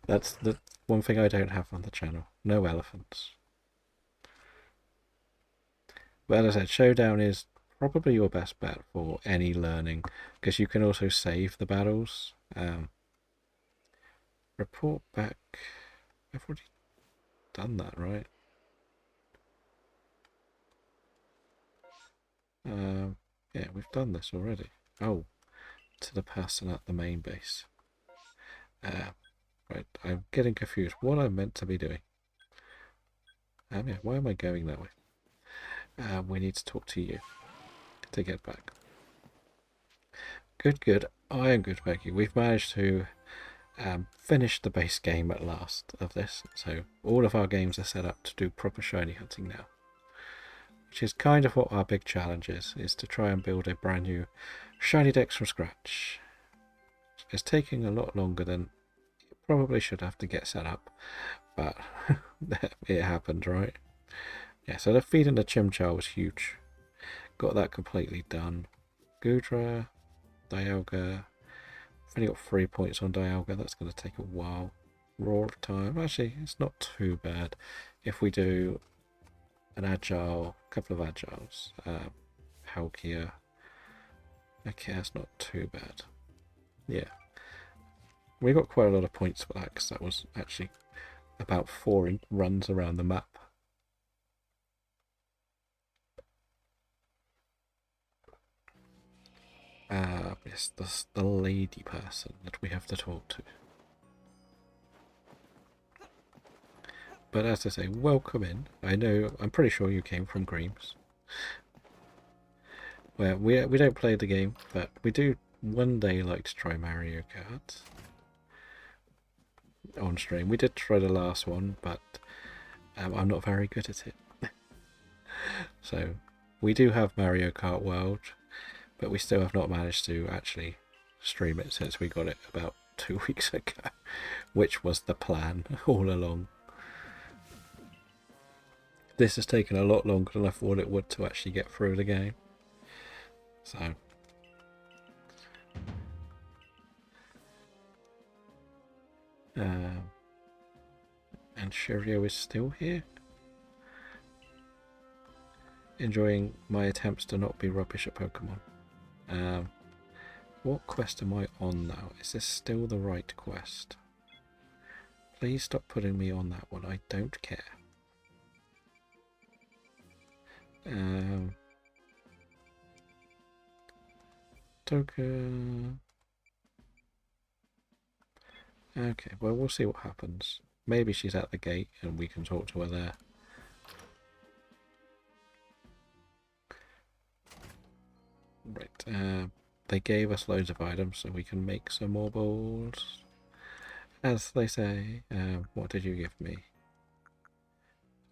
That's the one thing I don't have on the channel. No elephants. But as I said, Showdown is probably your best bet for any learning, because you can also save the battles. Report back. I've already done that, right? Yeah, we've done this already. Oh, to the person at the main base. Right, I'm getting confused. What I'm meant to be doing. Yeah, why am I going that way? We need to talk to you to get back. Good, good. I am good, thank you. We've managed to finish the base game at last of this. So all of our games are set up to do proper shiny hunting now. Which is kind of what our big challenge is to try and build a brand new shiny dex from scratch. It's taking a lot longer than it probably should have to get set up, but it happened, right? Yeah, so the feeding the Chimchar was huge. Got that completely done. Gudra, Dialga. I've only got 3 points on Dialga, that's going to take a while. Roar time, actually, it's not too bad if we do an agile, couple of agiles. Palkia. Okay, that's not too bad. Yeah. We got quite a lot of points for that because that was actually about 4 runs around the map. Yes, the lady person that we have to talk to. But as I say, welcome in. I'm pretty sure you came from Greaves. Well, we don't play the game, but we do one day like to try Mario Kart on stream. We did try the last one, but I'm not very good at it. So we do have Mario Kart World, but we still have not managed to actually stream it since we got it about 2 weeks ago, which was the plan all along. This has taken a lot longer than I thought it would to actually get through the game. So and Shiryu is still here, enjoying my attempts to not be rubbish at Pokemon. What quest am I on now? Is this still the right quest? Please stop putting me on that one. I don't care. Token. Okay, well, we'll see what happens. Maybe she's at the gate and we can talk to her there. Right, they gave us loads of items so we can make some more balls. As they say, what did you give me?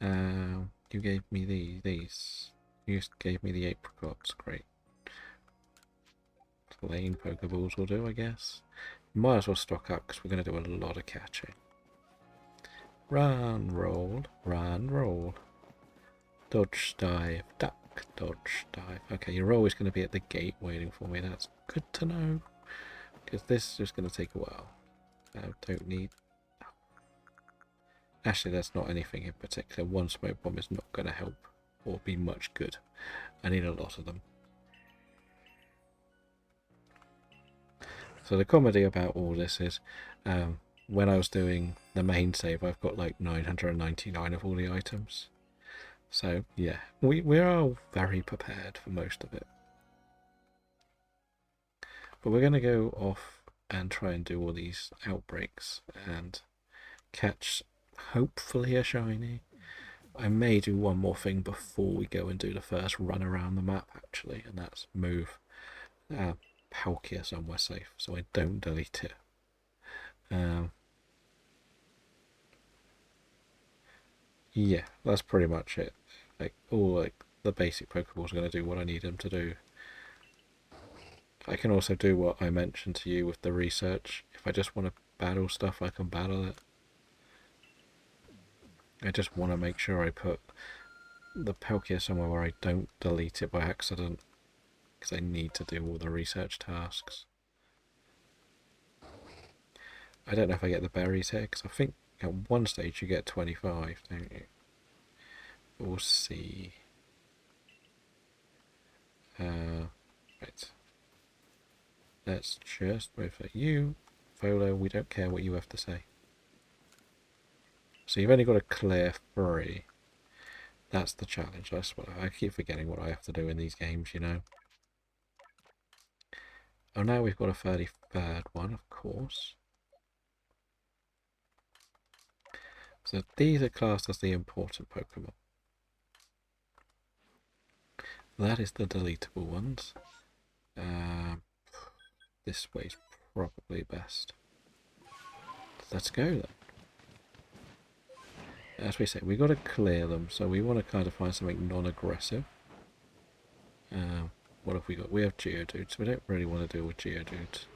You gave me these. You gave me the apricots, great. Plain Pokeballs will do, I guess. Might as well stock up because we're going to do a lot of catching. Run, roll, run, roll. Dodge, dive, duck, dodge, dive. Okay, you're always going to be at the gate waiting for me. That's good to know. Because this is going to take a while. I don't need... Actually, that's not anything in particular. One smoke bomb is not going to help or be much good. I need a lot of them. So the comedy about all this is when I was doing the main save, I've got like 999 of all the items. So yeah, we are very prepared for most of it. But we're going to go off and try and do all these outbreaks and catch hopefully a shiny. I may do one more thing before we go and do the first run around the map actually, and that's move Palkia somewhere safe so I don't delete it. Yeah, that's pretty much it. Like all the basic Pokeballs are going to do what I need them to do. I can also do what I mentioned to you with the research. If I just want to battle stuff, I can battle it. I just want to make sure I put the Palkia somewhere where I don't delete it by accident, because I need to do all the research tasks. I don't know if I get the berries here, because I think at one stage you get 25, don't you? We'll see. Right. Let's just wait for you. Volo, we don't care what you have to say. So you've only got to clear 3. That's the challenge. That's what I keep forgetting what I have to do in these games, you know. Oh, now we've got a 33rd one, of course. So these are classed as the important Pokemon. That is the deletable ones. This way's probably best. Let's go then. As we say, we've got to clear them, so we want to kind of find something non-aggressive. What have we got? We have Geodudes. We don't really want to deal with Geodudes.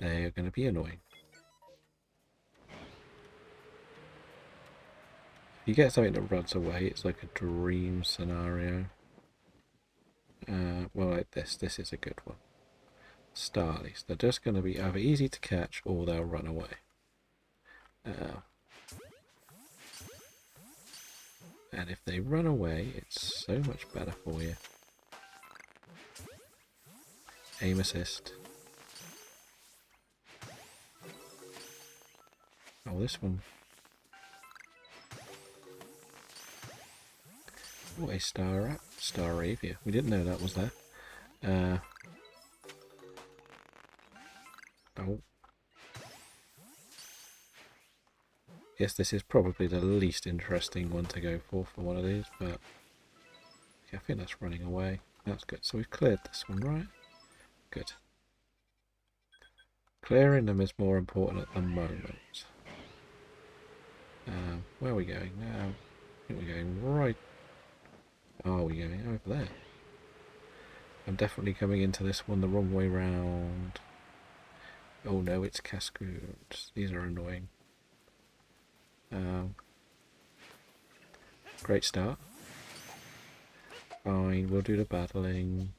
They are going to be annoying. If you get something that runs away, it's like a dream scenario. Well, like this. This is a good one. Starlies. They're just going to be either easy to catch or they'll run away. And if they run away, it's so much better for you. Aim assist. Oh, this one. Oh, a Staravia. We didn't know that was there. Oh. Yes, this is probably the least interesting one to go for one of these, but yeah, I think that's running away. That's good. So we've cleared this one, right? Good. Clearing them is more important at the moment. Where are we going now? I think we're going right. Oh, we're going over there. I'm definitely coming into this one the wrong way round. Oh no, it's Cascades. These are annoying. Great start. Fine, we'll do the battling.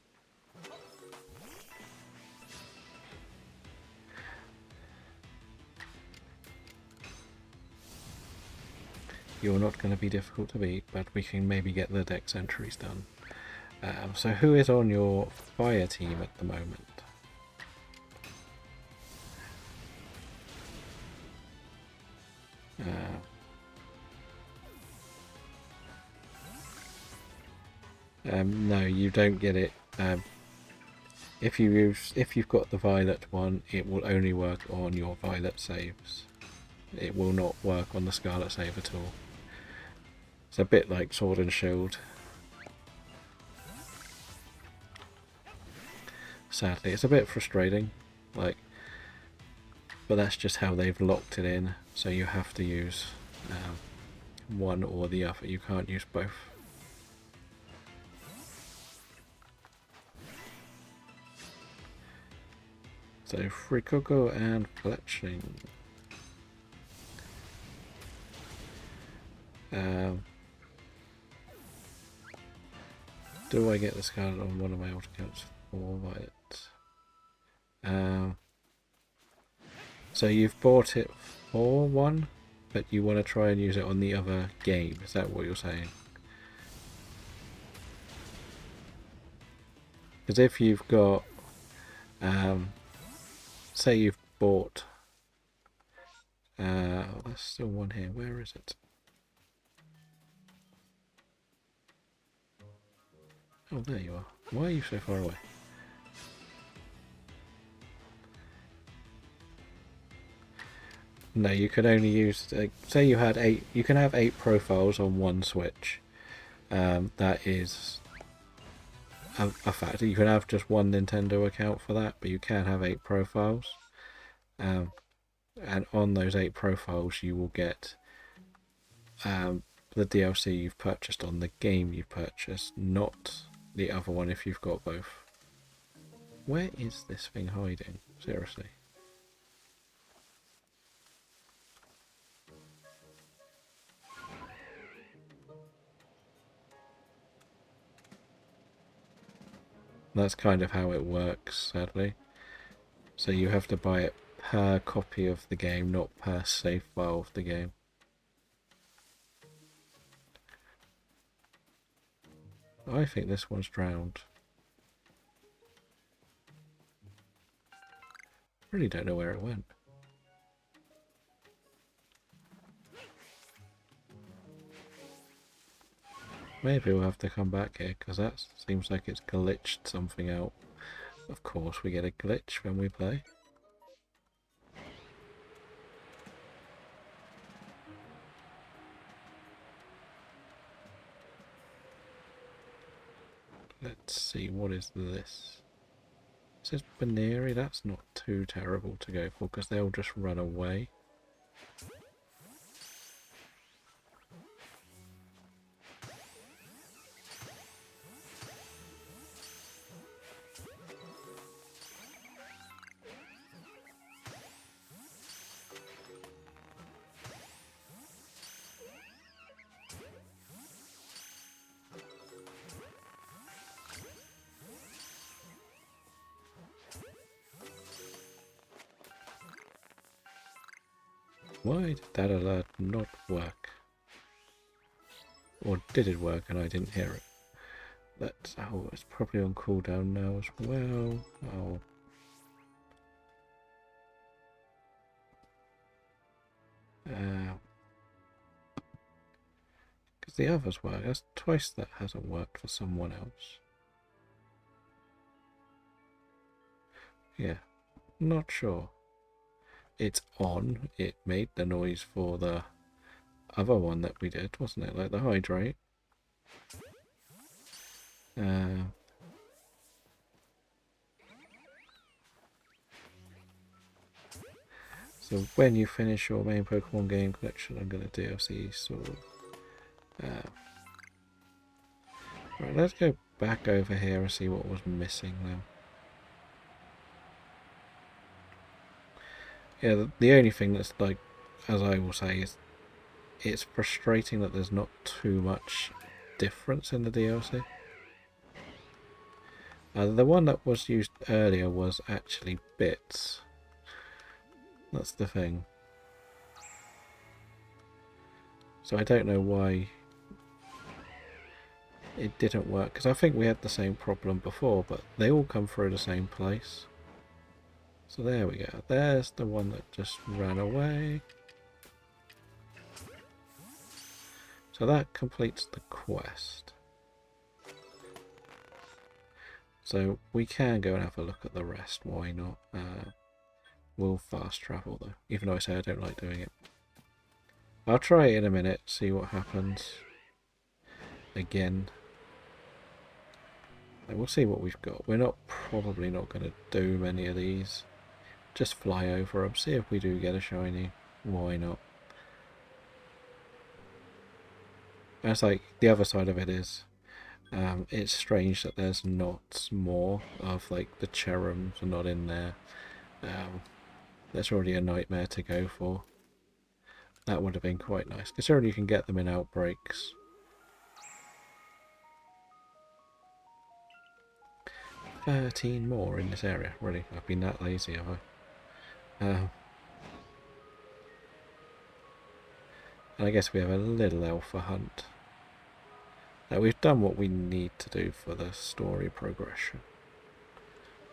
You're not going to be difficult to beat, but we can maybe get the dex entries done. So who is on your fire team at the moment? No, you don't get it. If you've got the violet one, it will only work on your violet saves. It will not work on the scarlet save at all. It's a bit like Sword and Shield. Sadly, it's a bit frustrating, but that's just how they've locked it in. So you have to use one or the other. You can't use both. So Frikoko and Fletchling. Do I get the Scarlet on one of my old accounts for Violet? So you've bought it for one, but you want to try and use it on the other game. Is that what you're saying? Because if you've got, say you've bought, there's still one here. Where is it? Oh, there you are. Why are you so far away? No, you could only use, say you had 8, you can have 8 profiles on one Switch. That is a fact. You can have just one Nintendo account for that, but you can have 8 profiles. And on those 8 profiles you will get the DLC you've purchased on the game you purchased, not the other one if you've got both. Where is this thing hiding? Seriously. That's kind of how it works, sadly. So you have to buy it per copy of the game, not per save file of the game. I think this one's drowned. Really don't know where it went. Maybe we'll have to come back here, because that seems like it's glitched something out. Of course we get a glitch when we play. Let's see, what is this? It says Baneri, that's not too terrible to go for, because they'll just run away. Why did that alert not work? Or did it work and I didn't hear it? That's, oh, it's probably on cooldown now as well. Oh. Because the others work. That's twice that hasn't worked for someone else. Yeah, not sure. It's on. It made the noise for the other one that we did, wasn't it? Like the hydrate. So when you finish your main Pokemon game collection, I'm going to DLC sort of. Right, let's go back over here and see what was missing now. Yeah, the only thing that's like, as I will say, is it's frustrating that there's not too much difference in the DLC. The one that was used earlier was actually bits. That's the thing. So I don't know why it didn't work, because I think we had the same problem before, but they all come through the same place. So there we go. There's the one that just ran away. So that completes the quest. So we can go and have a look at the rest, why not? We'll fast travel though, even though I say I don't like doing it. I'll try it in a minute, see what happens. Again. We'll see what we've got. We're probably not going to do many of these. Just fly over them, see if we do get a shiny. Why not? That's like, the other side of it is, it's strange that there's not more of like the Cherums are not in there. That's already a nightmare to go for. That would have been quite nice, considering you can get them in outbreaks. 13 more in this area. Really, I've been that lazy, have I? And I guess we have a little alpha hunt. Now we've done what we need to do for the story progression.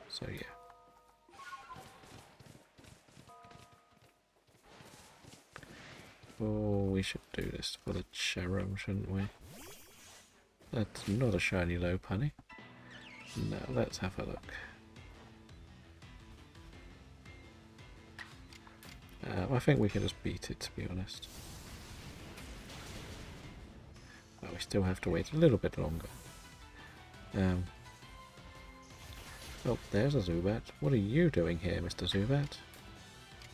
So yeah. Oh, we should do this for the Cherum, shouldn't we? That's not a shiny Lopunny. No, let's have a look. I think we can just beat it, to be honest. But we still have to wait a little bit longer. Oh, there's a Zubat. What are you doing here, Mr. Zubat?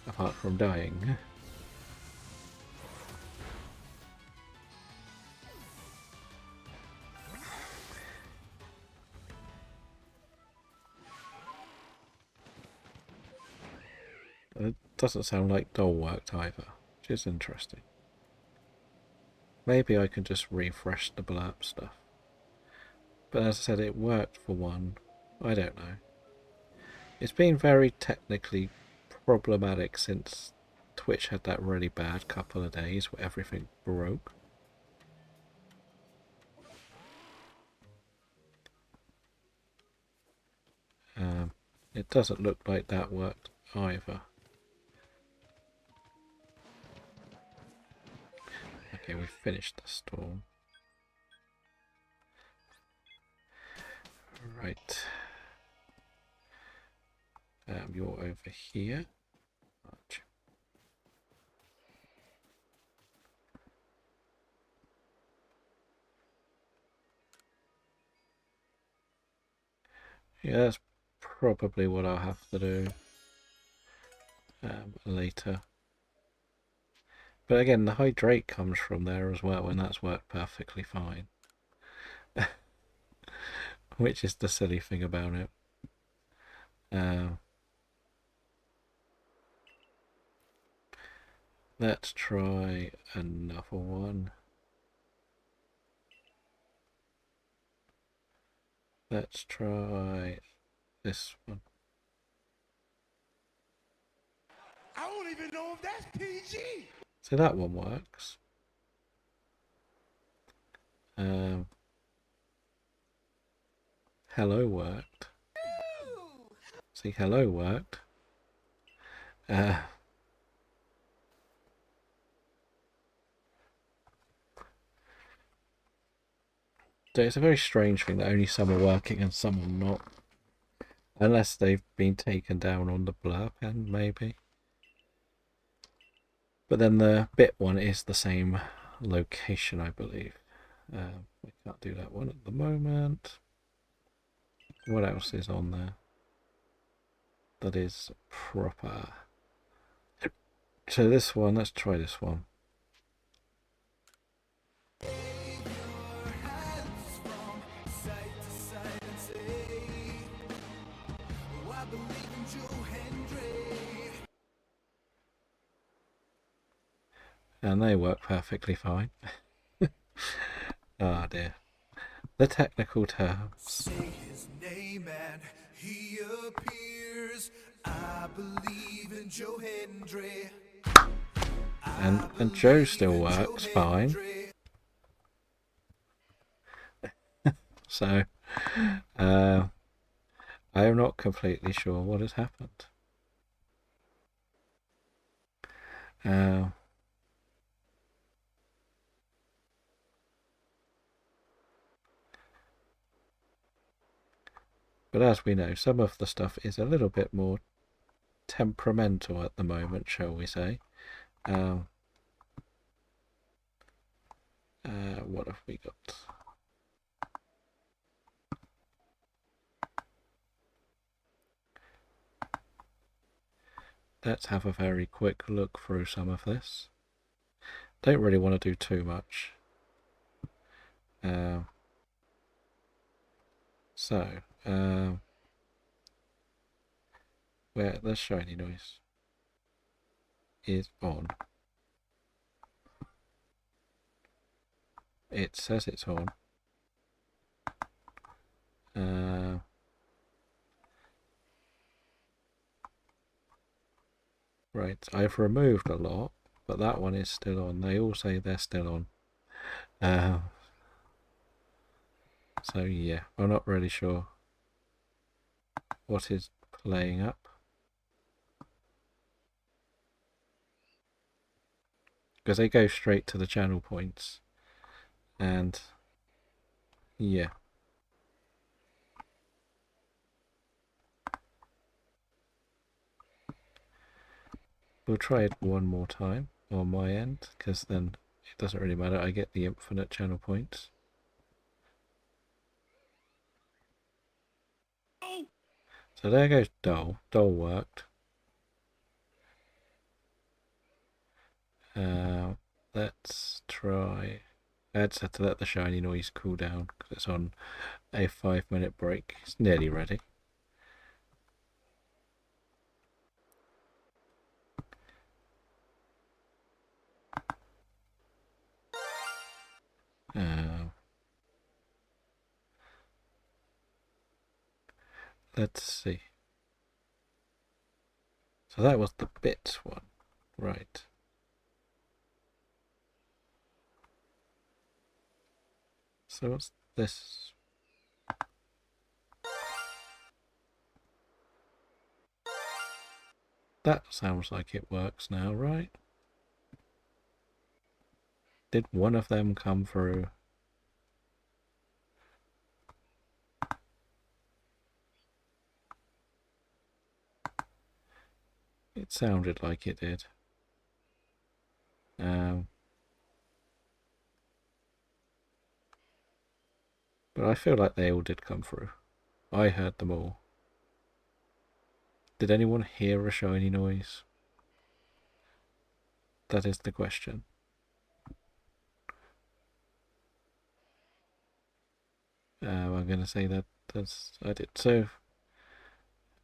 Apart from dying. doesn't sound like dull worked either, which is interesting. Maybe I can just refresh the blurb stuff. But as I said, it worked for one. I don't know. It's been very technically problematic since Twitch had that really bad couple of days where everything broke. It doesn't look like that worked either. Okay, we finished the storm. Right. You're over here. Yeah, that's probably what I'll have to do later. But again, the hydrate comes from there as well, and that's worked perfectly fine. Which is the silly thing about it. Let's try another one. Let's try this one. I don't even know if that's PG. So that one works. Hello worked. See, hello worked. So it's a very strange thing that only some are working and some are not. Unless they've been taken down on the blurb end, maybe. But then the bit one is the same location, I believe. We can't do that one at the moment. What else is on there? That is proper. So this one, let's try this one. And they work perfectly fine. Ah, dear. The technical terms. Say his name and he appears. I believe in Joe Hendry. And Joe still works fine. So, I am not completely sure what has happened. But as we know, some of the stuff is a little bit more temperamental at the moment, shall we say. What have we got? Let's have a very quick look through some of this. Don't really want to do too much. Where the shiny noise is on. It says it's on. Right, I've removed a lot, but that one is still on. They all say they're still on. So yeah, I'm not really sure what is playing up. Because they go straight to the channel points. And yeah. We'll try it one more time on my end, because then it doesn't really matter. I get the infinite channel points. So there goes Dull. Dull worked. Let's try. I had to let the shiny noise cool down because it's on a 5-minute break. It's nearly ready. Let's see. So that was the bit one, right? So what's this? That sounds like it works now, right? Did one of them come through? It sounded like it did. But I feel like they all did come through. I heard them all. Did anyone hear a shiny noise? That is the question. I'm going to say that I did. So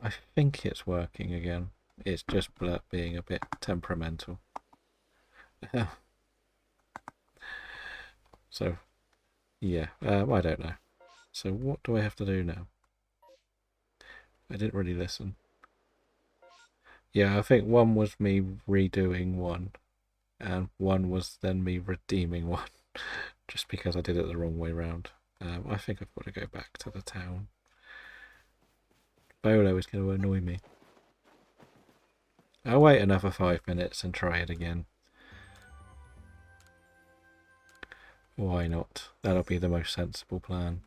I think it's working again. It's just Blurt being a bit temperamental. So, yeah, I don't know. So what do I have to do now? I didn't really listen. Yeah, I think one was me redoing one, and one was then me redeeming one, just because I did it the wrong way round. I think I've got to go back to the town. Bolo is going to annoy me. I'll wait another 5 minutes and try it again. Why not? That'll be the most sensible plan.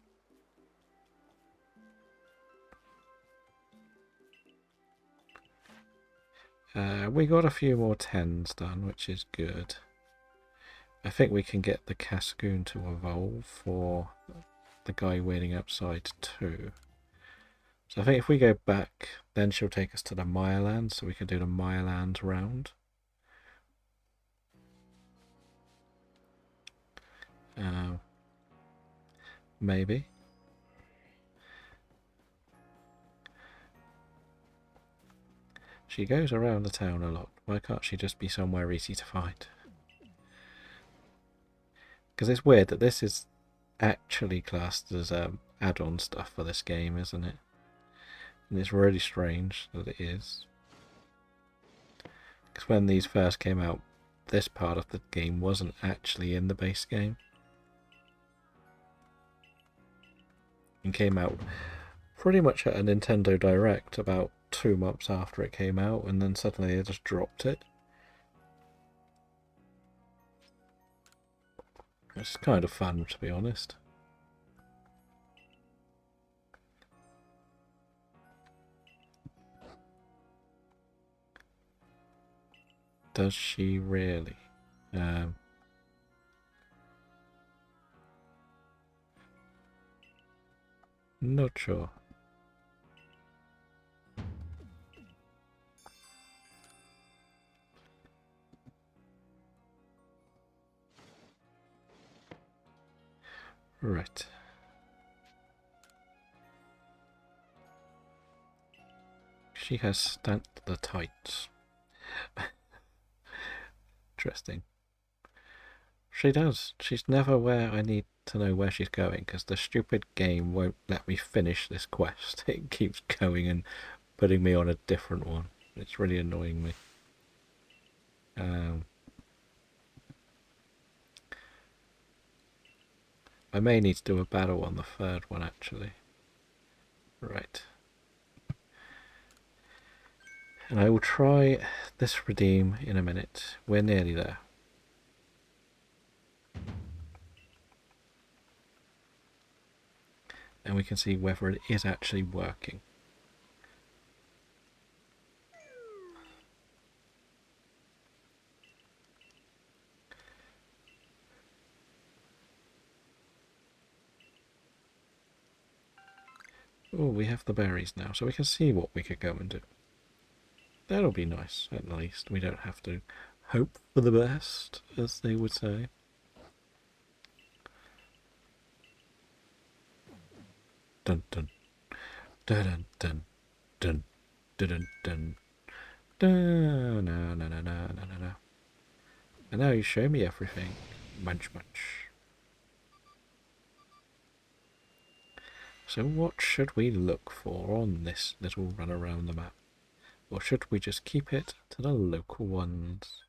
We got a few more 10s done, which is good. I think we can get the Cascoon to evolve for the guy waiting outside too. So I think if we go back, then she'll take us to the Mireland, so we can do the Mireland round. Maybe. She goes around the town a lot. Why can't she just be somewhere easy to find? Because it's weird that this is actually classed as add-on stuff for this game, isn't it? And it's really strange that it is. Because when these first came out, this part of the game wasn't actually in the base game. And came out pretty much at a Nintendo Direct about 2 months after it came out, and then suddenly they just dropped it. It's kind of fun, to be honest. Does she really? Not sure. Right. She has stamped the tights. Interesting. She does. She's never where I need to know where she's going, because the stupid game won't let me finish this quest. It keeps going and putting me on a different one. It's really annoying me. I may need to do a battle on the third one, actually. Right. And I will try this redeem in a minute. We're nearly there. And we can see whether it is actually working. Oh, we have the berries now, so we can see what we could go and do. That'll be nice, at least. We don't have to hope for the best, as they would say. Dun dun dun dun dun dun dun dun dun na na na na na na. And now you show me everything. Munch munch. So what should we look for on this little run around the map? Or should we just keep it to the local ones?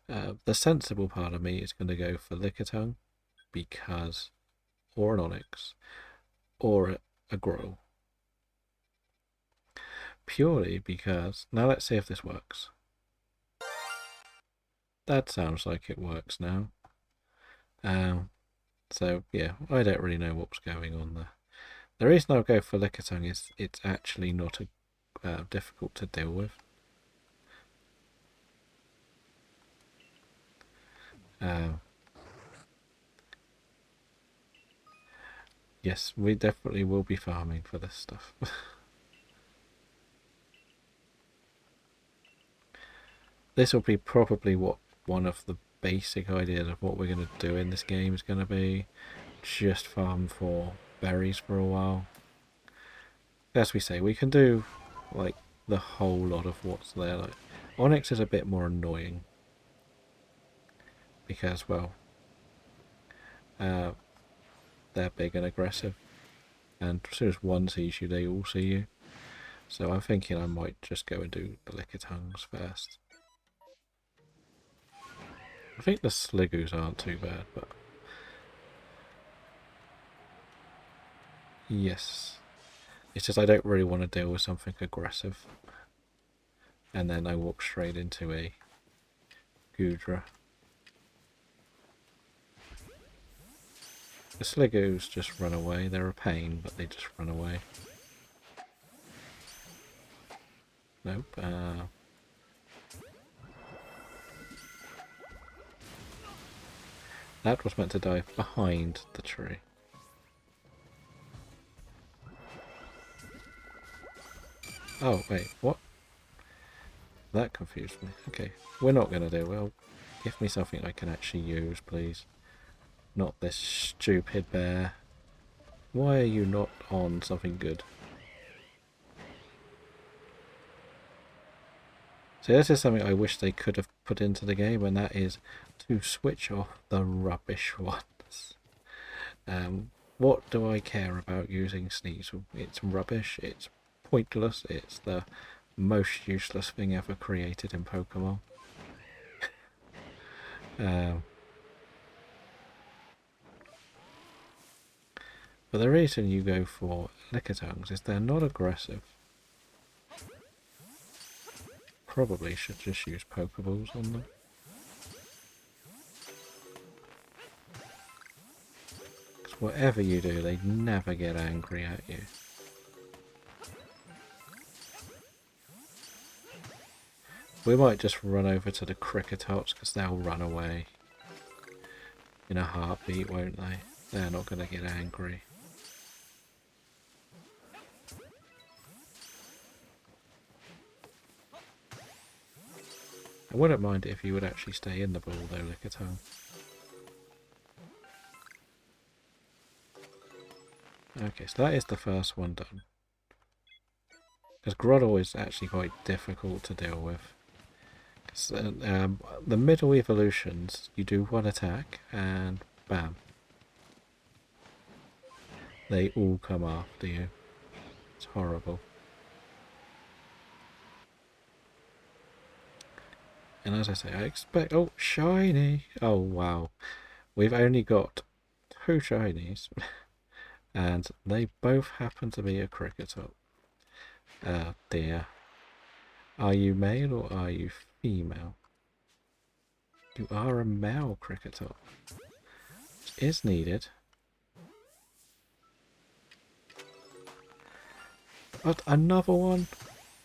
The sensible part of me is going to go for Lickitung, because, or an Onyx, or a Growl. Purely because, now let's see if this works. That sounds like it works now. So yeah, I don't really know what's going on there. The reason I'll go for Lickitung is it's actually not difficult to deal with. Yes, we definitely will be farming for this stuff. This will be probably what one of the basic ideas of what we're going to do in this game is going to be. Just farm for berries for a while. As we say, we can do like the whole lot of what's there. Like Onyx is a bit more annoying because, well, they're big and aggressive, and as soon as one sees you, they all see you. So I'm thinking I might just go and do the Lickitungs first. I think the Sligoos aren't too bad, but yes, it's just I don't really want to deal with something aggressive, and then I walk straight into a Goodra. The Sligoos just run away. They're a pain, but they just run away. Nope. That was meant to die behind the tree. Oh, wait, what? That confused me. Okay, we're not going to do well. Give me something I can actually use, please. Not this stupid bear. Why are you not on something good? So this is something I wish they could have put into the game, and that is to switch off the rubbish ones. What do I care about using Sneasel? It's rubbish, it's pointless, it's the most useless thing ever created in Pokemon. But the reason you go for Lickitungs is they're not aggressive. Probably should just use Pokeballs on them. Because whatever you do, they never get angry at you. We might just run over to the Cricketops because they'll run away in a heartbeat, won't they? They're not going to get angry. I wouldn't mind it if you would actually stay in the ball though, Lickitung. Okay, so that is the first one done. Because Groddle is actually quite difficult to deal with. The middle evolutions, you do one attack and bam. They all come after you. It's horrible. And as I say, I expect... Oh, shiny! Oh, wow. We've only got 2 shinies. And they both happen to be a Cricketop. Dear. Are you male or are you female? You are a male Cricketop. Which is needed. But another one?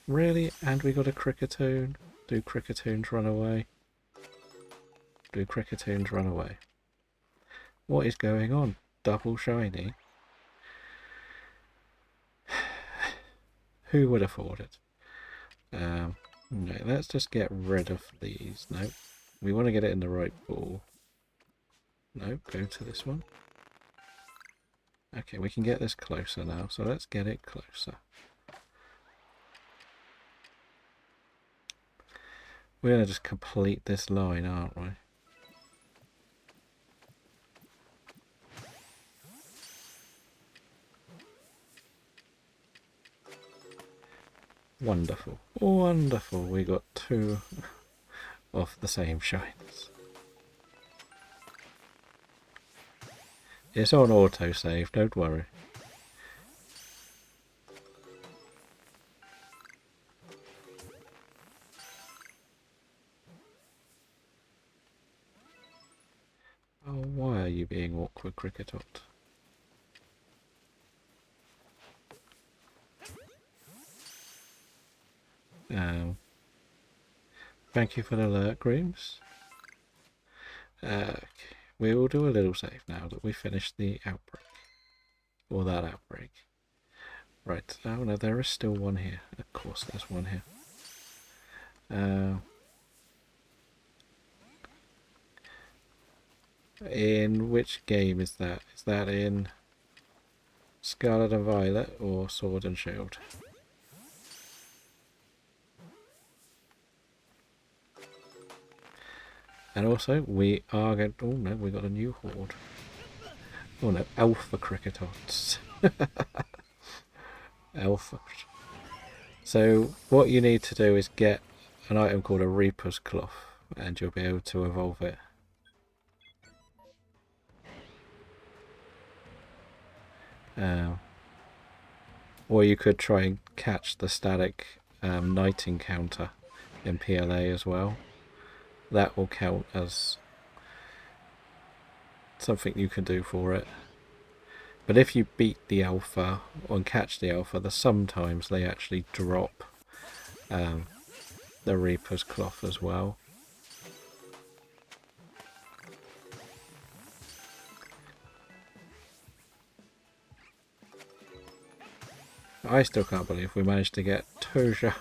Really? And we got a Cricketoon? Do Cricketoons run away? Do Cricketoons run away? What is going on? Double shiny? Who would afford it? No, let's just get rid of these. No, we want to get it in the right ball. No, go to this one. Okay, we can get this closer now, so let's get it closer. We're going to just complete this line, aren't we? Wonderful. Wonderful. We got 2 of the same shines. It's on autosave, don't worry. Oh, why are you being awkward, Cricketot? Thank you for the alert, Grooms. Okay, we will do a little save now that we finished the outbreak. Or that outbreak. Right, oh no, there is still one here. Of course there's one here. In which game is that? Is that in Scarlet and Violet or Sword and Shield? And also, we are going... Oh no, we got a new horde. Oh no, Alpha Cricketots. Alpha. So, what you need to do is get an item called a Reaper's Cloth, and you'll be able to evolve it. Or you could try and catch the static night encounter in PLA as well. That will count as something you can do for it. But if you beat the alpha or catch the alpha, sometimes they actually drop the Reaper's Cloth as well. I still can't believe we managed to get 2 shiny.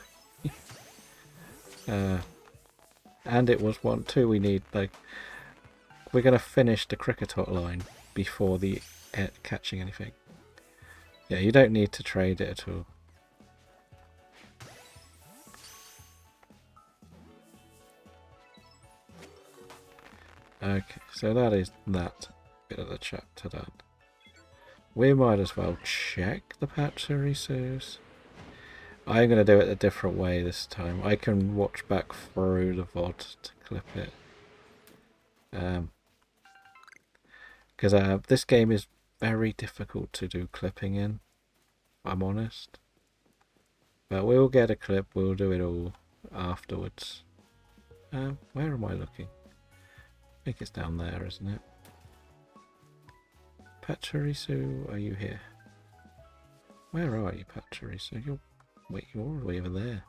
And it was 2 we need. Like, we're going to finish the Cricketot line before the catching anything. Yeah, you don't need to trade it at all. Okay, so that is that bit of the chapter done. We might as well check the Pachirisus. I'm going to do it a different way this time. I can watch back through the VOD to clip it. Because this game is very difficult to do clipping in, I'm honest. But we'll get a clip, we'll do it all afterwards. Where am I looking? I think it's down there, isn't it? Pachirisu, are you here? Where are you, Pachirisu? You're all the way over there.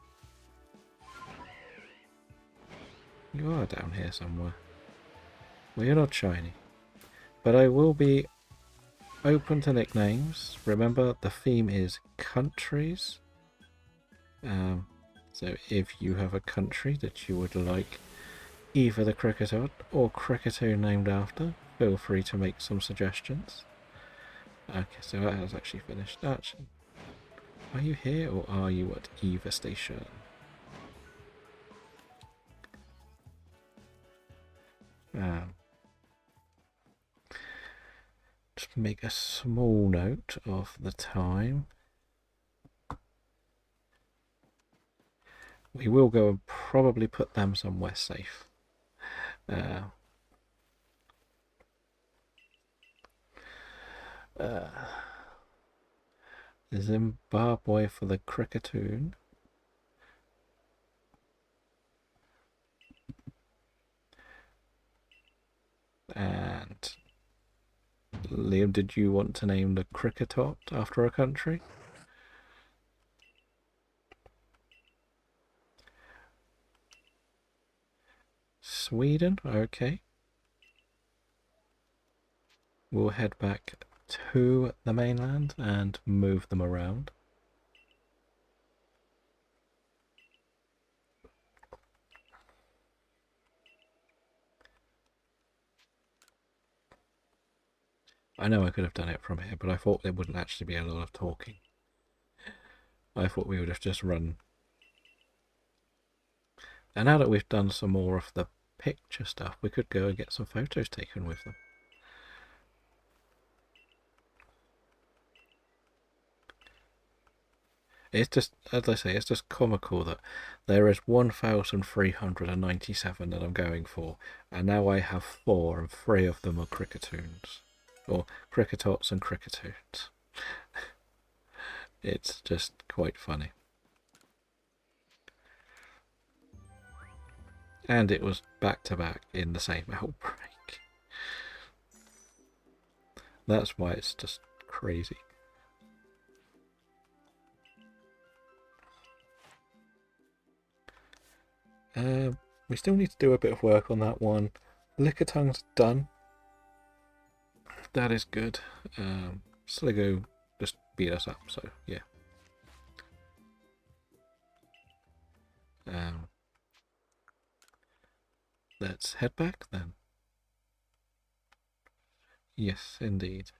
You are down here somewhere. Well, you're not shiny. But I will be open to nicknames. Remember, the theme is countries. So if you have a country that you would like either the Cricketot or Cricketoo named after, feel free to make some suggestions. Okay, so that has actually finished. Actually, are you here or are you at Eva Station? Just make a small note of the time. We will go and probably put them somewhere safe. Zimbabwe for the Cricketoon. And Liam, did you want to name the Cricketot after a country? Sweden, okay. We'll head back to the mainland and move them around. I know I could have done it from here, but I thought there wouldn't actually be a lot of talking. I thought we would have just run. And now that we've done some more of the picture stuff, we could go and get some photos taken with them. It's just, as I say, it's just comical that there is 1,397 that I'm going for, and now I have 4, and 3 of them are Cricketoons. Or Cricketots and Cricketoons. It's just quite funny. And it was back to back in the same outbreak. That's why it's just crazy. We still need to do a bit of work on that one. Lickitungue's done. That is good. Sligo just beat us up, so yeah. Let's head back then. Yes, indeed.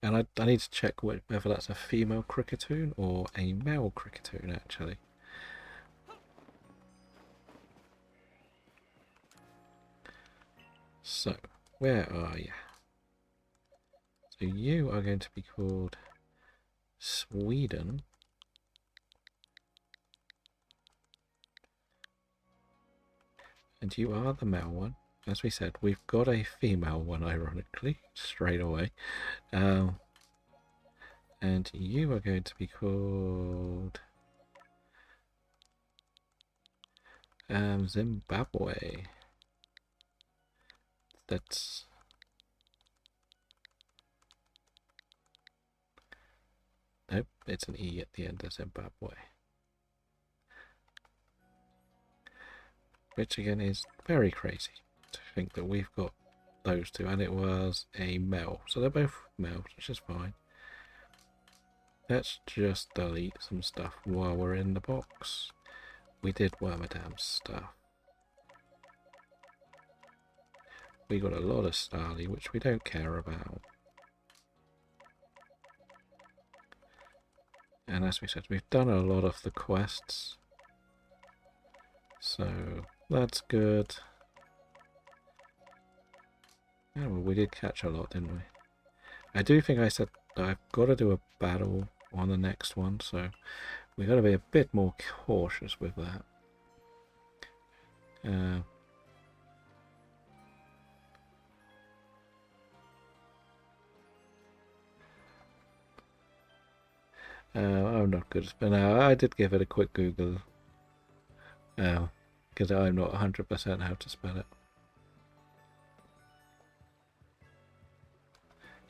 And I need to check whether that's a female Cricketoon or a male Cricketoon, actually. So, where are you? So you are going to be called Sweden. And you are the male one. As we said, we've got a female one, ironically, straight away. And you are going to be called Zimbabwe. That's... Nope, it's an E at the end of Zimbabwe. Which again is very crazy to think that we've got those two, and it was a male. So they're both males, which is fine. Let's just delete some stuff while we're in the box. We did Wormadam's stuff. We got a lot of Starly, which we don't care about. And as we said, we've done a lot of the quests. So that's good. Yeah, well, we did catch a lot, didn't we? I do think I said that I've got to do a battle on the next one, so we've got to be a bit more cautious with that. I'm not good at spelling. I did give it a quick Google. Because I'm not 100% how to spell it.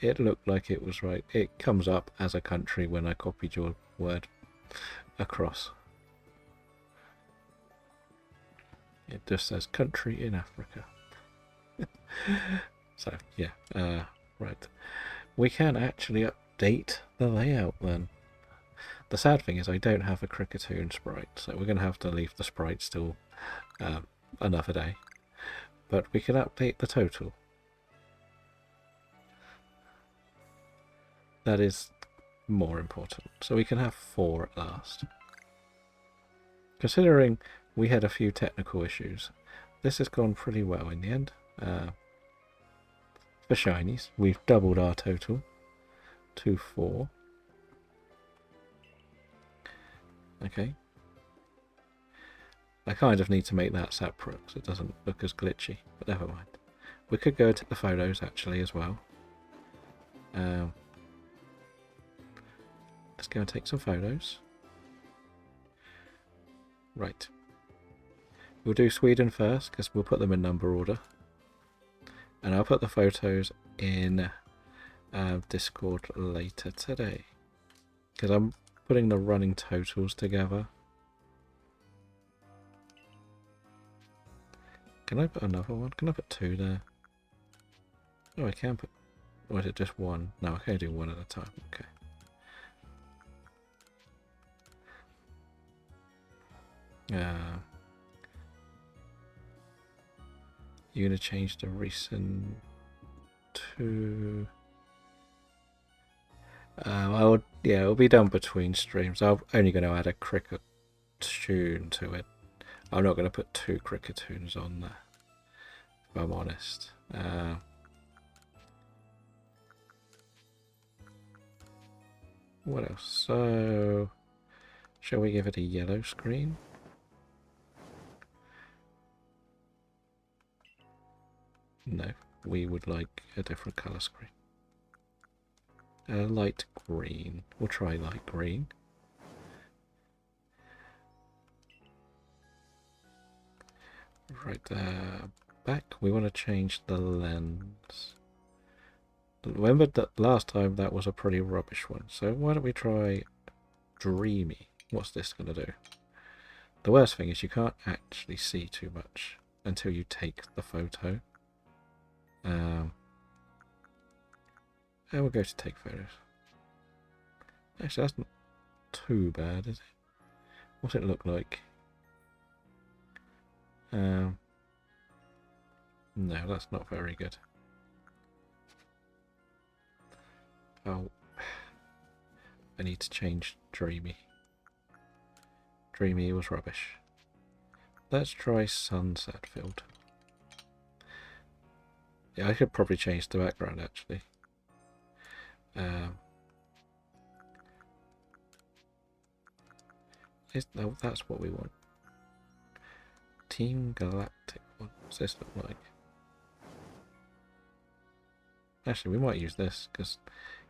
It looked like it was right. It comes up as a country when I copied your word across. It just says country in Africa. So, yeah. Right. We can actually update the layout then. The sad thing is I don't have a Cricketoon sprite, so we're going to have to leave the sprites till another day. But we can update the total. That is more important. So we can have 4 at last. Considering we had a few technical issues, this has gone pretty well in the end. For shinies, we've doubled our total to 4. Okay. I kind of need to make that separate so it doesn't look as glitchy, but never mind. We could go to the photos actually as well. Let's go and take some photos. Right. We'll do Sweden first because we'll put them in number order. And I'll put the photos in Discord later today. Because I'm putting the running totals together. Can I put another one? Can I put 2 there? Oh, I can put... Or is it just 1? No, I can only do 1 at a time. Okay. You're going to change the recent to... it'll be done between streams. I'm only going to add a cricket tune to it. I'm not going to put 2 Cricketoons on there, if I'm honest. What else? So, Shall we give it a yellow screen? No, we would like a different colour screen. Light green. We'll try light green. Right there. Back, we want to change the lens. Remember that last time that was a pretty rubbish one, so why don't we try dreamy? What's this going to do? The worst thing is you can't actually see too much until you take the photo. And we'll go to take photos. Actually, that's not too bad, is it? What's it look like? No, that's not very good. Oh, I need to change Dreamy. Dreamy was rubbish. Let's try Sunset Filter. Yeah, I could probably change the background actually. No, that's what we want. Team Galactic. What does this look like? Actually, we might use this because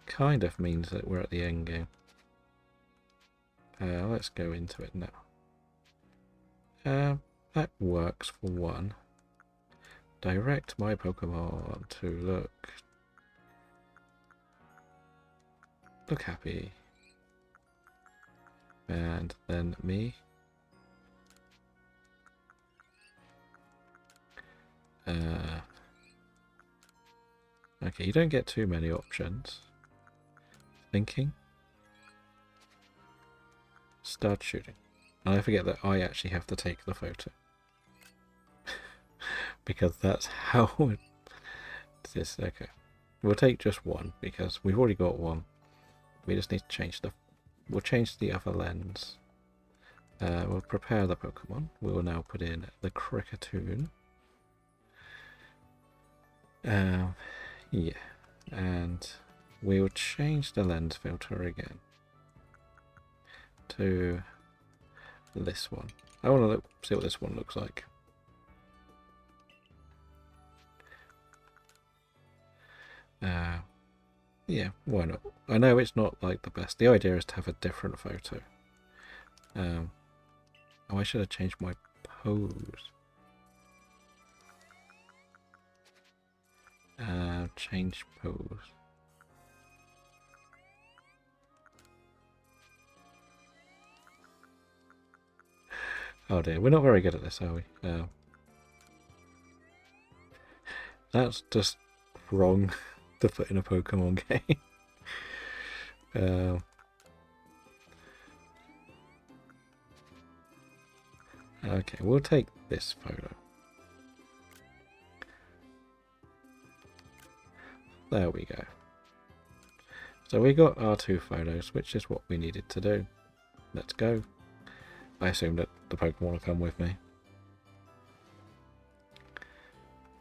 kind of means that we're at the end game. Let's go into it now. That works for one. Direct my Pokemon to look happy. And then me. Okay, you don't get too many options. Thinking. Start shooting. And I forget that I actually have to take the photo. Because that's how it is. Okay. We'll take just one because we've already got one. We just need to change we'll change the other lens. We'll prepare the Pokemon. We will now put in the Cricketune. Yeah. And we will change the lens filter again to this one. I want to see what this one looks like. Yeah, why not? I know it's not like the best. The idea is to have a different photo. Oh, I should have changed my pose. Change pose. Oh dear, we're not very good at this, are we? That's just wrong to put in a Pokemon game. Okay, we'll take this photo. There we go. So we got our two photos, which is what we needed to do. Let's go. I assume that the Pokemon will come with me.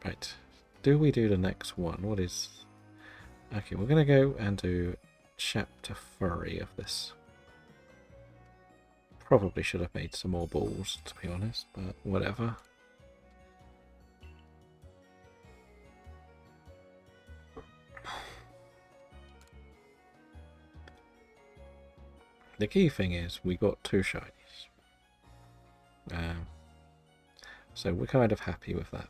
Right. Do we do the next one? What is... Okay, we're going to go and do chapter 3 of this. Probably should have made some more balls, to be honest, but whatever. The key thing is we got 2 shinies. So we're kind of happy with that.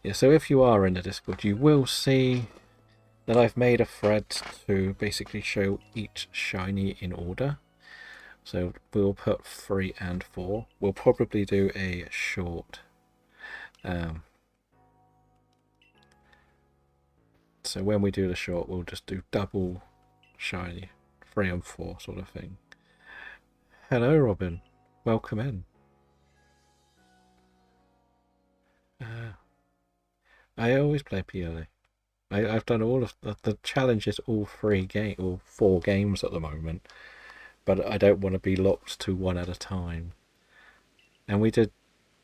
Yeah, so if you are in the Discord, you will see that I've made a thread to basically show each shiny in order. So we'll put 3 and 4. We'll probably do a short. So when we do the short, we'll just do double shiny, 3 and 4 sort of thing. Hello, Robin. Welcome in. I always play PLA. I've done all of the challenges, all 4 games at the moment, but I don't want to be locked to one at a time. And we did,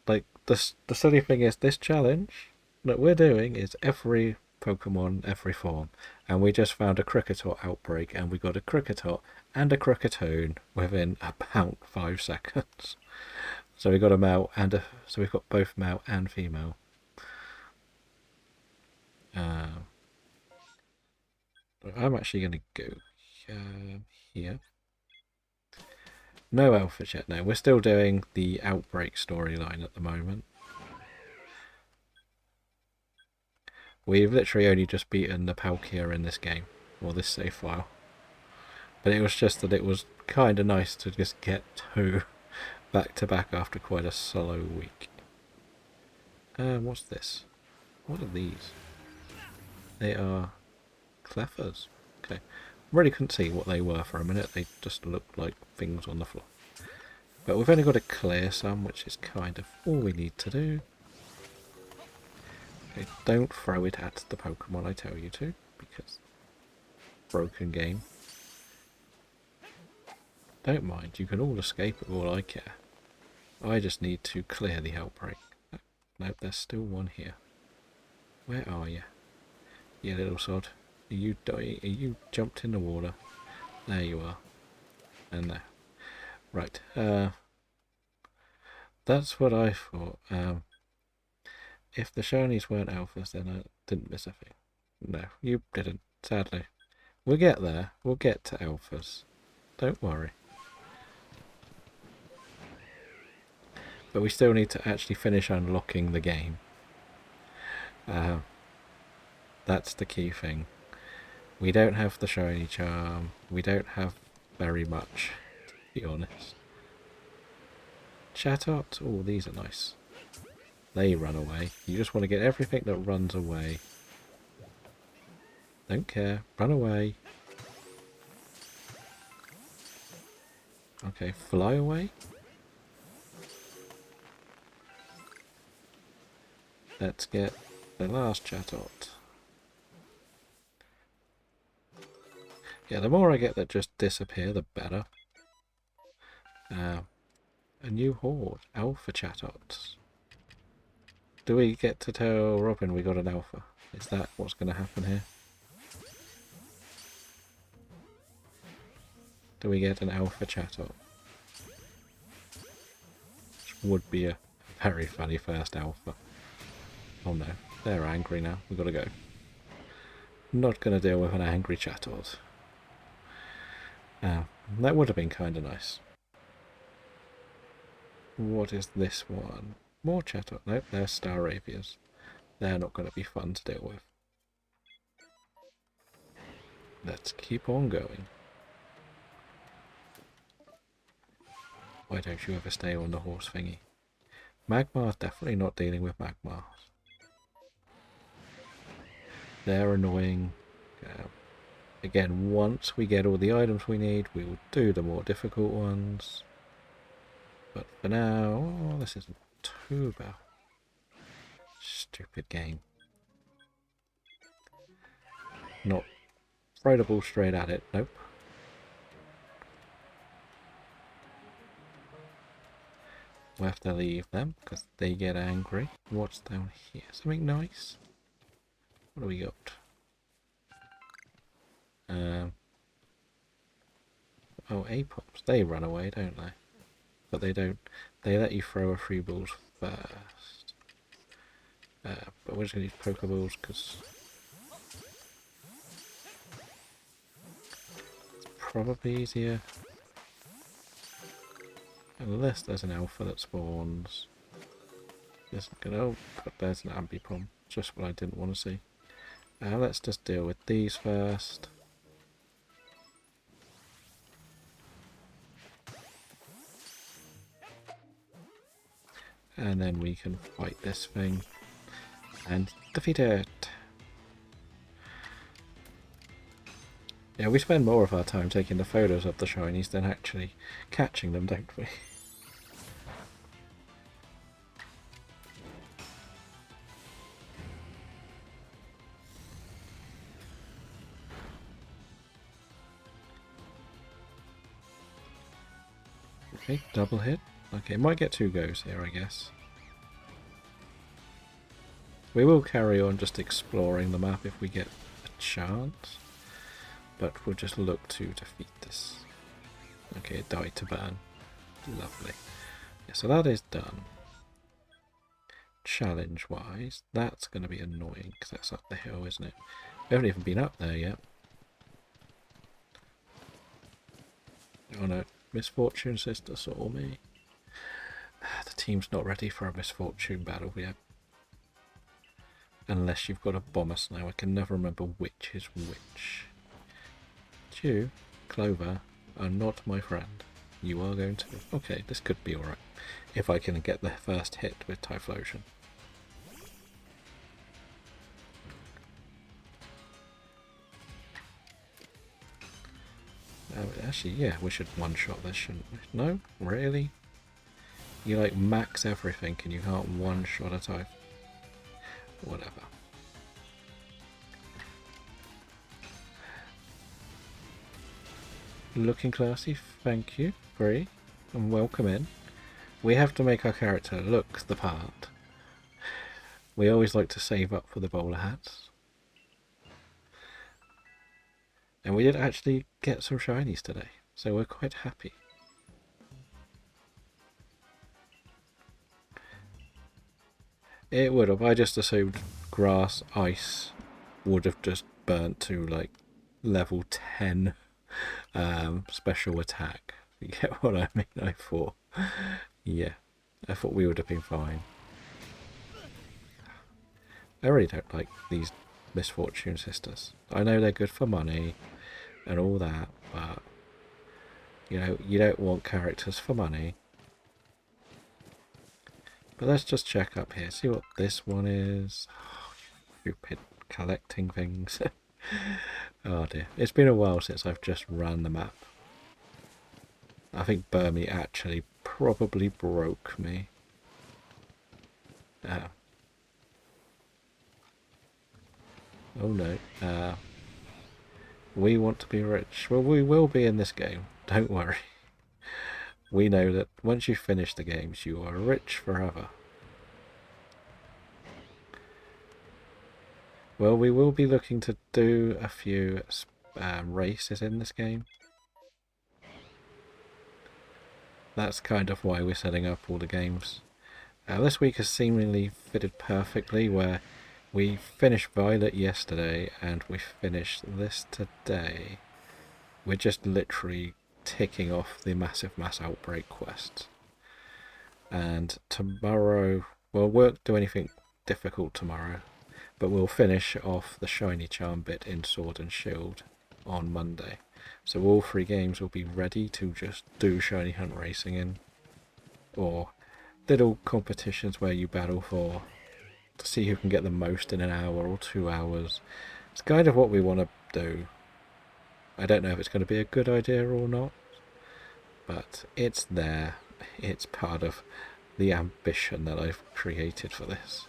like, the silly thing is, this challenge that we're doing is every Pokemon every form, and we just found a Kricketot outbreak, and we got a Kricketot and a Cricketone within about 5 seconds. So we got a male and a, so we've got both male and female. I'm actually going to go here. No alphas yet. No, we're still doing the outbreak storyline at the moment. We've literally only just beaten the Palkia in this game, or this save file. But it was just that it was kind of nice to just get 2 back to back after quite a slow week. What's this? What are these? They are Cleffers. Okay. Really couldn't see what they were for a minute. They just looked like things on the floor. But we've only got to clear some, which is kind of all we need to do. Okay, don't throw it at the Pokemon I tell you to, because broken game. Don't mind, you can all escape it, all I care. I just need to clear the outbreak. Nope, there's still one here. Where are you? You little sod. Are you dying? Are you jumped in the water? There you are. And there. Right. That's what I thought. If the shinies weren't alphas, then I didn't miss a thing. No, you didn't, sadly. We'll get there. We'll get to alphas. Don't worry. But we still need to actually finish unlocking the game. That's the key thing. We don't have the shiny charm. We don't have very much, to be honest. Chatot? Oh, these are nice. They run away. You just want to get everything that runs away. Don't care. Run away. Okay, fly away. Let's get the last Chatot. Yeah, the more I get that just disappear, the better. A new horde. Alpha Chatots. Do we get to tell Robin we got an alpha? Is that what's going to happen here? Do we get an alpha Chatot? Which would be a very funny first alpha. Oh no, they're angry now. We've got to go. Not going to deal with an angry Chatot. That would have been kind of nice. What is this one? More Chatot. Nope, they're Staravias. They're not going to be fun to deal with. Let's keep on going. Why don't you ever stay on the horse thingy? Magmar's definitely not dealing with Magmars. They're annoying. Again, once we get all the items we need, we will do the more difficult ones. But for now, oh, this isn't too bad. Stupid game. Not throw the ball straight at it. Nope. We'll have to leave them because they get angry. What's down here? Something nice? What do we got? Oh, Apops. They run away, don't they? But they don't. They let you throw a free balls first. But we're just going to use Pokeballs because it's probably easier. Unless there's an alpha that spawns. Oh, but there's an Ambipom. Just what I didn't want to see. Let's just deal with these first. And then we can fight this thing and defeat it. Yeah, we spend more of our time taking the photos of the shinies than actually catching them, don't we? Okay, double hit. Okay, might get 2 goes here, I guess. We will carry on just exploring the map if we get a chance, but we'll just look to defeat this. Okay, die to burn. Lovely. Yeah, so that is done. Challenge-wise, that's going to be annoying because that's up the hill, isn't it? We haven't even been up there yet. Oh no, Misfortune Sister saw me. The team's not ready for a Misfortune battle yet. Unless you've got a Bomber Snow. I can never remember which is which. You, Clover, are not my friend. You are going to... Okay, this could be alright. If I can get the first hit with Typhlosion. Actually, yeah, we should one-shot this, shouldn't we? No? Really? You like max everything and you can't one-shot a type? Whatever. Looking classy, thank you, Bree, and welcome in. We have to make our character look the part. We always like to save up for the bowler hats. And we did actually get some shinies today, so we're quite happy. It would have. I just assumed grass, ice would have just burnt to like level 10 special attack. You get what I mean? I thought, yeah, I thought we would have been fine. I really don't like these Misfortune Sisters. I know they're good for money and all that, but you know, you don't want characters for money. But let's just check up here, see what this one is. Oh, stupid collecting things. Oh dear, it's been a while since I've just ran the map. I think Burmy actually probably broke me. Oh no. We want to be rich. Well, we will be in this game. Don't worry. We know that once you finish the games, you are rich forever. Well, we will be looking to do a few races in this game. That's kind of why we're setting up all the games. This week has seemingly fitted perfectly, where we finished Violet yesterday and we finished this today. We're just literally ticking off the massive mass outbreak quest. And tomorrow, well, we won't do anything difficult tomorrow, but we'll finish off the shiny charm bit in Sword and Shield on Monday. So all 3 games will be ready to just do shiny hunt racing in, or little competitions where you battle for to see who can get the most in an hour or 2 hours. It's kind of what we want to do. I don't know if it's going to be a good idea or not, but it's there. It's part of the ambition that I've created for this.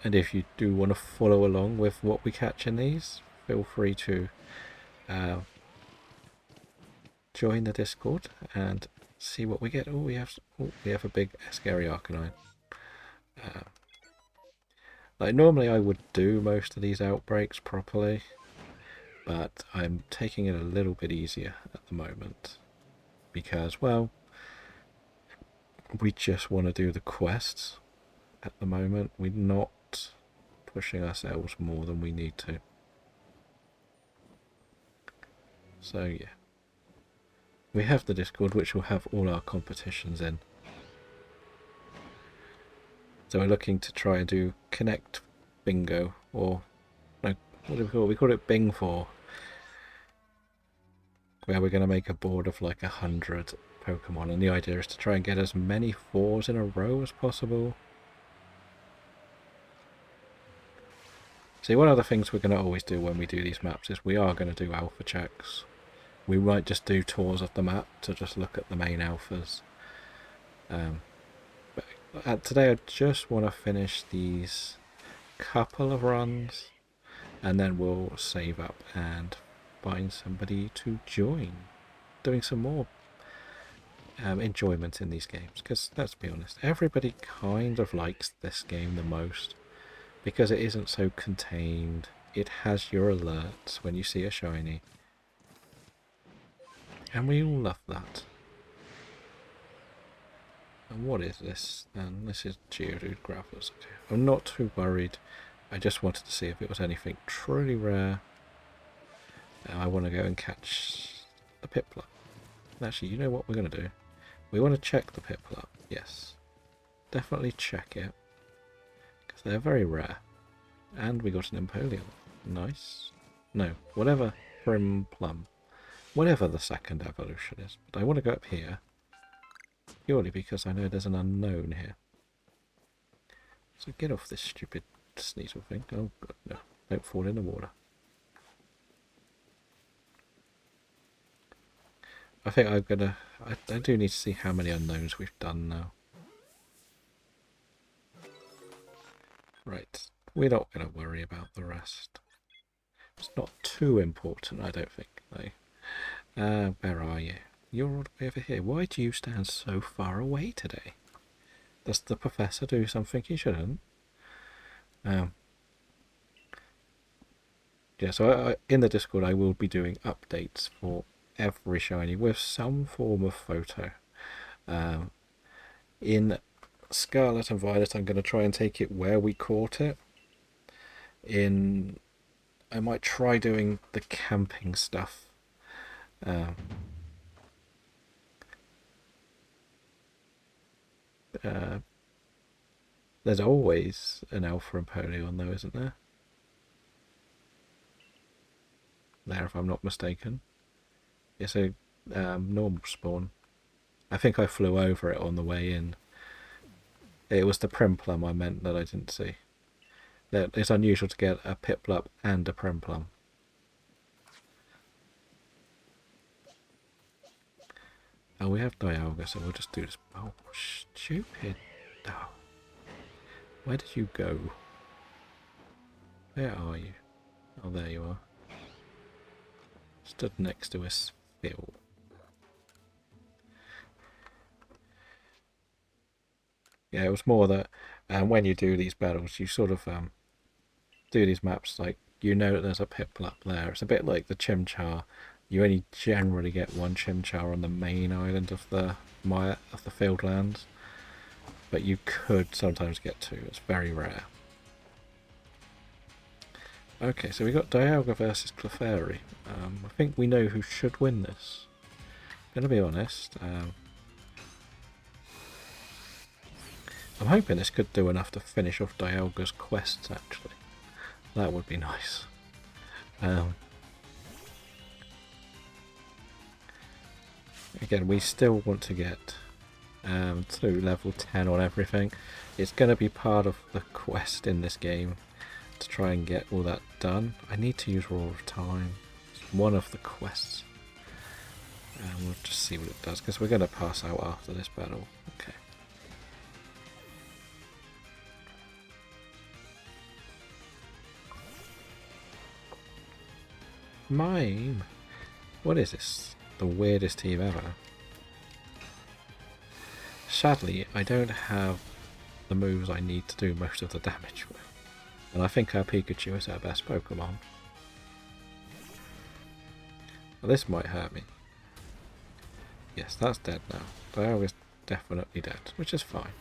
And if you do want to follow along with what we catch in these, feel free to join the Discord and see what we get. Oh, we have a big Scary Arcanine. Like normally I would do most of these outbreaks properly, but I'm taking it a little bit easier at the moment because, well, we just want to do the quests at the moment. We're not pushing ourselves more than we need to. So yeah, we have the Discord, which will have all our competitions in. So we're looking to try and do Connect Bingo, or no, what do we call it? We call it Bing 4, where we're going to make a board of like 100 Pokemon, and the idea is to try and get as many 4s in a row as possible. See, one of the things we're going to always do when we do these maps is we are going to do alpha checks. We might just do tours of the map to just look at the main alphas. But today I just want to finish these couple of runs, and then we'll save up and find somebody to join, doing some more enjoyment in these games. Because let's be honest, everybody kind of likes this game the most because it isn't so contained. It has your alerts when you see a shiny, and we all love that. And what is this? And this is Geodude Gravelers. I'm not too worried. I just wanted to see if it was anything truly rare. I want to go and catch the Piplup. Actually, you know what we're going to do? We want to check the Piplup. Yes. Definitely check it. Because they're very rare. And we got an Empoleon. Nice. No, whatever. Prim Plum. Whatever the second evolution is. But I want to go up here. Purely because I know there's an unknown here. So get off this stupid Sneasel thing. Oh, God, no. Don't fall in the water. I think I'm gonna... I do need to see how many unknowns we've done now. Right. We're not going to worry about the rest. It's not too important, I don't think. No. Where are you? You're all the way over here. Why do you stand so far away today? Does the professor do something he shouldn't? Yeah, so in the Discord I will be doing updates for every shiny with some form of photo. In Scarlet and Violet I'm going to try and take it where we caught it. I might try doing the camping stuff. There's always an Alpha Empoleon though, isn't there? There, if I'm not mistaken. It's a normal spawn. I think I flew over it on the way in. It was the Primplum I meant that I didn't see. It's unusual to get a Piplup and a Primplum. Oh, we have Dialga, so we'll just do this. Oh, stupid. Oh. Where did you go? Where are you? Oh, there you are. Stood next to us, Phil. Yeah, it was more that when you do these battles, you sort of do these maps like you know that there's a Piplup there. It's a bit like the Chimchar. You only generally get one Chimchar on the main island of the field lands, but you could sometimes get two. It's very rare. Okay, so we got Dialga versus Clefairy. I think we know who should win this. I'm going to be honest. I'm hoping this could do enough to finish off Dialga's quests, actually. That would be nice. Again, we still want to get to level 10 on everything. It's going to be part of the quest in this game to try and get all that done. I need to use Roar of Time. It's one of the quests. And we'll just see what it does, because we're going to pass out after this battle. Okay. Mime? What is this? The weirdest team ever. Sadly, I don't have the moves I need to do most of the damage with. And I think our Pikachu is our best Pokemon. Well, this might hurt me. Yes, that's dead now. Dialga's definitely dead, which is fine.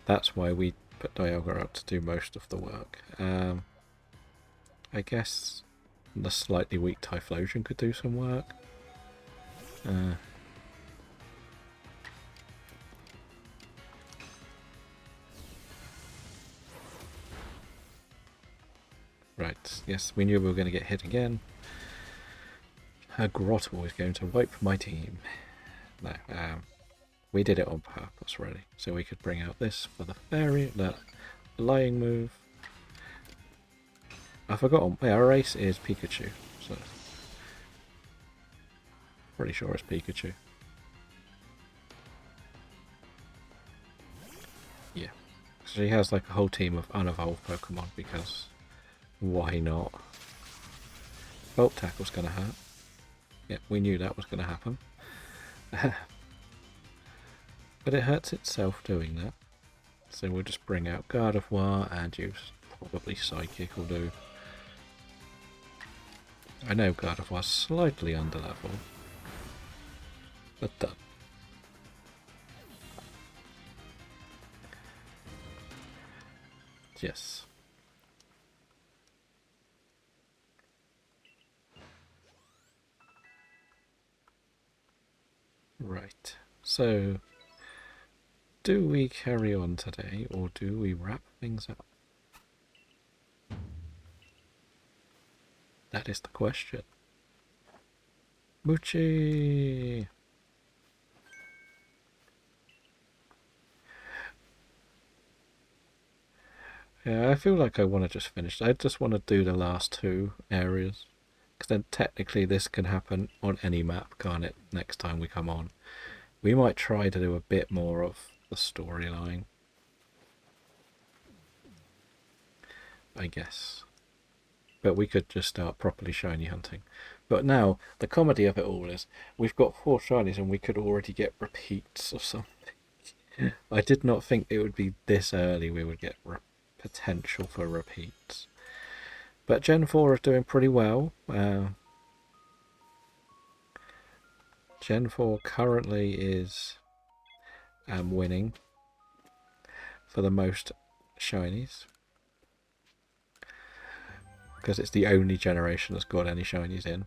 That's why we put Dialga out to do most of the work. I guess the slightly weak Typhlosion could do some work. Right, yes, we knew we were going to get hit again. Her Grottle is going to wipe my team. No, we did it on purpose, really. So we could bring out this for the fairy, that lying move. I forgot, our ace is Pikachu, so pretty sure it's Pikachu. Yeah, so she has like a whole team of unevolved Pokemon because why not? Volt Tackle's gonna hurt. Yeah, we knew that was gonna happen. But it hurts itself doing that. So we'll just bring out Gardevoir and use probably Psychic will do. I know Gardevoir's slightly under level, but done. Yes. Right. So, do we carry on today, or do we wrap things up? That is the question. Moochie! Yeah, I feel like I want to just finish. I just want to do the last two areas. Because then technically this can happen on any map, can't it, next time we come on. We might try to do a bit more of the storyline. I guess. But we could just start properly shiny hunting. But now, the comedy of it all is, we've got 4 shinies and we could already get repeats or something. I did not think it would be this early we would get potential for repeats. But Gen 4 is doing pretty well. Gen 4 currently is winning for the most shinies. Because it's the only generation that's got any shinies in.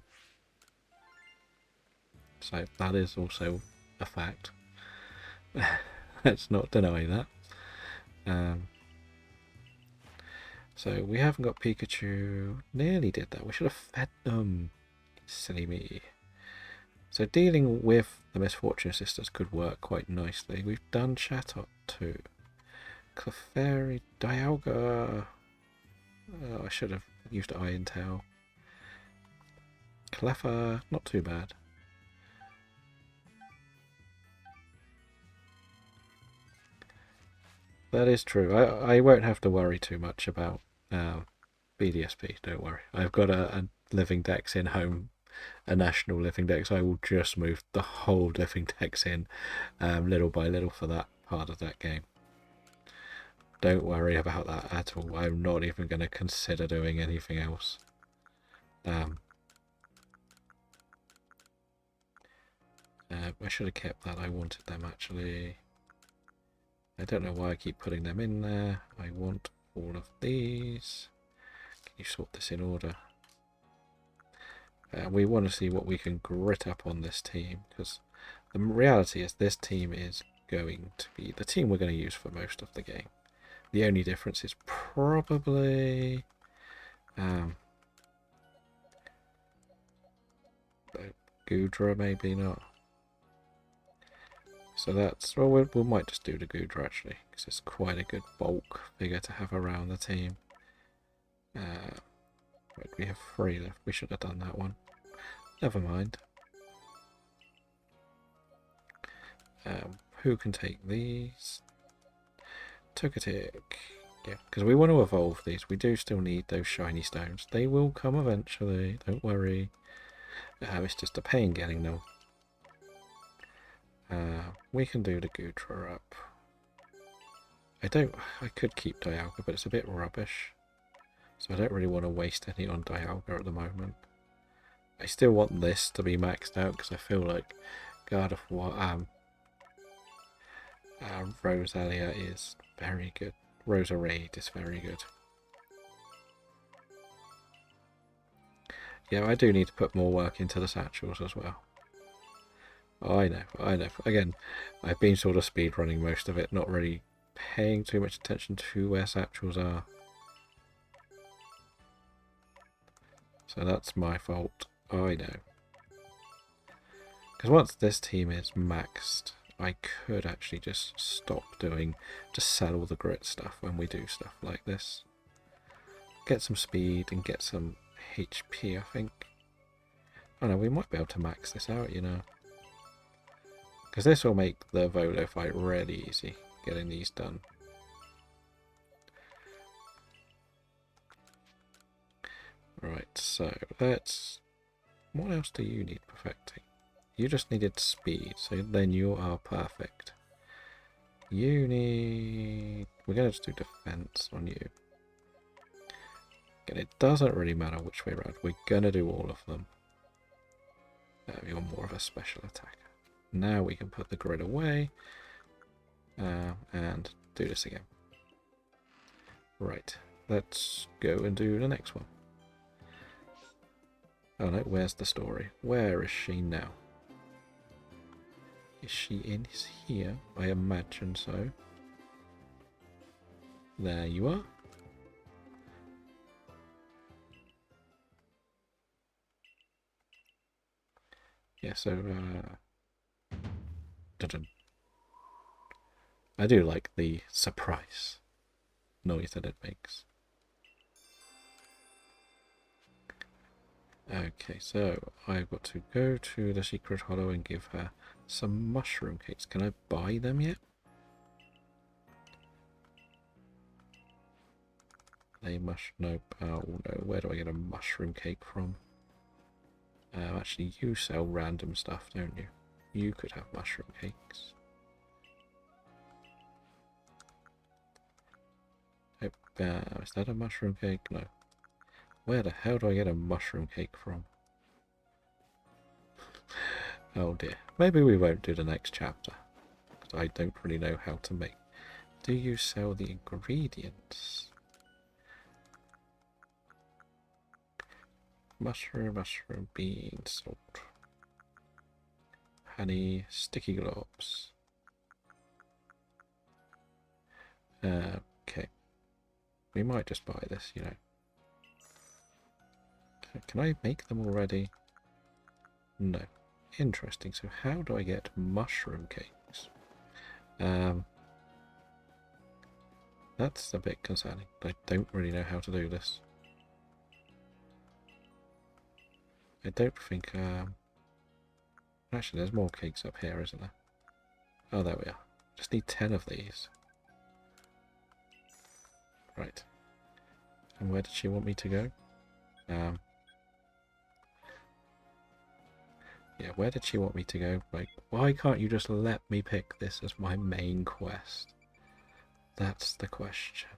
So that is also a fact. Let's not deny that. So we haven't got Pikachu. Nearly did that. We should have fed them. Silly me. So dealing with the Misfortune Sisters could work quite nicely. We've done Chatot too. Clefairy, Dialga. Oh, I should have used Iron Tail. Cleffa, not too bad. That is true. I won't have to worry too much about BDSP, don't worry. I've got a living dex in home, a national living dex. I will just move the whole living dex in little by little for that part of that game. Don't worry about that at all. I'm not even going to consider doing anything else. I should have kept that. I wanted them actually. I don't know why I keep putting them in there. I want all of these. Can you sort this in order? We want to see what we can grit up on this team, because the reality is this team is going to be the team we're going to use for most of the game. The only difference is probably Goodra, maybe not. So that's, well, we might just do the Goodra actually, because it's quite a good bulk figure to have around the team. Right, we have 3 left. We should have done that one. Never mind. Who can take these? Togetic. Yeah, because we want to evolve these. We do still need those shiny stones. They will come eventually. Don't worry. It's just a pain getting them. We can do the Goodra up. I could keep Dialga, but it's a bit rubbish. So I don't really want to waste any on Dialga at the moment. I still want this to be maxed out because I feel like Gardevoir, Rosalia is very good. Roserade is very good. Yeah, I do need to put more work into the satchels as well. Oh, I know. Again, I've been sort of speedrunning most of it, not really paying too much attention to where satchels are. So that's my fault. I know. Because once this team is maxed, I could actually just stop doing, just sell all the grit stuff when we do stuff like this. Get some speed and get some HP, I think. Oh no, we might be able to max this out, you know. Because this will make the Volo fight really easy, getting these done. Right, so let's... What else do you need perfecting? You just needed speed, so then you are perfect. You need... We're going to just do defense on you. And it doesn't really matter which way around. We're going to do all of them. You're more of a special attacker. Now we can put the grid away. And do this again. Right. Let's go and do the next one. Oh no, where's the story? Where is she now? Is she in here? I imagine so. There you are. Yeah, so, dun-dun. I do like the surprise noise that it makes. Okay, so I've got to go to the secret hollow and give her some mushroom cakes. Can I buy them yet? Nope. Oh no, where do I get a mushroom cake from? Actually, you sell random stuff, don't you? You could have mushroom cakes. Nope. Is that a mushroom cake? No. Where the hell do I get a mushroom cake from? Oh dear. Maybe we won't do the next chapter. Because I don't really know how to make. Do you sell the ingredients? Mushroom, bean, salt, honey, sticky globs. Okay. We might just buy this, you know. Can I make them already? No. Interesting. So how do I get mushroom cakes? That's a bit concerning. I don't really know how to do this. I don't think... Actually, there's more cakes up here, isn't there? Oh, there we are. Just need 10 of these. Right. And where did she want me to go? Yeah, where did she want me to go? Like, why can't you just let me pick this as my main quest? That's the question.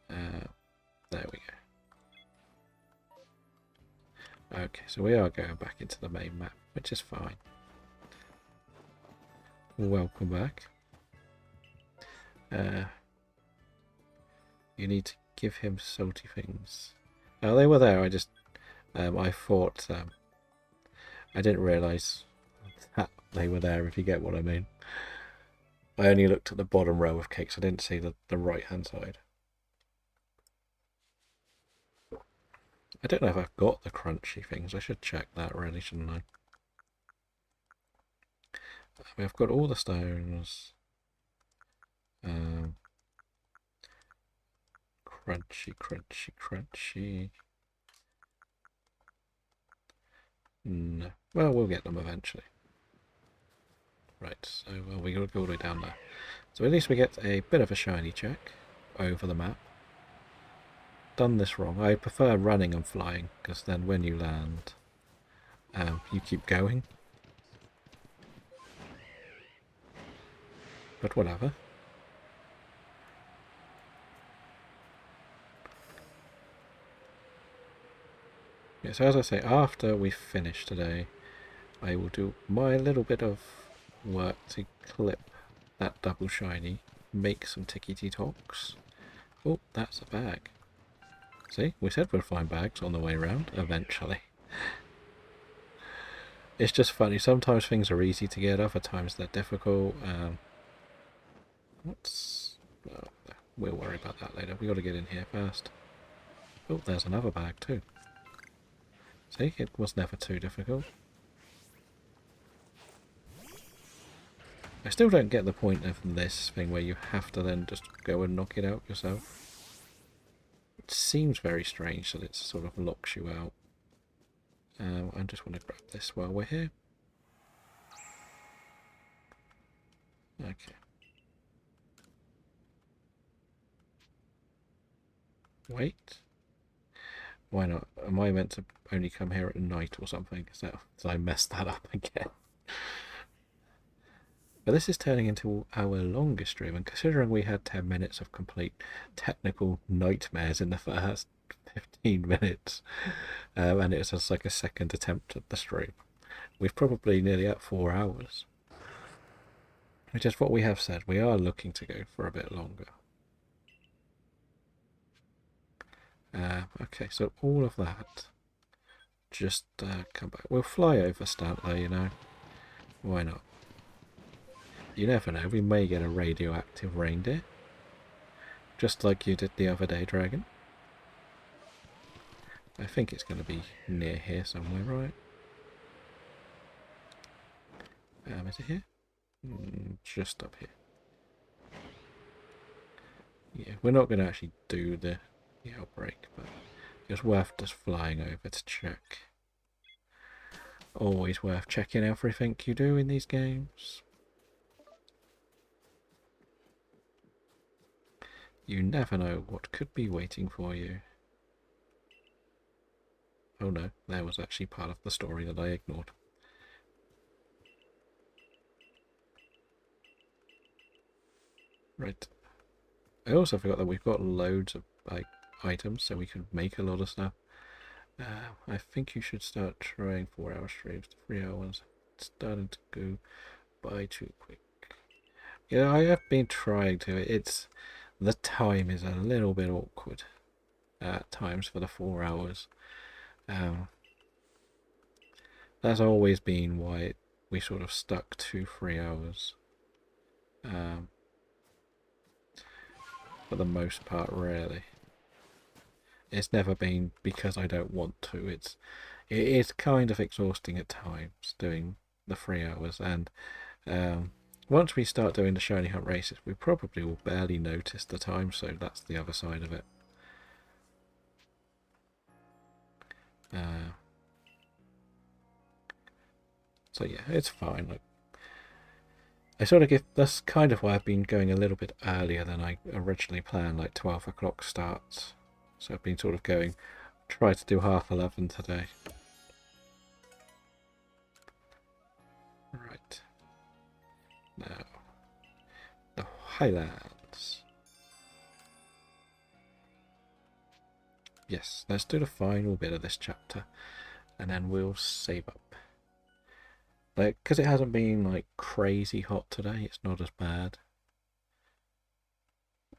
There we go. Okay, so we are going back into the main map, which is fine. Welcome back. You need to give him salty things. Oh, they were there. I just, I thought, I didn't realise that they were there, if you get what I mean. I only looked at the bottom row of cakes. I didn't see the right-hand side. I don't know if I've got the crunchy things. I should check that really, shouldn't I? I've got all the stones. Crunchy. No. Well, we'll get them eventually. Right, so well, we got to go all the way down there. So at least we get a bit of a shiny check over the map. Done this wrong. I prefer running and flying, because then when you land, you keep going. But whatever. Yeah, so as I say, after we finish today, I will do my little bit of work to clip that double shiny, make some tickety talks. Oh, that's a bag. See, we said we'd find bags on the way around, eventually. It's just funny, sometimes things are easy to get, other times they're difficult. Well, we'll worry about that later. We got to get in here first. Oh, there's another bag too. See, it was never too difficult. I still don't get the point of this thing where you have to then just go and knock it out yourself. It seems very strange that it sort of locks you out. I just want to grab this while we're here. Okay. Wait. Why not? Am I meant to only come here at night or something? Did I mess that up again? But this is turning into our longest stream, and considering we had 10 minutes of complete technical nightmares in the first 15 minutes, and it was just like a second attempt at the stream, we've probably nearly at 4 hours. Which is what we have said. We are looking to go for a bit longer. Okay, so all of that. Just come back. We'll fly over Stantler, you know. Why not? You never know. We may get a radioactive reindeer. Just like you did the other day, Dragon. I think it's going to be near here somewhere, right? Is it here? Just up here. Yeah, we're not going to actually do the outbreak, but it's worth just flying over to check. Always worth checking everything you do in these games. You never know what could be waiting for you. Oh no, there was actually part of the story that I ignored. Right. I also forgot that we've got loads of items, so we can make a lot of stuff. I think you should start trying 4-hour streams. 3 hours. It's starting to go by too quick. Yeah, I have been trying to. The time is a little bit awkward at times for the 4 hours. That's always been why we sort of stuck to 3 hours. For the most part, really. It's never been because I don't want to. It is kind of exhausting at times doing the 3 hours, and once we start doing the shiny hunt races, we probably will barely notice the time. So that's the other side of it. So yeah, it's fine. Like, I sort of give. That's kind of why I've been going a little bit earlier than I originally planned, like 12 o'clock starts. So I've been sort of going, try to do 11:30 today. Right. Now, the Highlands. Yes, let's do the final bit of this chapter, and then we'll save up. Like, because it hasn't been like crazy hot today, it's not as bad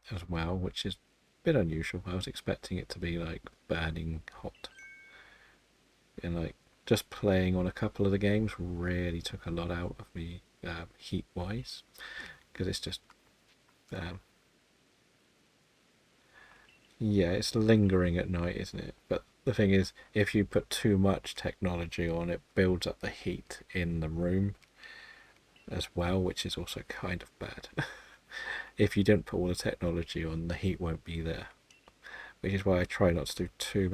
as well, which is a bit unusual. I was expecting it to be like burning hot. And like just playing on a couple of the games really took a lot out of me heat wise, because it's just yeah, it's lingering at night, isn't it? But the thing is, if you put too much technology on, it builds up the heat in the room as well, which is also kind of bad. If you don't put all the technology on, the heat won't be there. Which is why I try not to do too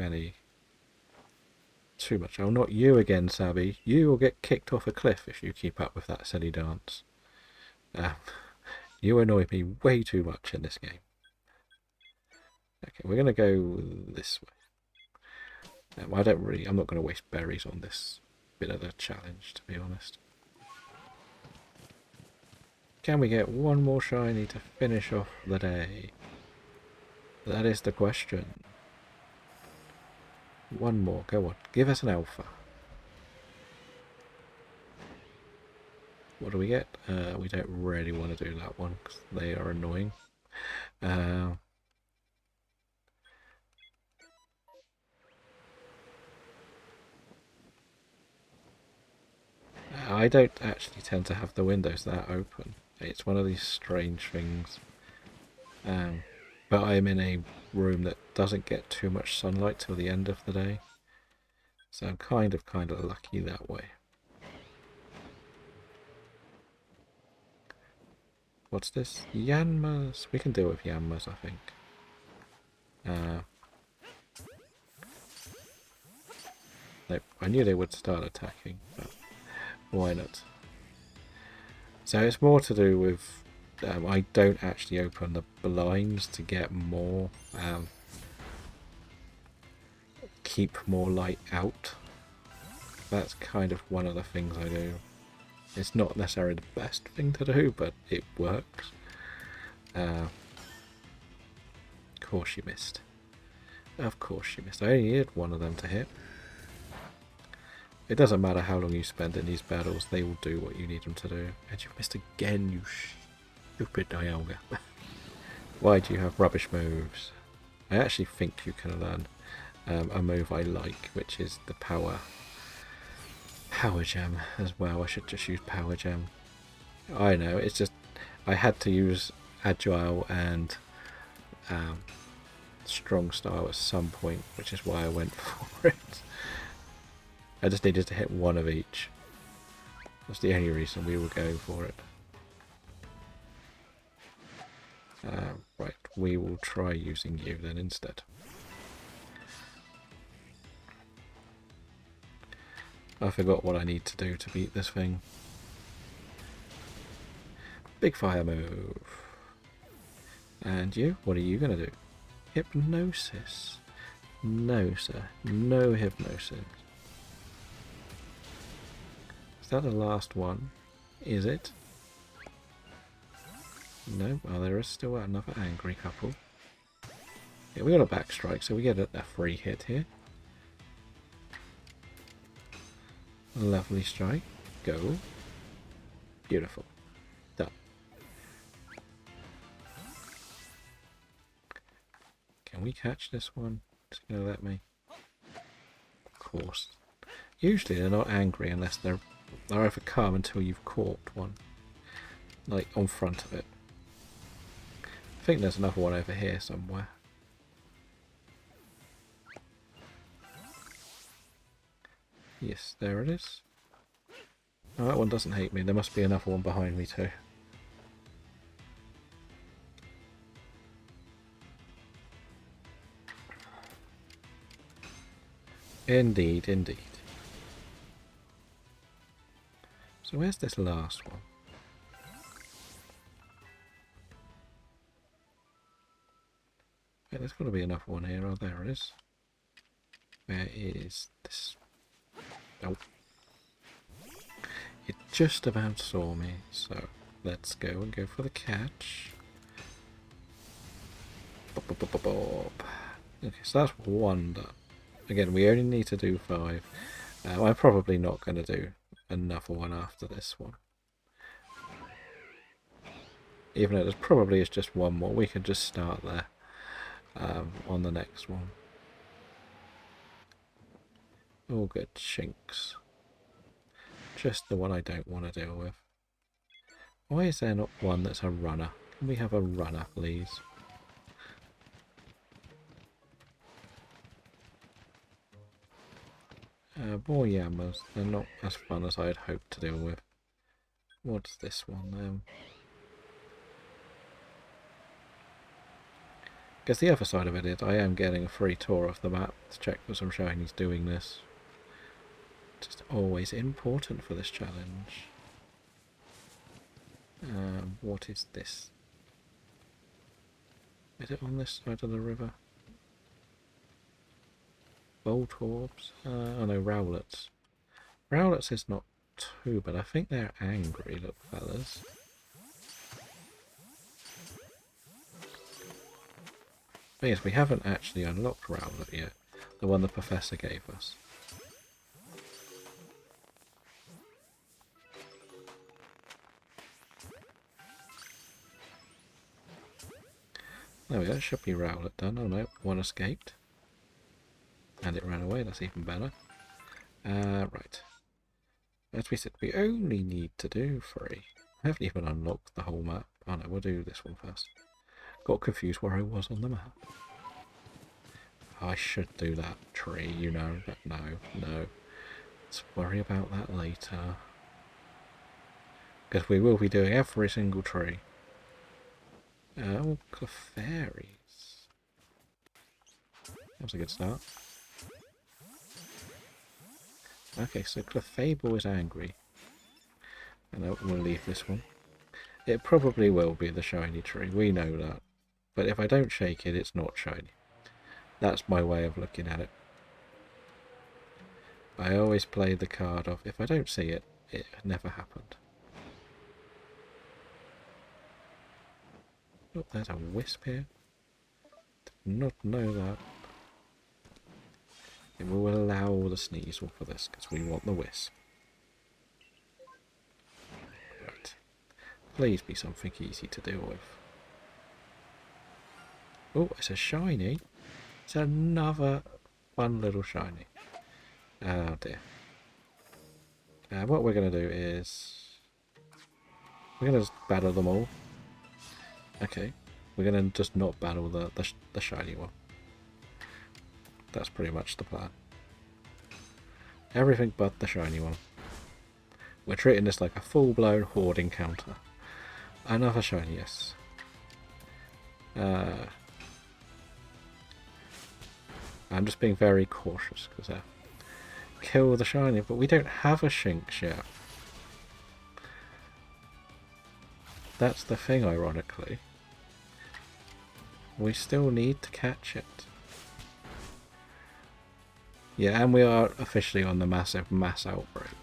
much. Oh, not you again, Sabby. You will get kicked off a cliff if you keep up with that silly dance. You annoy me way too much in this game. Okay, we're going to go this way. I'm not going to waste berries on this bit of the challenge, to be honest. Can we get one more shiny to finish off the day? That is the question. One more, go on. Give us an alpha. What do we get? We don't really want to do that one because they are annoying. I don't actually tend to have the windows that open. It's one of these strange things. But I'm in a room that doesn't get too much sunlight till the end of the day. So I'm kind of lucky that way. What's this? Yanmas. We can deal with Yanmas, I think. Nope. I knew they would start attacking, but why not? So it's more to do with I don't actually open the blinds to get more keep more light out. That's kind of one of the things I do. It's not necessarily the best thing to do, but it works. Of course she missed. Of course she missed. I only needed one of them to hit. It doesn't matter how long you spend in these battles, they will do what you need them to do. And you missed again, you stupid Dialga. Why do you have rubbish moves? I actually think you can learn a move I like, which is the Power Gem as well. I should just use Power Gem. I know, it's just I had to use Agile and Strong Style at some point, which is why I went for it. I just needed to hit one of each. That's the only reason we were going for it. Right, we will try using you then instead. I forgot what I need to do to beat this thing. Big fire move. And you? What are you going to do? Hypnosis. No, sir. No hypnosis. Is that the last one? Is it? No? Oh, there is still another angry couple. Yeah, we got a back strike, so we get a free hit here. Lovely strike. Go. Beautiful. Done. Can we catch this one? It's going to let me. Of course. Usually they're not angry unless they're either calm until you've caught one. Like on front of it. I think there's another one over here somewhere. Yes, there it is. Oh, that one doesn't hate me. There must be another one behind me too. Indeed, indeed. So where's this last one? Yeah, there's got to be another one here. Oh, there it is. Where is this? Oh. It just about saw me, so let's go and go for the catch. Bop, bop, bop, bop, bop. Okay, so that's one done. Again, we only need to do 5. I'm probably not going to do another one after this one. Even though there's probably is just one more, we can just start there on the next one. All good chinks. Just the one I don't want to deal with. Why is there not one that's a runner? Can we have a runner, please? More yammers. They're not as fun as I'd hoped to deal with. What's this one then? Because the other side of it is I am getting a free tour of the map to check for some shinies doing this. Just always important for this challenge. What is this? Is it on this side of the river? Voltorbs? Oh no, Rowlets. Rowlets is not too bad. I think they're angry, look, fellas. But yes, we haven't actually unlocked Rowlet yet. The one the professor gave us. There we go, it should be Rowlet done. Oh no, one escaped. And it ran away, that's even better. Right. As we said, we only need to do 3. I haven't even unlocked the whole map. Oh no, we'll do this one first. Got confused where I was on the map. I should do that tree, you know, but no. Let's worry about that later. Because we will be doing every single tree. Oh, Clefairies. That was a good start. Okay, so Clefable is angry. And we'll leave this one. It probably will be the shiny tree, we know that. But if I don't shake it, it's not shiny. That's my way of looking at it. I always play the card of, if I don't see it, it never happened. Oh, there's a wisp here. Did not know that. And we'll allow the sneasel for this because we want the wisp. Right. Please be something easy to deal with. Oh, it's a shiny. It's another fun little shiny. Oh dear. What we're going to do is... we're going to just battle them all. Okay. We're going to just not battle the shiny one. That's pretty much the plan. Everything but the shiny one. We're treating this like a full-blown horde encounter. Another shiny, yes. I'm just being very cautious because kill the shiny, but we don't have a Shinx yet. That's the thing, ironically. We still need to catch it. Yeah, and we are officially on the massive mass outbreaks.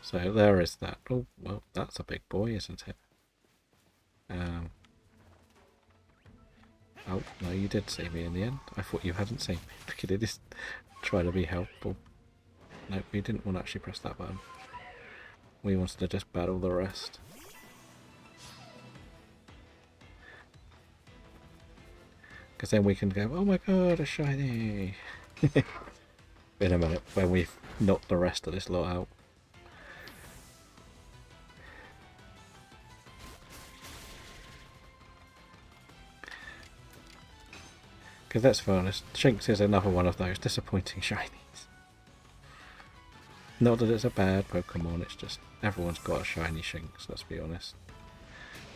So there is that. Oh, well, that's a big boy, isn't it? Oh, no, you did see me in the end. I thought you hadn't seen me. Look at it, just trying to be helpful. Nope, we didn't want to actually press that button. We wanted to just battle the rest. Because then we can go, oh my god, a shiny! In a minute, when we've knocked the rest of this lot out. Because let's be honest, Shinx is another one of those disappointing shinies. Not that it's a bad Pokemon, it's just everyone's got a shiny Shinx, let's be honest.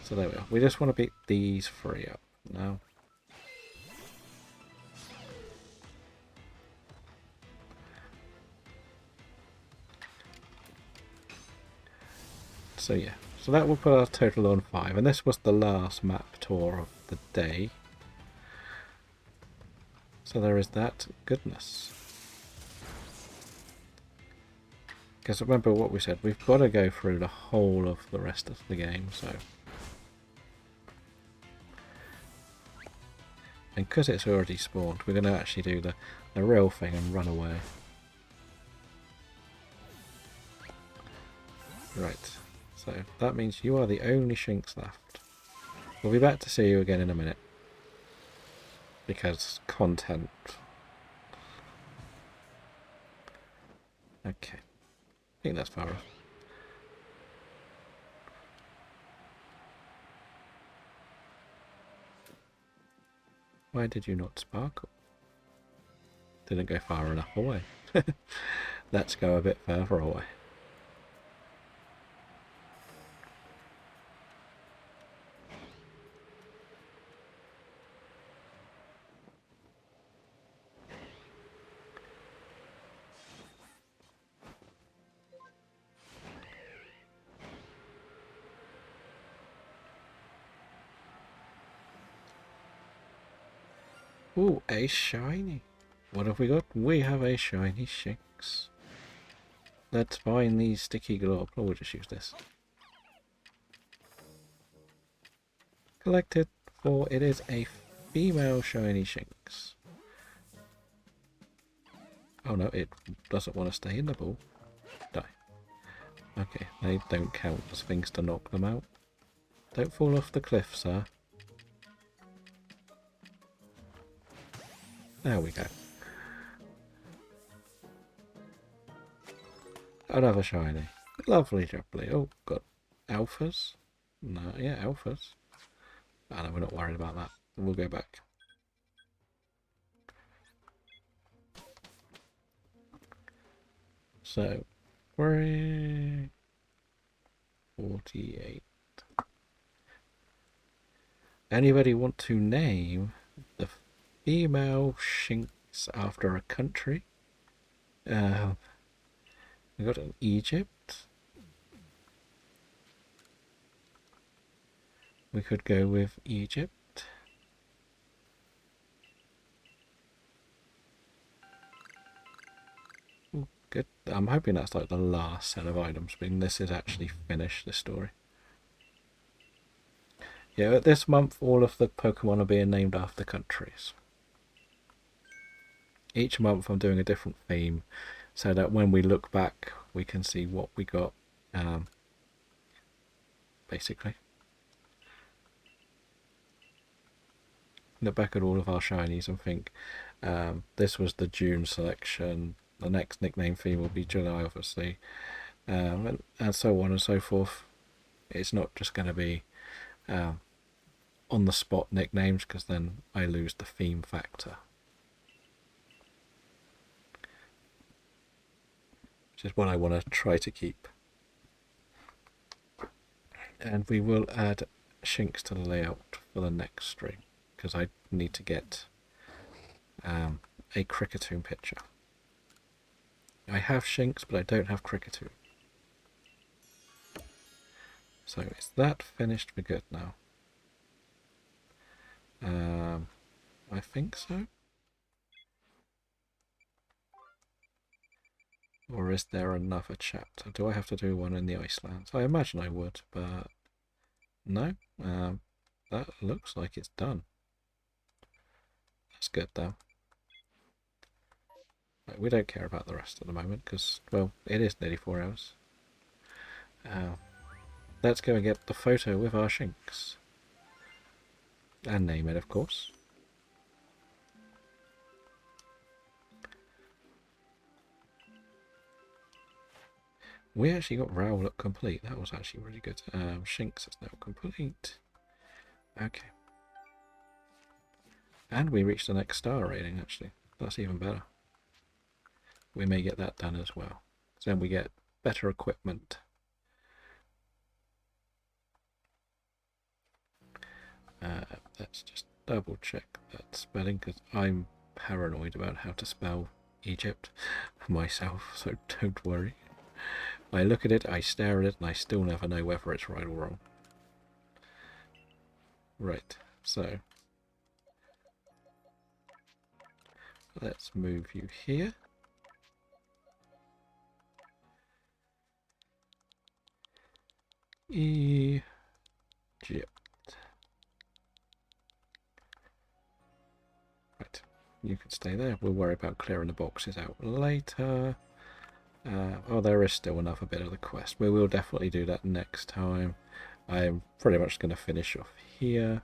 So there we are. We just want to beat these three up now. So yeah, so that will put our total on 5, and this was the last map tour of the day. So there is that goodness. Because remember what we said, we've got to go through the whole of the rest of the game, so... and because it's already spawned, we're going to actually do the real thing and run away. Right, so that means you are the only Shinx left. We'll be back to see you again in a minute. Because content. Okay. I think that's far off. Why did you not sparkle? Didn't go far enough away. Let's go a bit further away. Ooh, a shiny. What have we got? We have a shiny Shinx. Let's find these sticky glob. Oh, we'll just use this. Collected, for it is a female shiny Shinx. Oh no, it doesn't want to stay in the ball. Die. Okay, they don't count as things to knock them out. Don't fall off the cliff, sir. There we go. Another shiny. Lovely jubbly. Oh, got alphas? No, yeah, alphas. Oh, no, we're not worried about that. We'll go back. So, 48. Anybody want to name the female Shinx after a country? We got an Egypt. We could go with Egypt. Ooh, good. I'm hoping that's like the last set of items. I mean, this is actually finished, this story. Yeah, this month all of the Pokemon are being named after countries. Each month I'm doing a different theme, so that when we look back we can see what we got, basically. Look back at all of our shinies and think, this was the June selection, the next nickname theme will be July, obviously, and so on and so forth. It's not just going to be on the spot nicknames, because then I lose the theme factor, which is what I want to try to keep. And we will add Shinx to the layout for the next stream, because I need to get a Kricketune picture. I have Shinx, but I don't have Kricketune. So is that finished? We're good now. I think so. Or is there another chapter? Do I have to do one in the Icelands? I imagine I would, but no. That looks like it's done. That's good though. Right, we don't care about the rest at the moment because, well, it is nearly 4 hours. Let's go and get the photo with our Shinx. And name it, of course. We actually got Rowlet complete. That was actually really good. Shinx is now complete. Okay. And we reached the next star rating, actually. That's even better. We may get that done as well. So then we get better equipment. Let's just double check that spelling, because I'm paranoid about how to spell Egypt myself, so don't worry. I look at it, I stare at it, and I still never know whether it's right or wrong. Right, so let's move you here. Egypt. Right, you can stay there. We'll worry about clearing the boxes out later. Oh, there is still another bit of the quest. We will definitely do that next time. I'm pretty much going to finish off here.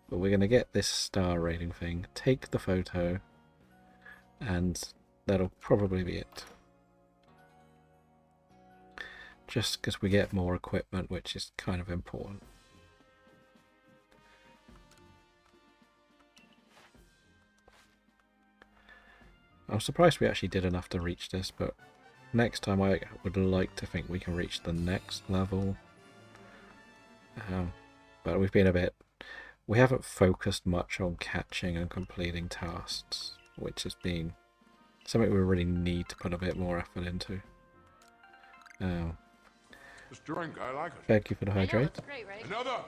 But we're going to get this star rating thing, take the photo, and that'll probably be it. Just because we get more equipment, which is kind of important. I'm surprised we actually did enough to reach this, but next time I would like to think we can reach the next level. But we've been a bit... We haven't focused much on catching and completing tasks, which has been something we really need to put a bit more effort into. This drink, I like it. Thank you for the hydrate. That's great, right? Another!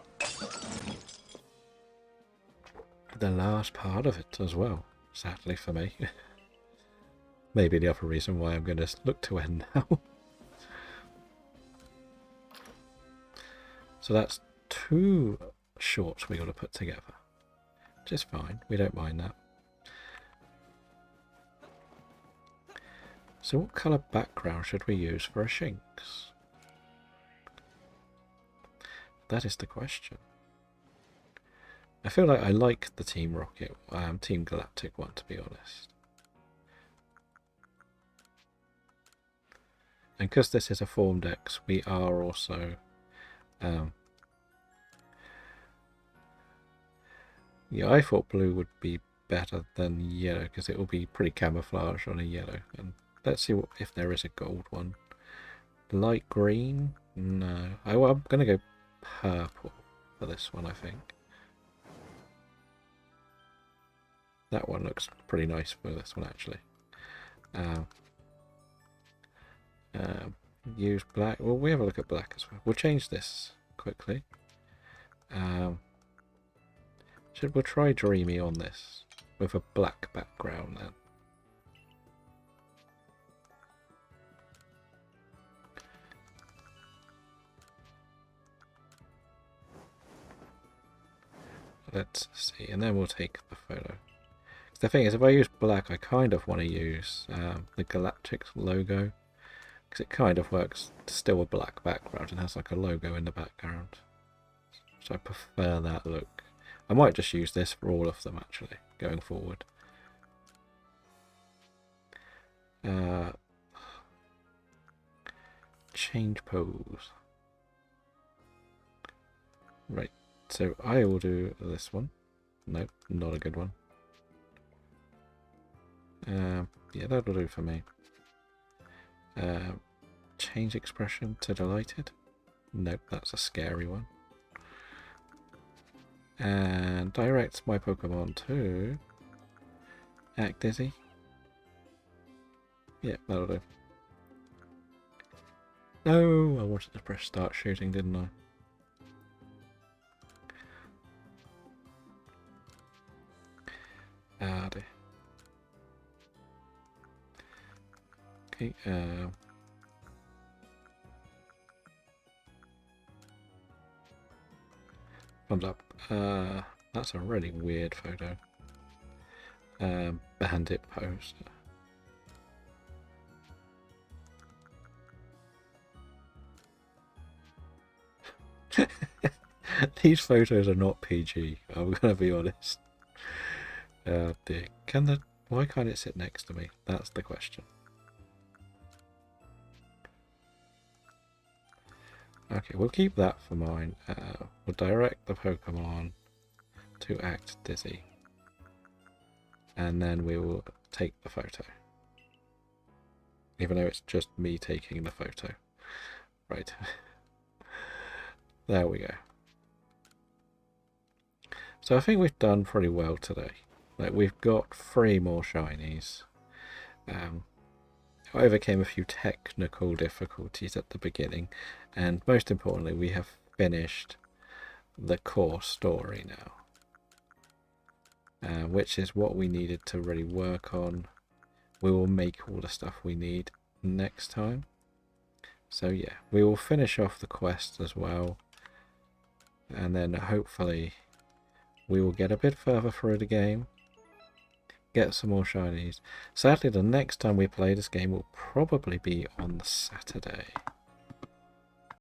The last part of it as well, sadly for me. Maybe the other reason why I'm going to look to end now. So that's 2 shorts we got to put together. Which is fine, we don't mind that. So what colour background should we use for a Shinx? That is the question. I feel like I like the Team Rocket, Team Galactic one, to be honest. And because this is a form dex, we are also... yeah, I thought blue would be better than yellow, because it will be pretty camouflage on a yellow. And let's see if there is a gold one. Light green? No. I'm going to go purple for this one, I think. That one looks pretty nice for this one, actually. Use black. Well, we have a look at black as well. We'll change this quickly. We'll try Dreamy on this with a black background then. let's see, and then we'll take the photo. The thing is, if I use black, I kind of want to use the Galactic logo, because it kind of works still a black background and has like a logo in the background. So I prefer that look. I might just use this for all of them actually, going forward. Change pose. Right, so I will do this one. Nope, not a good one. Yeah, that'll do for me. Change expression to delighted. Nope, that's a scary one. And direct my Pokemon to act dizzy. Yeah, that'll do. No, I wanted to press start shooting, didn't I? Ah, dear. Okay, thumbs up. That's a really weird photo. Bandit pose. These photos are not PG, I'm gonna be honest. Oh dear. Why can't it sit next to me? That's the question. Okay, we'll keep that for mine. We'll direct the Pokemon to act dizzy. And then we will take the photo. Even though it's just me taking the photo. Right. There we go. So I think we've done pretty well today. Like, we've got 3 more shinies. I overcame a few technical difficulties at the beginning, and most importantly, we have finished the core story now, which is what we needed to really work on. We will make all the stuff we need next time. So yeah, we will finish off the quest as well, and then hopefully we will get a bit further through the game, get some more shinies. Sadly, the next time we play this game will probably be on the Saturday.